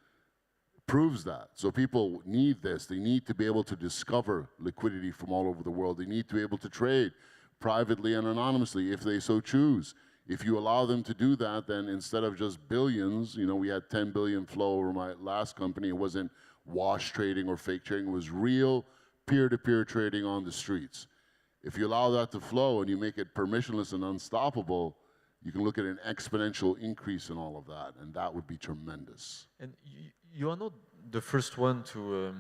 proves that. So people need this. They need to be able to discover liquidity from all over the world. They need to be able to trade privately and anonymously if they so choose. If you allow them to do that, then instead of just billions, we had 10 billion flow over my last company. It wasn't wash trading or fake trading. It was real peer-to-peer trading on the streets. If you allow that to flow and you make it permissionless and unstoppable, you can look at an exponential increase in all of that, and that would be tremendous. And you are not the first one to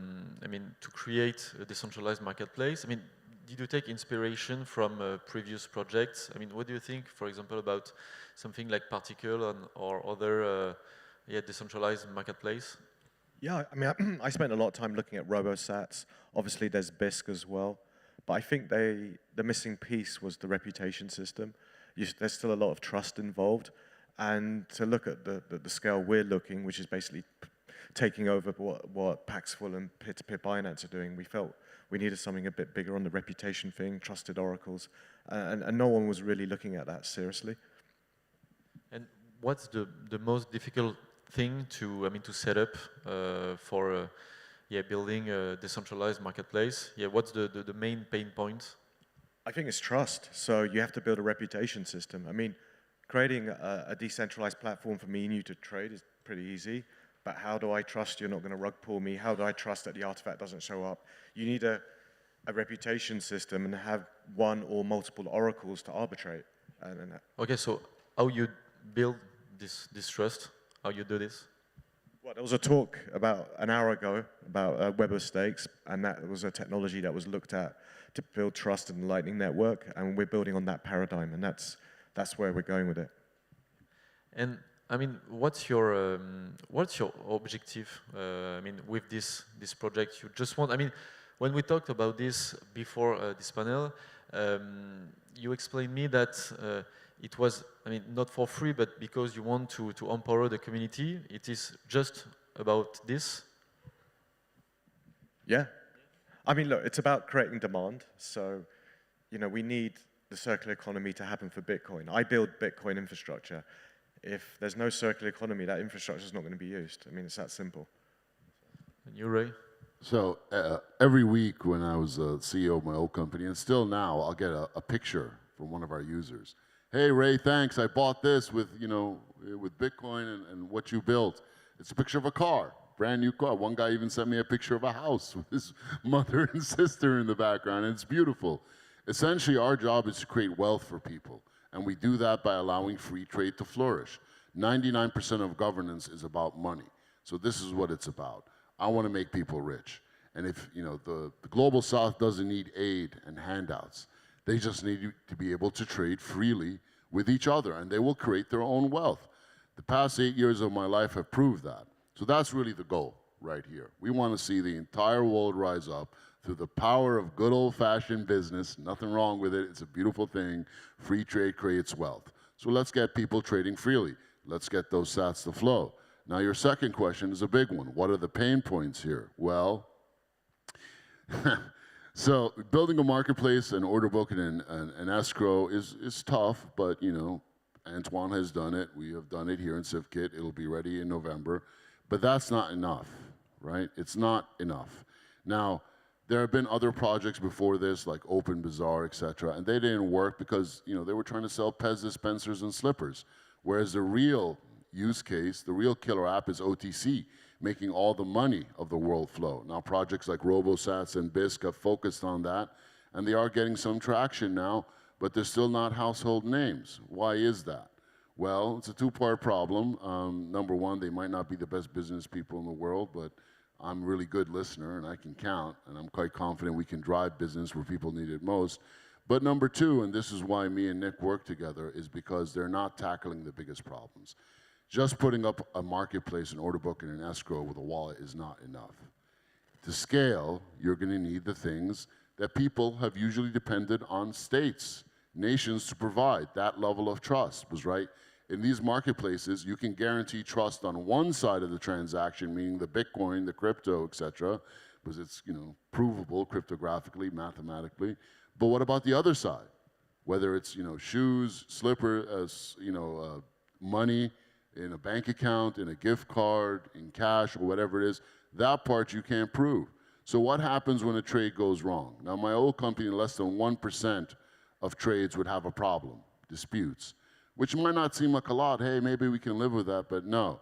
create a decentralized marketplace. I mean, did you take inspiration from previous projects? I mean, what do you think, for example, about something like Particle or other decentralized marketplace? Yeah, I mean, I spent a lot of time looking at RoboSats. Obviously, there's BISC as well. But I think the missing piece was the reputation system. There's still a lot of trust involved. And to look at the scale we're looking, which is basically taking over what Paxful and peer-to-peer Binance are doing, we felt we needed something a bit bigger on the reputation thing, trusted oracles. And no one was really looking at that seriously. And what's the most difficult thing to set up for building a decentralized marketplace? Yeah, what's the main pain point? I think it's trust. So you have to build a reputation system. I mean, creating a decentralized platform for me and you to trade is pretty easy. But how do I trust you're not going to rug pull me? How do I trust that the artifact doesn't show up? You need a reputation system and have one or multiple oracles to arbitrate. Okay, so how you build this trust? How you do this? Well, there was a talk about an hour ago about web of stakes, and that was a technology that was looked at to build trust in the Lightning Network, and we're building on that paradigm, and that's where we're going with it. And I mean, what's your objective? I mean, with this project, you just want. I mean, when we talked about this before this panel, you explained me that it was, I mean, not for free, but because you want to empower the community. It is just about this. Yeah, I mean, look, it's about creating demand. So, we need the circular economy to happen for Bitcoin. I build Bitcoin infrastructure. if there's no circular economy, that infrastructure is not going to be used. I mean, it's that simple. And you, Ray? So every week when I was CEO of my old company, and still now, I'll get a picture from one of our users. Hey, Ray, thanks. I bought this with, with Bitcoin and what you built. It's a picture of a car, brand new car. One guy even sent me a picture of a house with his mother and sister in the background, and it's beautiful. Essentially, our job is to create wealth for people, and we do that by allowing free trade to flourish. 99% of governance is about money, so this is what it's about. I want to make people rich, and if the global South doesn't need aid and handouts, they just need to be able to trade freely with each other, and they will create their own wealth. The past 8 years of my life have proved that. So that's really the goal right here. We want to see the entire world rise up through the power of good old-fashioned business. Nothing wrong with it. It's a beautiful thing. Free trade creates wealth. So let's get people trading freely. Let's get those sats to flow. Now, your second question is a big one. What are the pain points here? Well, so building a marketplace, an order book, and an escrow is tough, but Antoine has done it. We have done it here in CivKit. It'll be ready in November. But that's not enough, right? It's not enough. Now, there have been other projects before this, like Open Bazaar, et cetera, and they didn't work because they were trying to sell Pez dispensers and slippers, whereas the real use case, the real killer app is OTC, making all the money of the world flow. Now, projects like RoboSats and BISC have focused on that, and they are getting some traction now, but they're still not household names. Why is that? Well, it's a two-part problem. Number one, they might not be the best business people in the world, but I'm a really good listener, and I can count, and I'm quite confident we can drive business where people need it most. But number two, and this is why me and Nick work together, is because they're not tackling the biggest problems. Just putting up a marketplace, an order book, and an escrow with a wallet is not enough. To scale, you're going to need the things that people have usually depended on states, nations to provide. That level of trust was right. In these marketplaces, you can guarantee trust on one side of the transaction, meaning the Bitcoin, the crypto, et cetera, because it's provable cryptographically, mathematically. But what about the other side? Whether it's shoes, slippers, money in a bank account, in a gift card, in cash, or whatever it is, that part you can't prove. So what happens when a trade goes wrong? Now, my old company, less than 1% of trades would have a problem, disputes, which might not seem like a lot. Hey, maybe we can live with that, but no.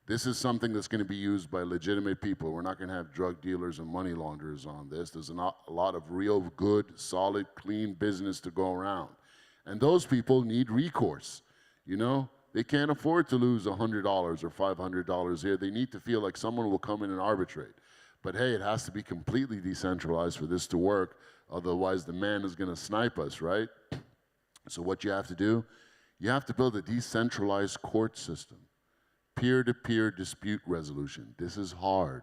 This is something that's going to be used by legitimate people. We're not going to have drug dealers and money launderers on this. There's a lot of real good, solid, clean business to go around. And those people need recourse, They can't afford to lose $100 or $500 here. They need to feel like someone will come in and arbitrate. But hey, it has to be completely decentralized for this to work. Otherwise, the man is going to snipe us, right? So what you have to do, you have to build a decentralized court system. Peer-to-peer dispute resolution. This is hard.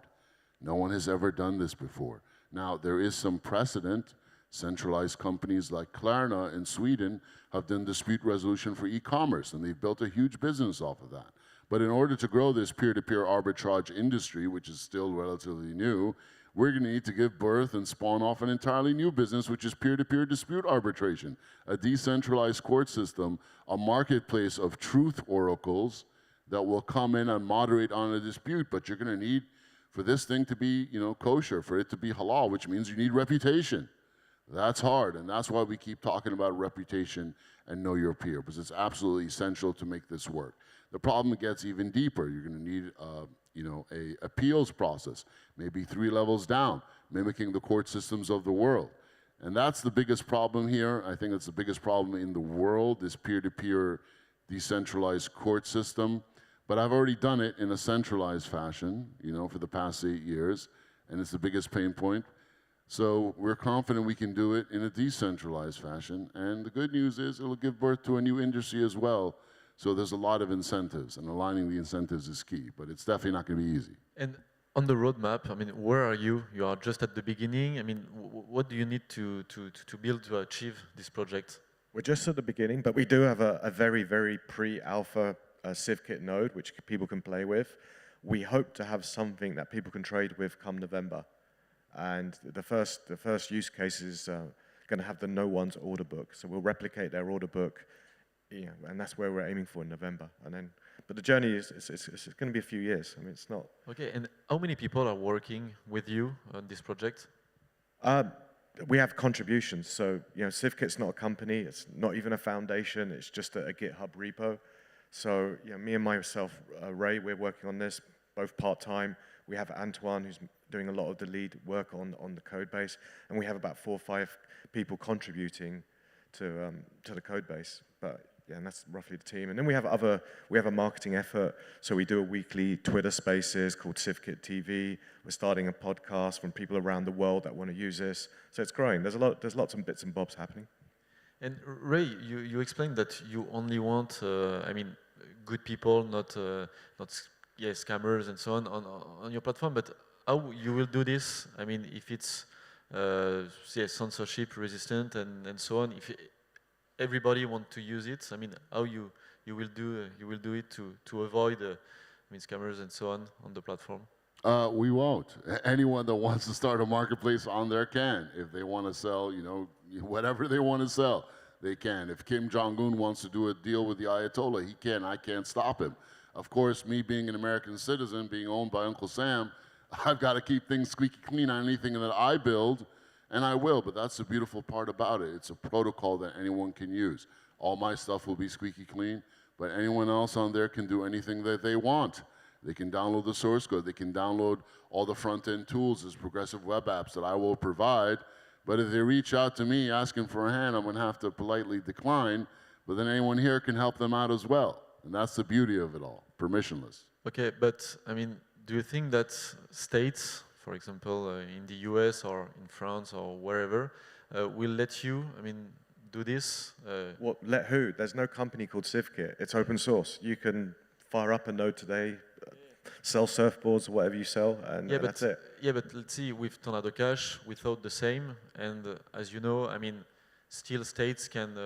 No one has ever done this before. Now, there is some precedent. Centralized companies like Klarna in Sweden have done dispute resolution for e-commerce, and they've built a huge business off of that. But in order to grow this peer-to-peer arbitrage industry, which is still relatively new, we're going to need to give birth and spawn off an entirely new business, which is peer-to-peer dispute arbitration, a decentralized court system, a marketplace of truth oracles that will come in and moderate on a dispute. But you're going to need, for this thing to be, kosher, for it to be halal, which means you need reputation. That's hard, and that's why we keep talking about reputation and know your peer, because it's absolutely essential to make this work. The problem gets even deeper. You're going to need, a appeals process, maybe 3 levels down, mimicking the court systems of the world. And that's the biggest problem here. I think it's the biggest problem in the world, this peer-to-peer decentralized court system. But I've already done it in a centralized fashion, for the past 8 years, and it's the biggest pain point. So we're confident we can do it in a decentralized fashion. And the good news is it'll give birth to a new industry as well. So there's a lot of incentives, and aligning the incentives is key. But it's definitely not going to be easy. And on the roadmap, where are you? You are just at the beginning. What do you need to build to achieve this project? We're just at the beginning, but we do have a very, very pre-alpha CivKit node, which people can play with. We hope to have something that people can trade with come November. And the first use case is going to have the no one's order book. So we'll replicate their order book and that's where we're aiming for in November. And then, but the journey is it's going to be a few years. I mean, it's not. Okay, and how many people are working with you on this project? We have contributions. So, Civkit's not a company. It's not even a foundation. It's just a GitHub repo. So, me and myself, Ray, we're working on this both part-time. We have Antoine, who's doing a lot of the lead work on the code base. And we have about 4 or 5 people contributing to the code base. But yeah, and that's roughly the team. And then we have a marketing effort. So we do a weekly Twitter Spaces called Civkit TV. We're starting a podcast from people around the world that want to use this. So it's growing. There's lots of bits and bobs happening. And Ray, you explained that you only want, good people, not scammers and so on your platform. But how you will do this? I mean, if it's censorship resistant and so on, if everybody want to use it, I mean, how you will do it to avoid scammers and so on the platform? We won't. Anyone that wants to start a marketplace on there can. If they want to sell, whatever they want to sell, they can. If Kim Jong-un wants to do a deal with the Ayatollah, he can. I can't stop him. Of course, me being an American citizen, being owned by Uncle Sam, I've got to keep things squeaky clean on anything that I build, and I will. But that's the beautiful part about it. It's a protocol that anyone can use. All my stuff will be squeaky clean, but anyone else on there can do anything that they want. They can download the source code. They can download all the front-end tools as progressive web apps that I will provide. But if they reach out to me asking for a hand, I'm going to have to politely decline. But then anyone here can help them out as well. And that's the beauty of it all, permissionless. Okay, but I mean, do you think that states, for example, in the US or in France or wherever, will let you, do this? What, let who? There's no company called Civkit. It's open source. You can fire up a node today, sell surfboards or whatever you sell, and that's it. Yeah, but let's see, with Tornado Cash, we thought the same. And as you know, still states can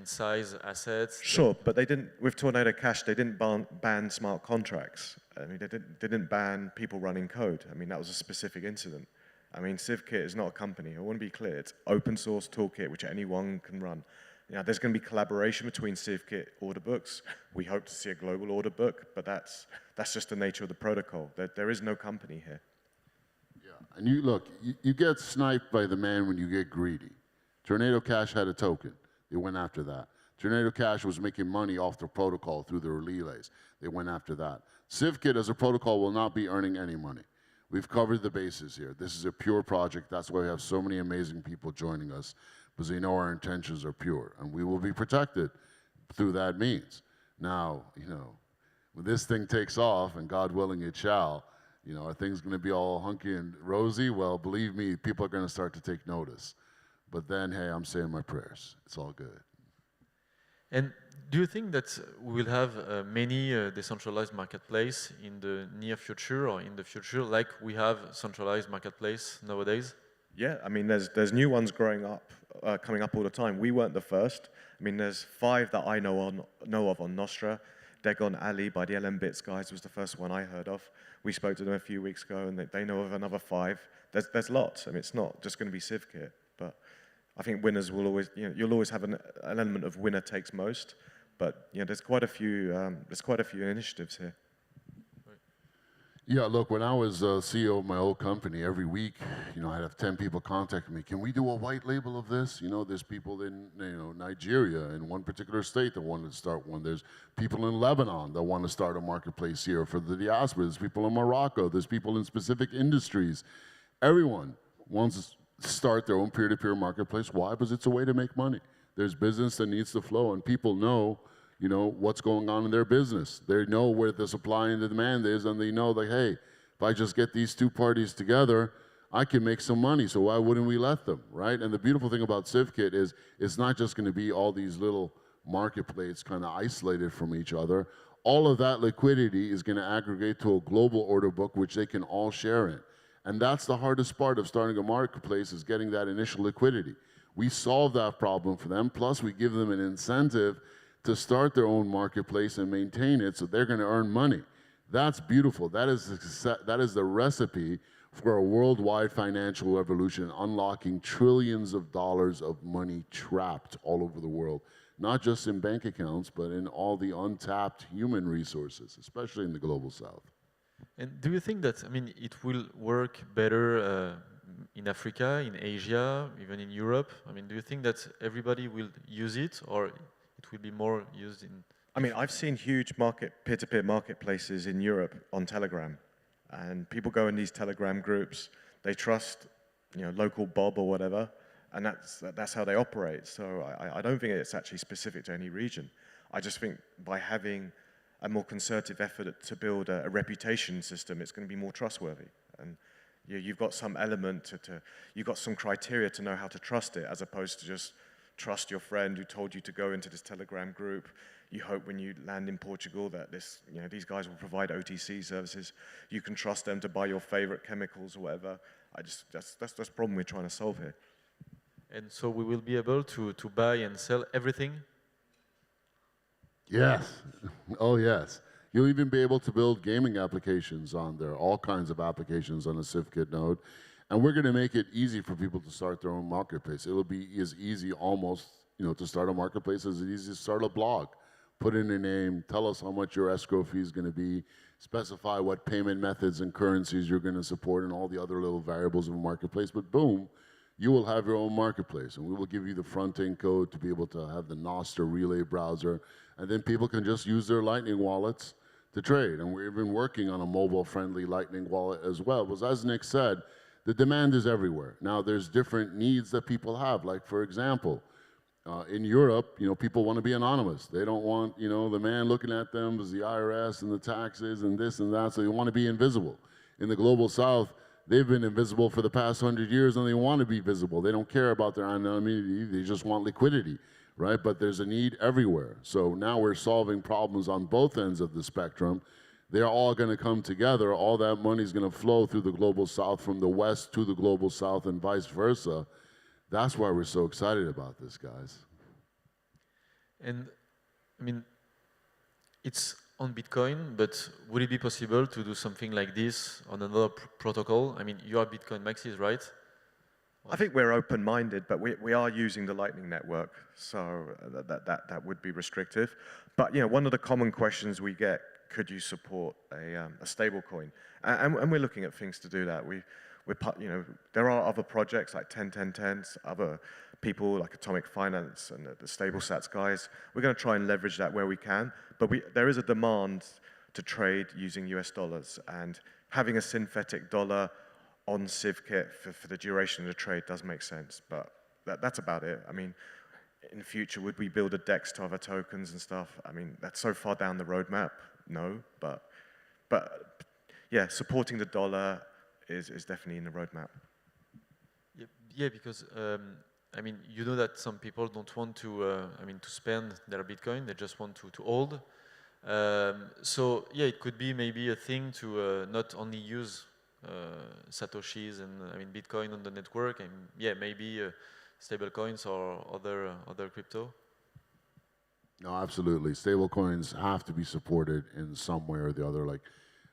size assets. Sure, but they didn't. With Tornado Cash, they didn't ban smart contracts. They didn't ban people running code. That was a specific incident. Civkit is not a company. I want to be clear. It's open source toolkit which anyone can run. There's going to be collaboration between Civkit order books. We hope to see a global order book, but that's just the nature of the protocol. There is no company here. Yeah, and you get sniped by the man when you get greedy. Tornado Cash had a token. They went after that. Tornado Cash was making money off the protocol through their relays. They went after that. Civkit as a protocol will not be earning any money. We've covered the bases here. This is a pure project. That's why we have so many amazing people joining us, because they know our intentions are pure, and we will be protected through that means. Now, when this thing takes off, and God willing it shall, are things going to be all hunky and rosy? Well, believe me, people are going to start to take notice. But then, hey, I'm saying my prayers. It's all good. And do you think that we will have many decentralized marketplace in the near future or in the future, like we have centralized marketplace nowadays? Yeah, there's new ones coming up all the time. We weren't the first. There's 5 that I know of on Nostra. Dagon Ali by the LM Bits guys was the first one I heard of. We spoke to them a few weeks ago, and they know of another 5. There's lots. It's not just going to be Civkit, but I think winners will always, you'll always have an element of winner takes most. But there's quite a few initiatives here. Yeah, look, when I was CEO of my old company, every week, I'd have 10 people contact me. Can we do a white label of this? There's people in Nigeria, in one particular state that wanted to start one. There's people in Lebanon that want to start a marketplace here for the diaspora. There's people in Morocco. There's people in specific industries. Everyone wants to start their own peer-to-peer marketplace. Why? Because it's a way to make money. There's business that needs to flow, and people know what's going on in their business. They know where the supply and the demand is, and they know that, hey, if I just get these 2 parties together, I can make some money, so why wouldn't we let them, right? And the beautiful thing about Civkit is it's not just going to be all these little marketplaces kind of isolated from each other. All of that liquidity is going to aggregate to a global order book, which they can all share in. And that's the hardest part of starting a marketplace, is getting that initial liquidity. We solve that problem for them, plus we give them an incentive to start their own marketplace and maintain it, so they're going to earn money. That's beautiful. That is the recipe for a worldwide financial revolution, unlocking trillions of dollars of money trapped all over the world. not just in bank accounts, but in all the untapped human resources, especially in the global south. And do you think that, I mean, it will work better in Africa, in Asia, even in Europe? I mean, do you think that everybody will use it, or it will be more used in... I mean, I've seen huge peer-to-peer marketplaces in Europe on Telegram, and people go in these Telegram groups. They trust, local Bob or whatever, and that's how they operate. So I don't think it's actually specific to any region. I just think by having a more concerted effort to build a reputation system, it's going to be more trustworthy. And you've got some element you've got some criteria to know how to trust it, as opposed to just trust your friend who told you to go into this Telegram group. You hope when you land in Portugal that these guys will provide OTC services. You can trust them to buy your favorite chemicals or whatever. That's the problem we're trying to solve here. And so we will be able to buy and sell everything? Yes. Oh, yes. You'll even be able to build gaming applications on there, all kinds of applications on a CivKit node. And we're going to make it easy for people to start their own marketplace. It'll be as easy almost, to start a marketplace as it is to start a blog. Put in a name, tell us how much your escrow fee is going to be, specify what payment methods and currencies you're going to support and all the other little variables of a marketplace. But boom, you will have your own marketplace, and we will give you the front-end code to be able to have the Nostr Relay browser, and then people can just use their Lightning wallets to trade. And we've been working on a mobile-friendly Lightning wallet as well. Because as Nick said, the demand is everywhere. Now, there's different needs that people have. Like, for example, in Europe, people want to be anonymous. They don't want, the man looking at them as the IRS and the taxes and this and that, so they want to be invisible. In the global south, they've been invisible for the past 100 years, and they want to be visible. They don't care about their anonymity. They just want liquidity, right? But there's a need everywhere. So now we're solving problems on both ends of the spectrum. They're all going to come together. All that money is going to flow through the global south from the west to the global south and vice versa. That's why we're so excited about this, guys. And, I mean, it's on Bitcoin, but would it be possible to do something like this on another protocol? I mean, you are Bitcoin maxis, right? I think we're open-minded, but we are using the Lightning Network, so that would be restrictive. But one of the common questions we get: could you support a stable coin? And we're looking at things to do that. There are other projects like 10-10-10s, other people like Atomic Finance and the StableSats guys. We're going to try and leverage that where we can, but there is a demand to trade using US dollars, and having a synthetic dollar on CivKit for the duration of the trade does make sense, but that's about it. I mean, in the future, would we build a DEX to other tokens and stuff? I mean, that's so far down the roadmap, no, but yeah, supporting the dollar is definitely in the roadmap. Yeah, because I mean, you know that some people don't want to, to spend their Bitcoin; they just want to hold. So yeah, it could be maybe a thing to not only use Satoshis and Bitcoin on the network, and yeah, maybe stable coins or other crypto. No, absolutely. Stable coins have to be supported in some way or the other. Like,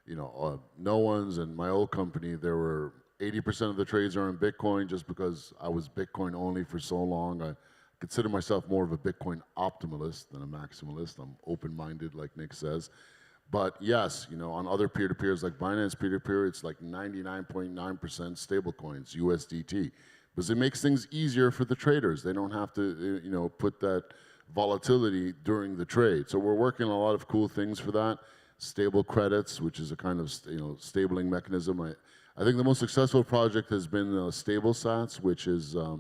no one's in my old company, there were 80% of the trades are in Bitcoin just because I was Bitcoin only for so long. I consider myself more of a Bitcoin optimalist than a maximalist. I'm open-minded, like Nick says. But yes, on other peer-to-peers like Binance peer-to-peer, it's like 99.9% stable coins, USDT. Because it makes things easier for the traders. They don't have to, put that volatility during the trade. So we're working on a lot of cool things for that. Stable credits, which is a kind of stabling mechanism. I think the most successful project has been StableSats, which is a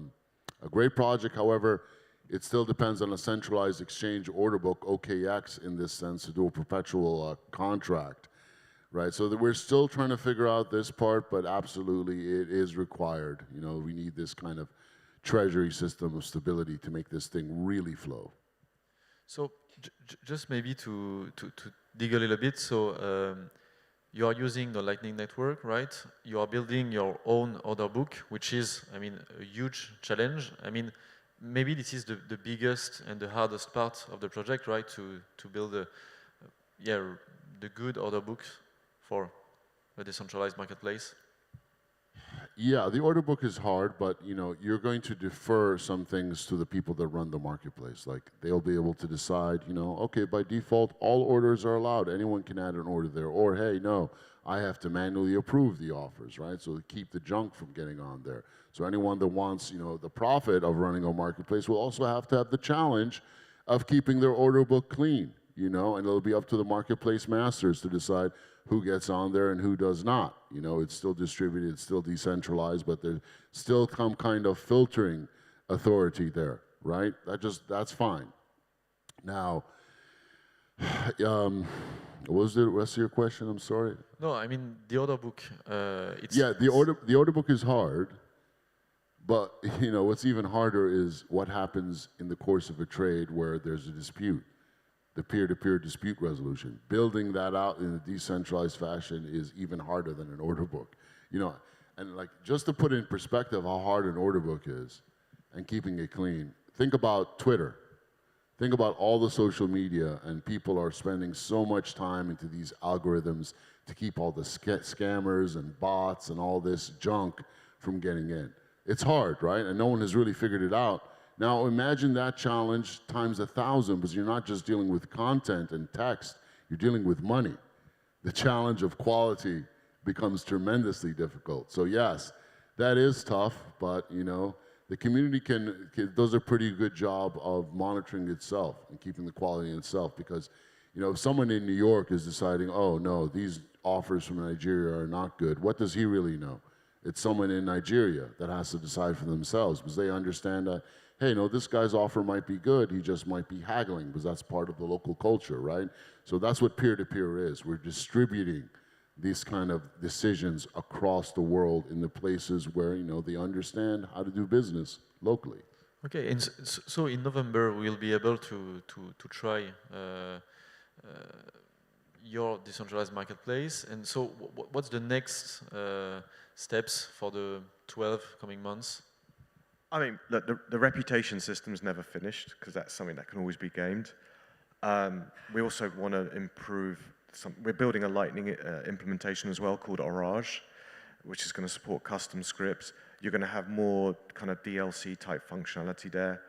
great project. However, it still depends on a centralized exchange order book, OKX, in this sense, to do a perpetual contract, right? So we're still trying to figure out this part, but absolutely it is required. We need this kind of treasury system of stability to make this thing really flow. So just maybe to dig a little bit, so you are using the Lightning Network, right? You are building your own order book, which is, a huge challenge. Maybe this is the biggest and the hardest part of the project, right? To build the good order book for a decentralized marketplace. Yeah, the order book is hard, but you're going to defer some things to the people that run the marketplace. Like they'll be able to decide, okay, by default, all orders are allowed. Anyone can add an order there. Or hey, no, I have to manually approve the offers, right? So to keep the junk from getting on there. So anyone that wants, the profit of running a marketplace will also have to have the challenge of keeping their order book clean, and it'll be up to the marketplace masters to decide who gets on there and who does not. It's still distributed, it's still decentralized, but there's still some kind of filtering authority there, right? That's fine. Now, what was the rest of your question? I'm sorry. No, I mean the order book. The order book is hard, but what's even harder is what happens in the course of a trade where there's a dispute. The peer-to-peer dispute resolution. Building that out in a decentralized fashion is even harder than an order book. And like just to put in perspective how hard an order book is and keeping it clean, think about Twitter. Think about all the social media, and people are spending so much time into these algorithms to keep all the scammers and bots and all this junk from getting in. It's hard, right? And no one has really figured it out. Now imagine that challenge times 1,000, because you're not just dealing with content and text, you're dealing with money. The challenge of quality becomes tremendously difficult. So yes, that is tough, but the community does a pretty good job of monitoring itself and keeping the quality in itself, because if someone in New York is deciding, oh no, these offers from Nigeria are not good, what does he really know? It's someone in Nigeria that has to decide for themselves, because they understand that, hey, no, this guy's offer might be good, he just might be haggling, because that's part of the local culture, right? So that's what peer-to-peer is. We're distributing these kind of decisions across the world in the places where, they understand how to do business locally. Okay, and so in November we'll be able to try your decentralized marketplace. And so what's the next steps for the 12 coming months? I mean, look, the reputation system's never finished, because that's something that can always be gamed. We also want to improve we're building a Lightning implementation as well called Orage, which is going to support custom scripts. You're going to have more kind of DLC type functionality there.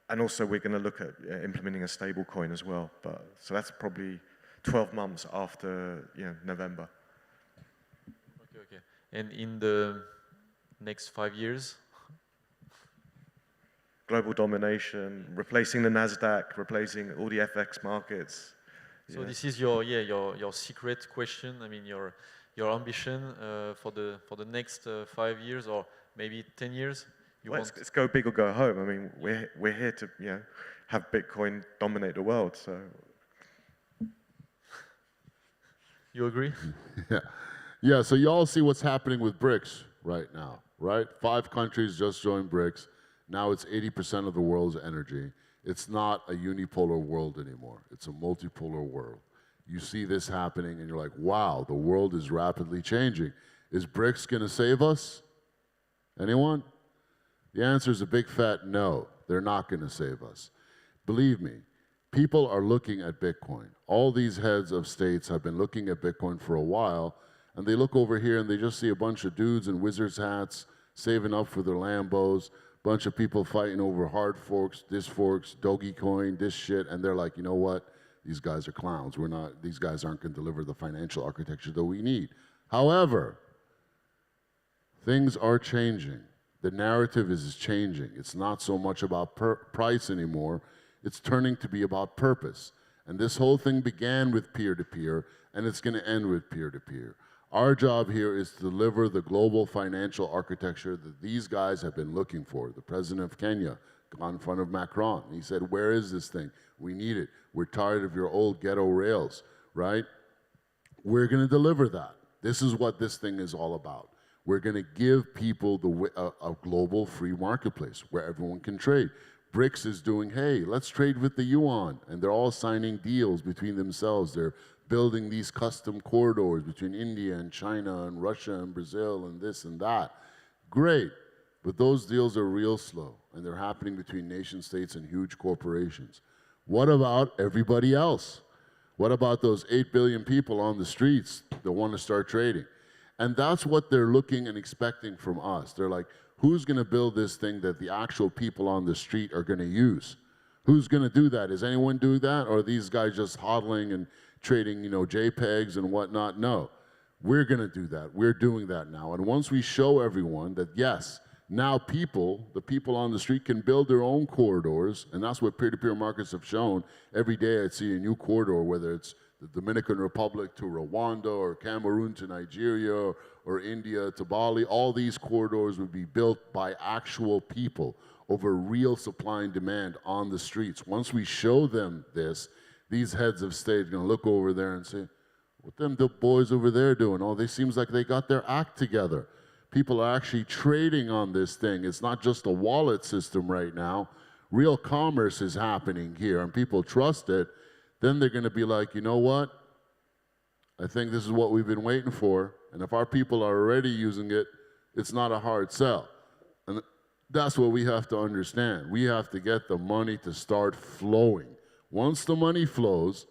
And also we're going to look at implementing a stable coin as well. So that's probably 12 months after November. Okay. And in the next 5 years? Global domination, replacing the NASDAQ, replacing all the FX markets. So this is your secret question. I mean your ambition for the next 5 years or maybe 10 years. Let's go big or go home. I mean we're here to have Bitcoin dominate the world. So you agree? Yeah. So you all see what's happening with BRICS right now, right? 5 countries just joined BRICS. Now it's 80% of the world's energy. It's not a unipolar world anymore. It's a multipolar world. You see this happening and you're like, wow, the world is rapidly changing. Is BRICS going to save us? Anyone? The answer is a big fat no. They're not going to save us. Believe me, people are looking at Bitcoin. All these heads of states have been looking at Bitcoin for a while, and they look over here and they just see a bunch of dudes in wizards hats saving up for their Lambos, bunch of people fighting over hard forks, this forks, Dogecoin, this shit, and they're like, you know what? These guys are clowns. These guys aren't going to deliver the financial architecture that we need. However, things are changing. The narrative is changing. It's not so much about price anymore. It's turning to be about purpose. And this whole thing began with peer-to-peer, and it's going to end with peer-to-peer. Our job here is to deliver the global financial architecture that these guys have been looking for. The president of Kenya got in front of Macron. He said, where is this thing? We need it. We're tired of your old ghetto rails, right? We're going to deliver that. This is what this thing is all about. We're going to give people a global free marketplace where everyone can trade. BRICS is doing, hey, let's trade with the yuan. And they're all signing deals between themselves. They're building these custom corridors between India and China and Russia and Brazil and this and that. Great, but those deals are real slow, and they're happening between nation states and huge corporations. What about everybody else? What about those 8 billion people on the streets that want to start trading? And that's what they're looking and expecting from us. They're like, who's going to build this thing that the actual people on the street are going to use? Who's going to do that? Is anyone doing that? Or are these guys just hodling and trading, JPEGs and whatnot? No, we're going to do that. We're doing that now. And once we show everyone that, yes, now the people on the street can build their own corridors, and that's what peer-to-peer markets have shown. Every day I see a new corridor, whether it's the Dominican Republic to Rwanda, or Cameroon to Nigeria, or India to Bali. All these corridors would be built by actual people over real supply and demand on the streets. Once we show them this, these heads of state are going to look over there and say, what them boys over there doing? Oh, they seems like they got their act together. People are actually trading on this thing. It's not just a wallet system right now. Real commerce is happening here, and people trust it. Then they're going to be like, you know what? I think this is what we've been waiting for. And if our people are already using it, it's not a hard sell. And that's what we have to understand. We have to get the money to start flowing. Once the money flows,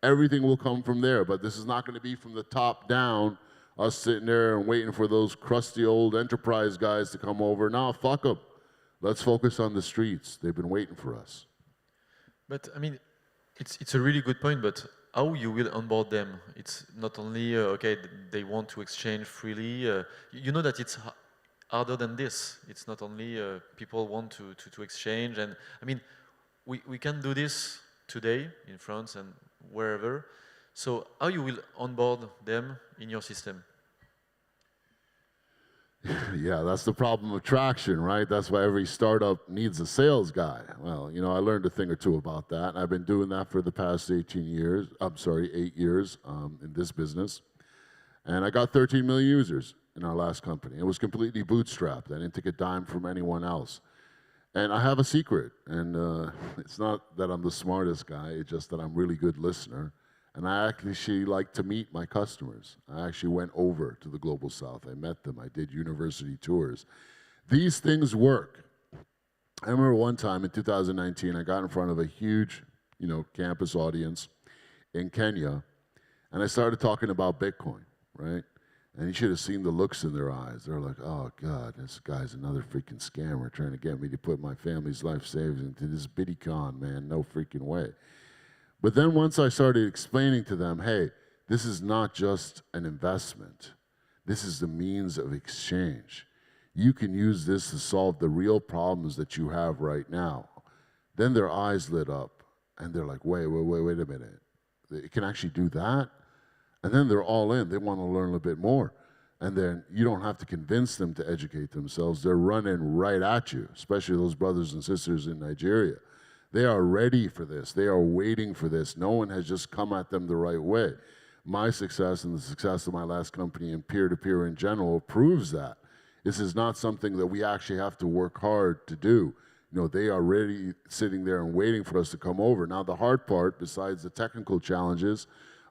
everything will come from there. But this is not going to be from the top down, us sitting there and waiting for those crusty old enterprise guys to come over. No, fuck them. Let's focus on the streets. They've been waiting for us. But, I mean, it's a really good point, but how you will onboard them? It's not only, okay, they want to exchange freely. You know that it's harder than this. It's not only people want to exchange. And, I mean, we can do this today in France and wherever. So how you will onboard them in your system? Yeah, that's the problem of traction, right? That's why every startup needs a sales guy. Well, I learned a thing or two about that. I've been doing that for the past 8 years in this business. And I got 13 million users in our last company. It was completely bootstrapped. I didn't take a dime from anyone else. And I have a secret. And it's not that I'm the smartest guy. It's just that I'm a really good listener. And I actually like to meet my customers. I actually went over to the Global South. I met them. I did university tours. These things work. I remember one time in 2019, I got in front of a huge, campus audience in Kenya, and I started talking about Bitcoin, right? And you should have seen the looks in their eyes. They're like, oh, God, this guy's another freaking scammer trying to get me to put my family's life savings into this Bitcoin, man. No freaking way. But then once I started explaining to them, hey, this is not just an investment. This is the means of exchange. You can use this to solve the real problems that you have right now. Then their eyes lit up, and they're like, wait a minute. It can actually do that? And then they're all in. They want to learn a little bit more. And then you don't have to convince them to educate themselves. They're running right at you, especially those brothers and sisters in Nigeria. They are ready for this. They are waiting for this. No one has just come at them the right way. My success and the success of my last company and peer-to-peer in general proves that. This is not something that we actually have to work hard to do. They are ready, sitting there and waiting for us to come over. Now, the hard part, besides the technical challenges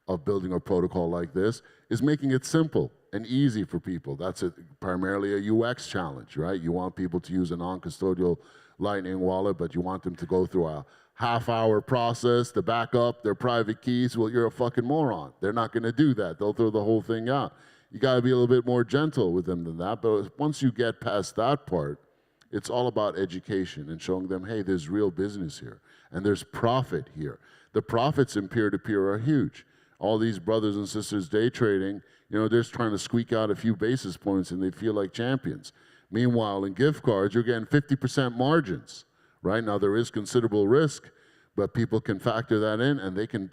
of building a protocol like this, is making it simple and easy for people. That's primarily a UX challenge, right? You want people to use a non-custodial Lightning wallet, but you want them to go through a half-hour process to back up their private keys. Well, you're a fucking moron. They're not going to do that. They'll throw the whole thing out. You got to be a little bit more gentle with them than that. But once you get past that part, it's all about education and showing them, hey, there's real business here, and there's profit here. The profits in peer-to-peer are huge. All these brothers and sisters day trading, they're just trying to squeak out a few basis points, and they feel like champions. Meanwhile, in gift cards, you're getting 50% margins, right? Now, there is considerable risk, but people can factor that in, and they can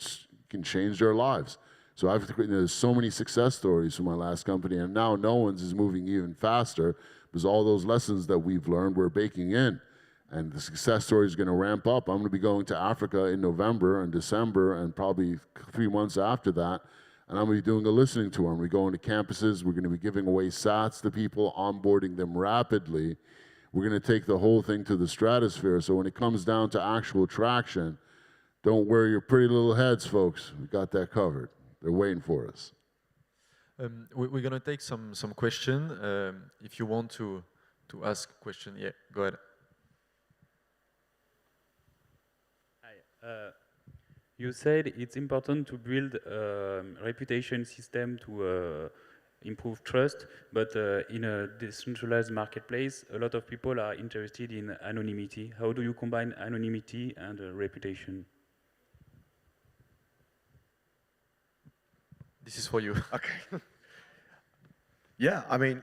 change their lives. So there's so many success stories from my last company, and now no one's is moving even faster because all those lessons that we've learned we're baking in, and the success story is going to ramp up. I'm going to be going to Africa in November and December, and probably 3 months after that. And I'm going to be doing a listening tour. I'm going to be going to campuses. We're going to be giving away sats to people, onboarding them rapidly. We're going to take the whole thing to the stratosphere. So when it comes down to actual traction, don't worry your pretty little heads, folks. We got that covered. They're waiting for us. We're going to take some question. If you want to ask a question, yeah, go ahead. Hi. You said it's important to build a reputation system to improve trust, but in a decentralized marketplace, a lot of people are interested in anonymity. How do you combine anonymity and reputation? This is for you. Okay. Yeah, I mean,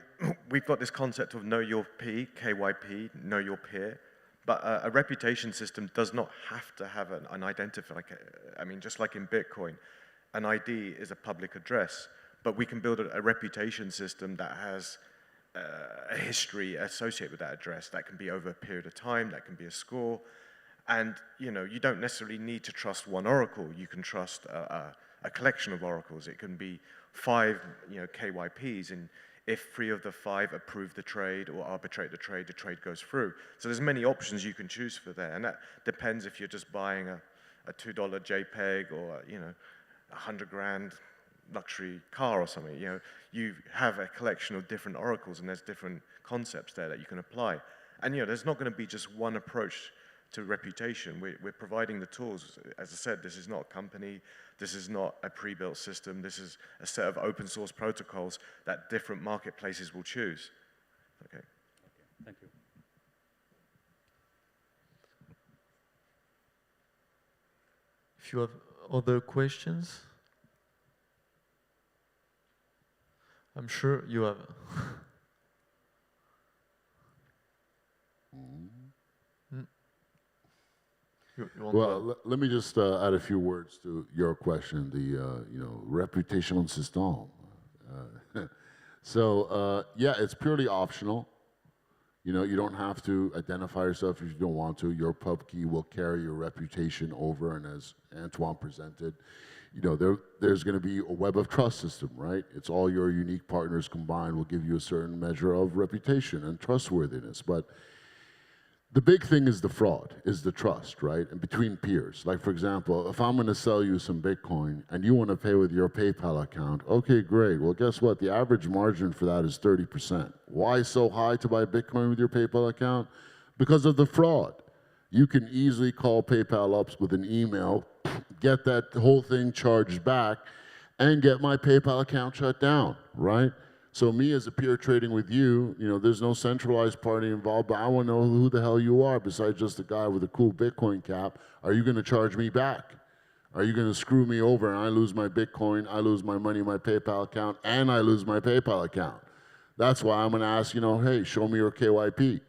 we've got this concept of know your P, KYP, know your peer, but a reputation system does not have to have an identifier. I mean, just like in Bitcoin, an ID is a public address, but we can build a reputation system that has a history associated with that address. That can be over a period of time, that can be a score, and you don't necessarily need to trust one oracle. You can trust a collection of oracles. It can be 5 KYPs, and if 3 of the 5 approve the trade or arbitrate the trade goes through. So there's many options you can choose for there, and that depends if you're just buying a $2 JPEG or $100,000 luxury car or something. You have a collection of different oracles, and there's different concepts there that you can apply. And there's not going to be just one approach to reputation. We're providing the tools. As I said, this is not a company. This is not a pre-built system. This is a set of open source protocols that different marketplaces will choose. Okay. Thank you. If you have other questions, I'm sure you have. Well, let me just add a few words to your question, the reputational system. Yeah, it's purely optional. You don't have to identify yourself if you don't want to. Your pub key will carry your reputation over, and as Antoine presented, there's going to be a web of trust system, right? It's all your unique partners combined will give you a certain measure of reputation and trustworthiness. But the big thing is the fraud, is the trust, right? And between peers. Like, for example, if I'm going to sell you some Bitcoin and you want to pay with your PayPal account, okay, great. Well, guess what? The average margin for that is 30%. Why so high to buy Bitcoin with your PayPal account? Because of the fraud. You can easily call PayPal up with an email, get that whole thing charged back, and get my PayPal account shut down, right? So me as a peer trading with you, there's no centralized party involved, but I want to know who the hell you are besides just a guy with a cool Bitcoin cap. Are you going to charge me back? Are you going to screw me over and I lose my Bitcoin, I lose my money, my PayPal account, and I lose my PayPal account? That's why I'm going to ask, hey, show me your KYP.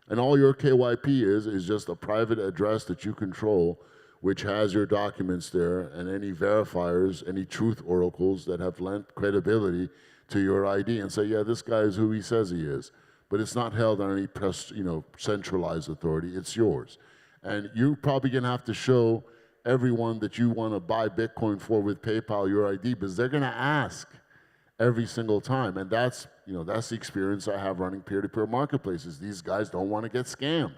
And all your KYP is just a private address that you control, which has your documents there and any verifiers, any truth oracles that have lent credibility to your ID and say, yeah, this guy is who he says he is. But it's not held on any centralized authority. It's yours. And you're probably going to have to show everyone that you want to buy Bitcoin for with PayPal your ID, because they're going to ask every single time. And that's the experience I have running peer-to-peer marketplaces. These guys don't want to get scammed.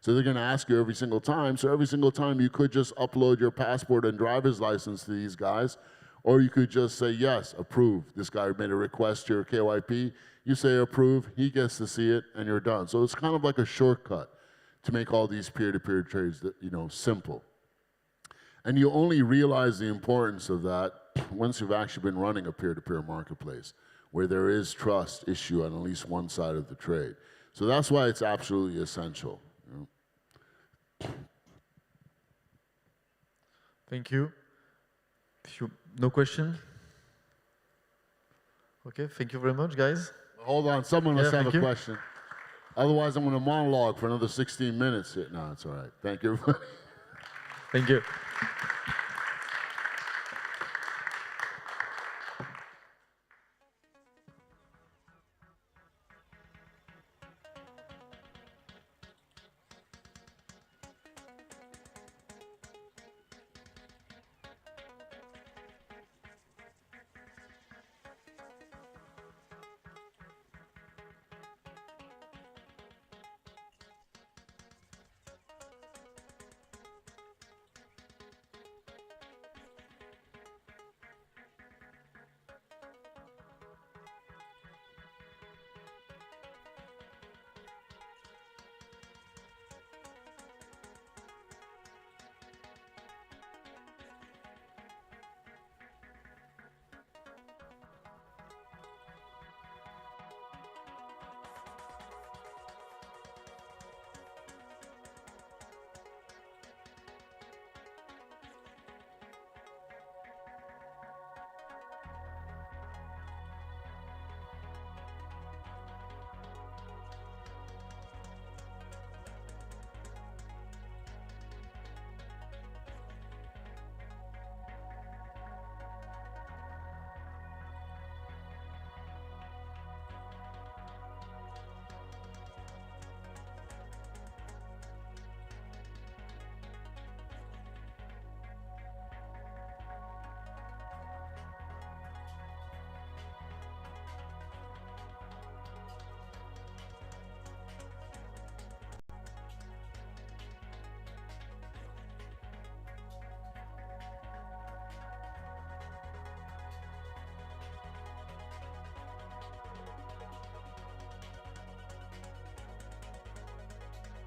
So they're going to ask you every single time. So every single time you could just upload your passport and driver's license to these guys, or you could just say, yes, approve. This guy made a request to your KYP. You say approve, he gets to see it, and you're done. So it's kind of like a shortcut to make all these peer-to-peer trades, simple. And you only realize the importance of that once you've actually been running a peer-to-peer marketplace, where there is trust issue on at least one side of the trade. So that's why it's absolutely essential. Thank you. No question? Okay, thank you very much, guys. Hold on, someone must have a question. Otherwise, I'm going to monologue for another 16 minutes. No, it's all right. Thank you, everybody. Thank you.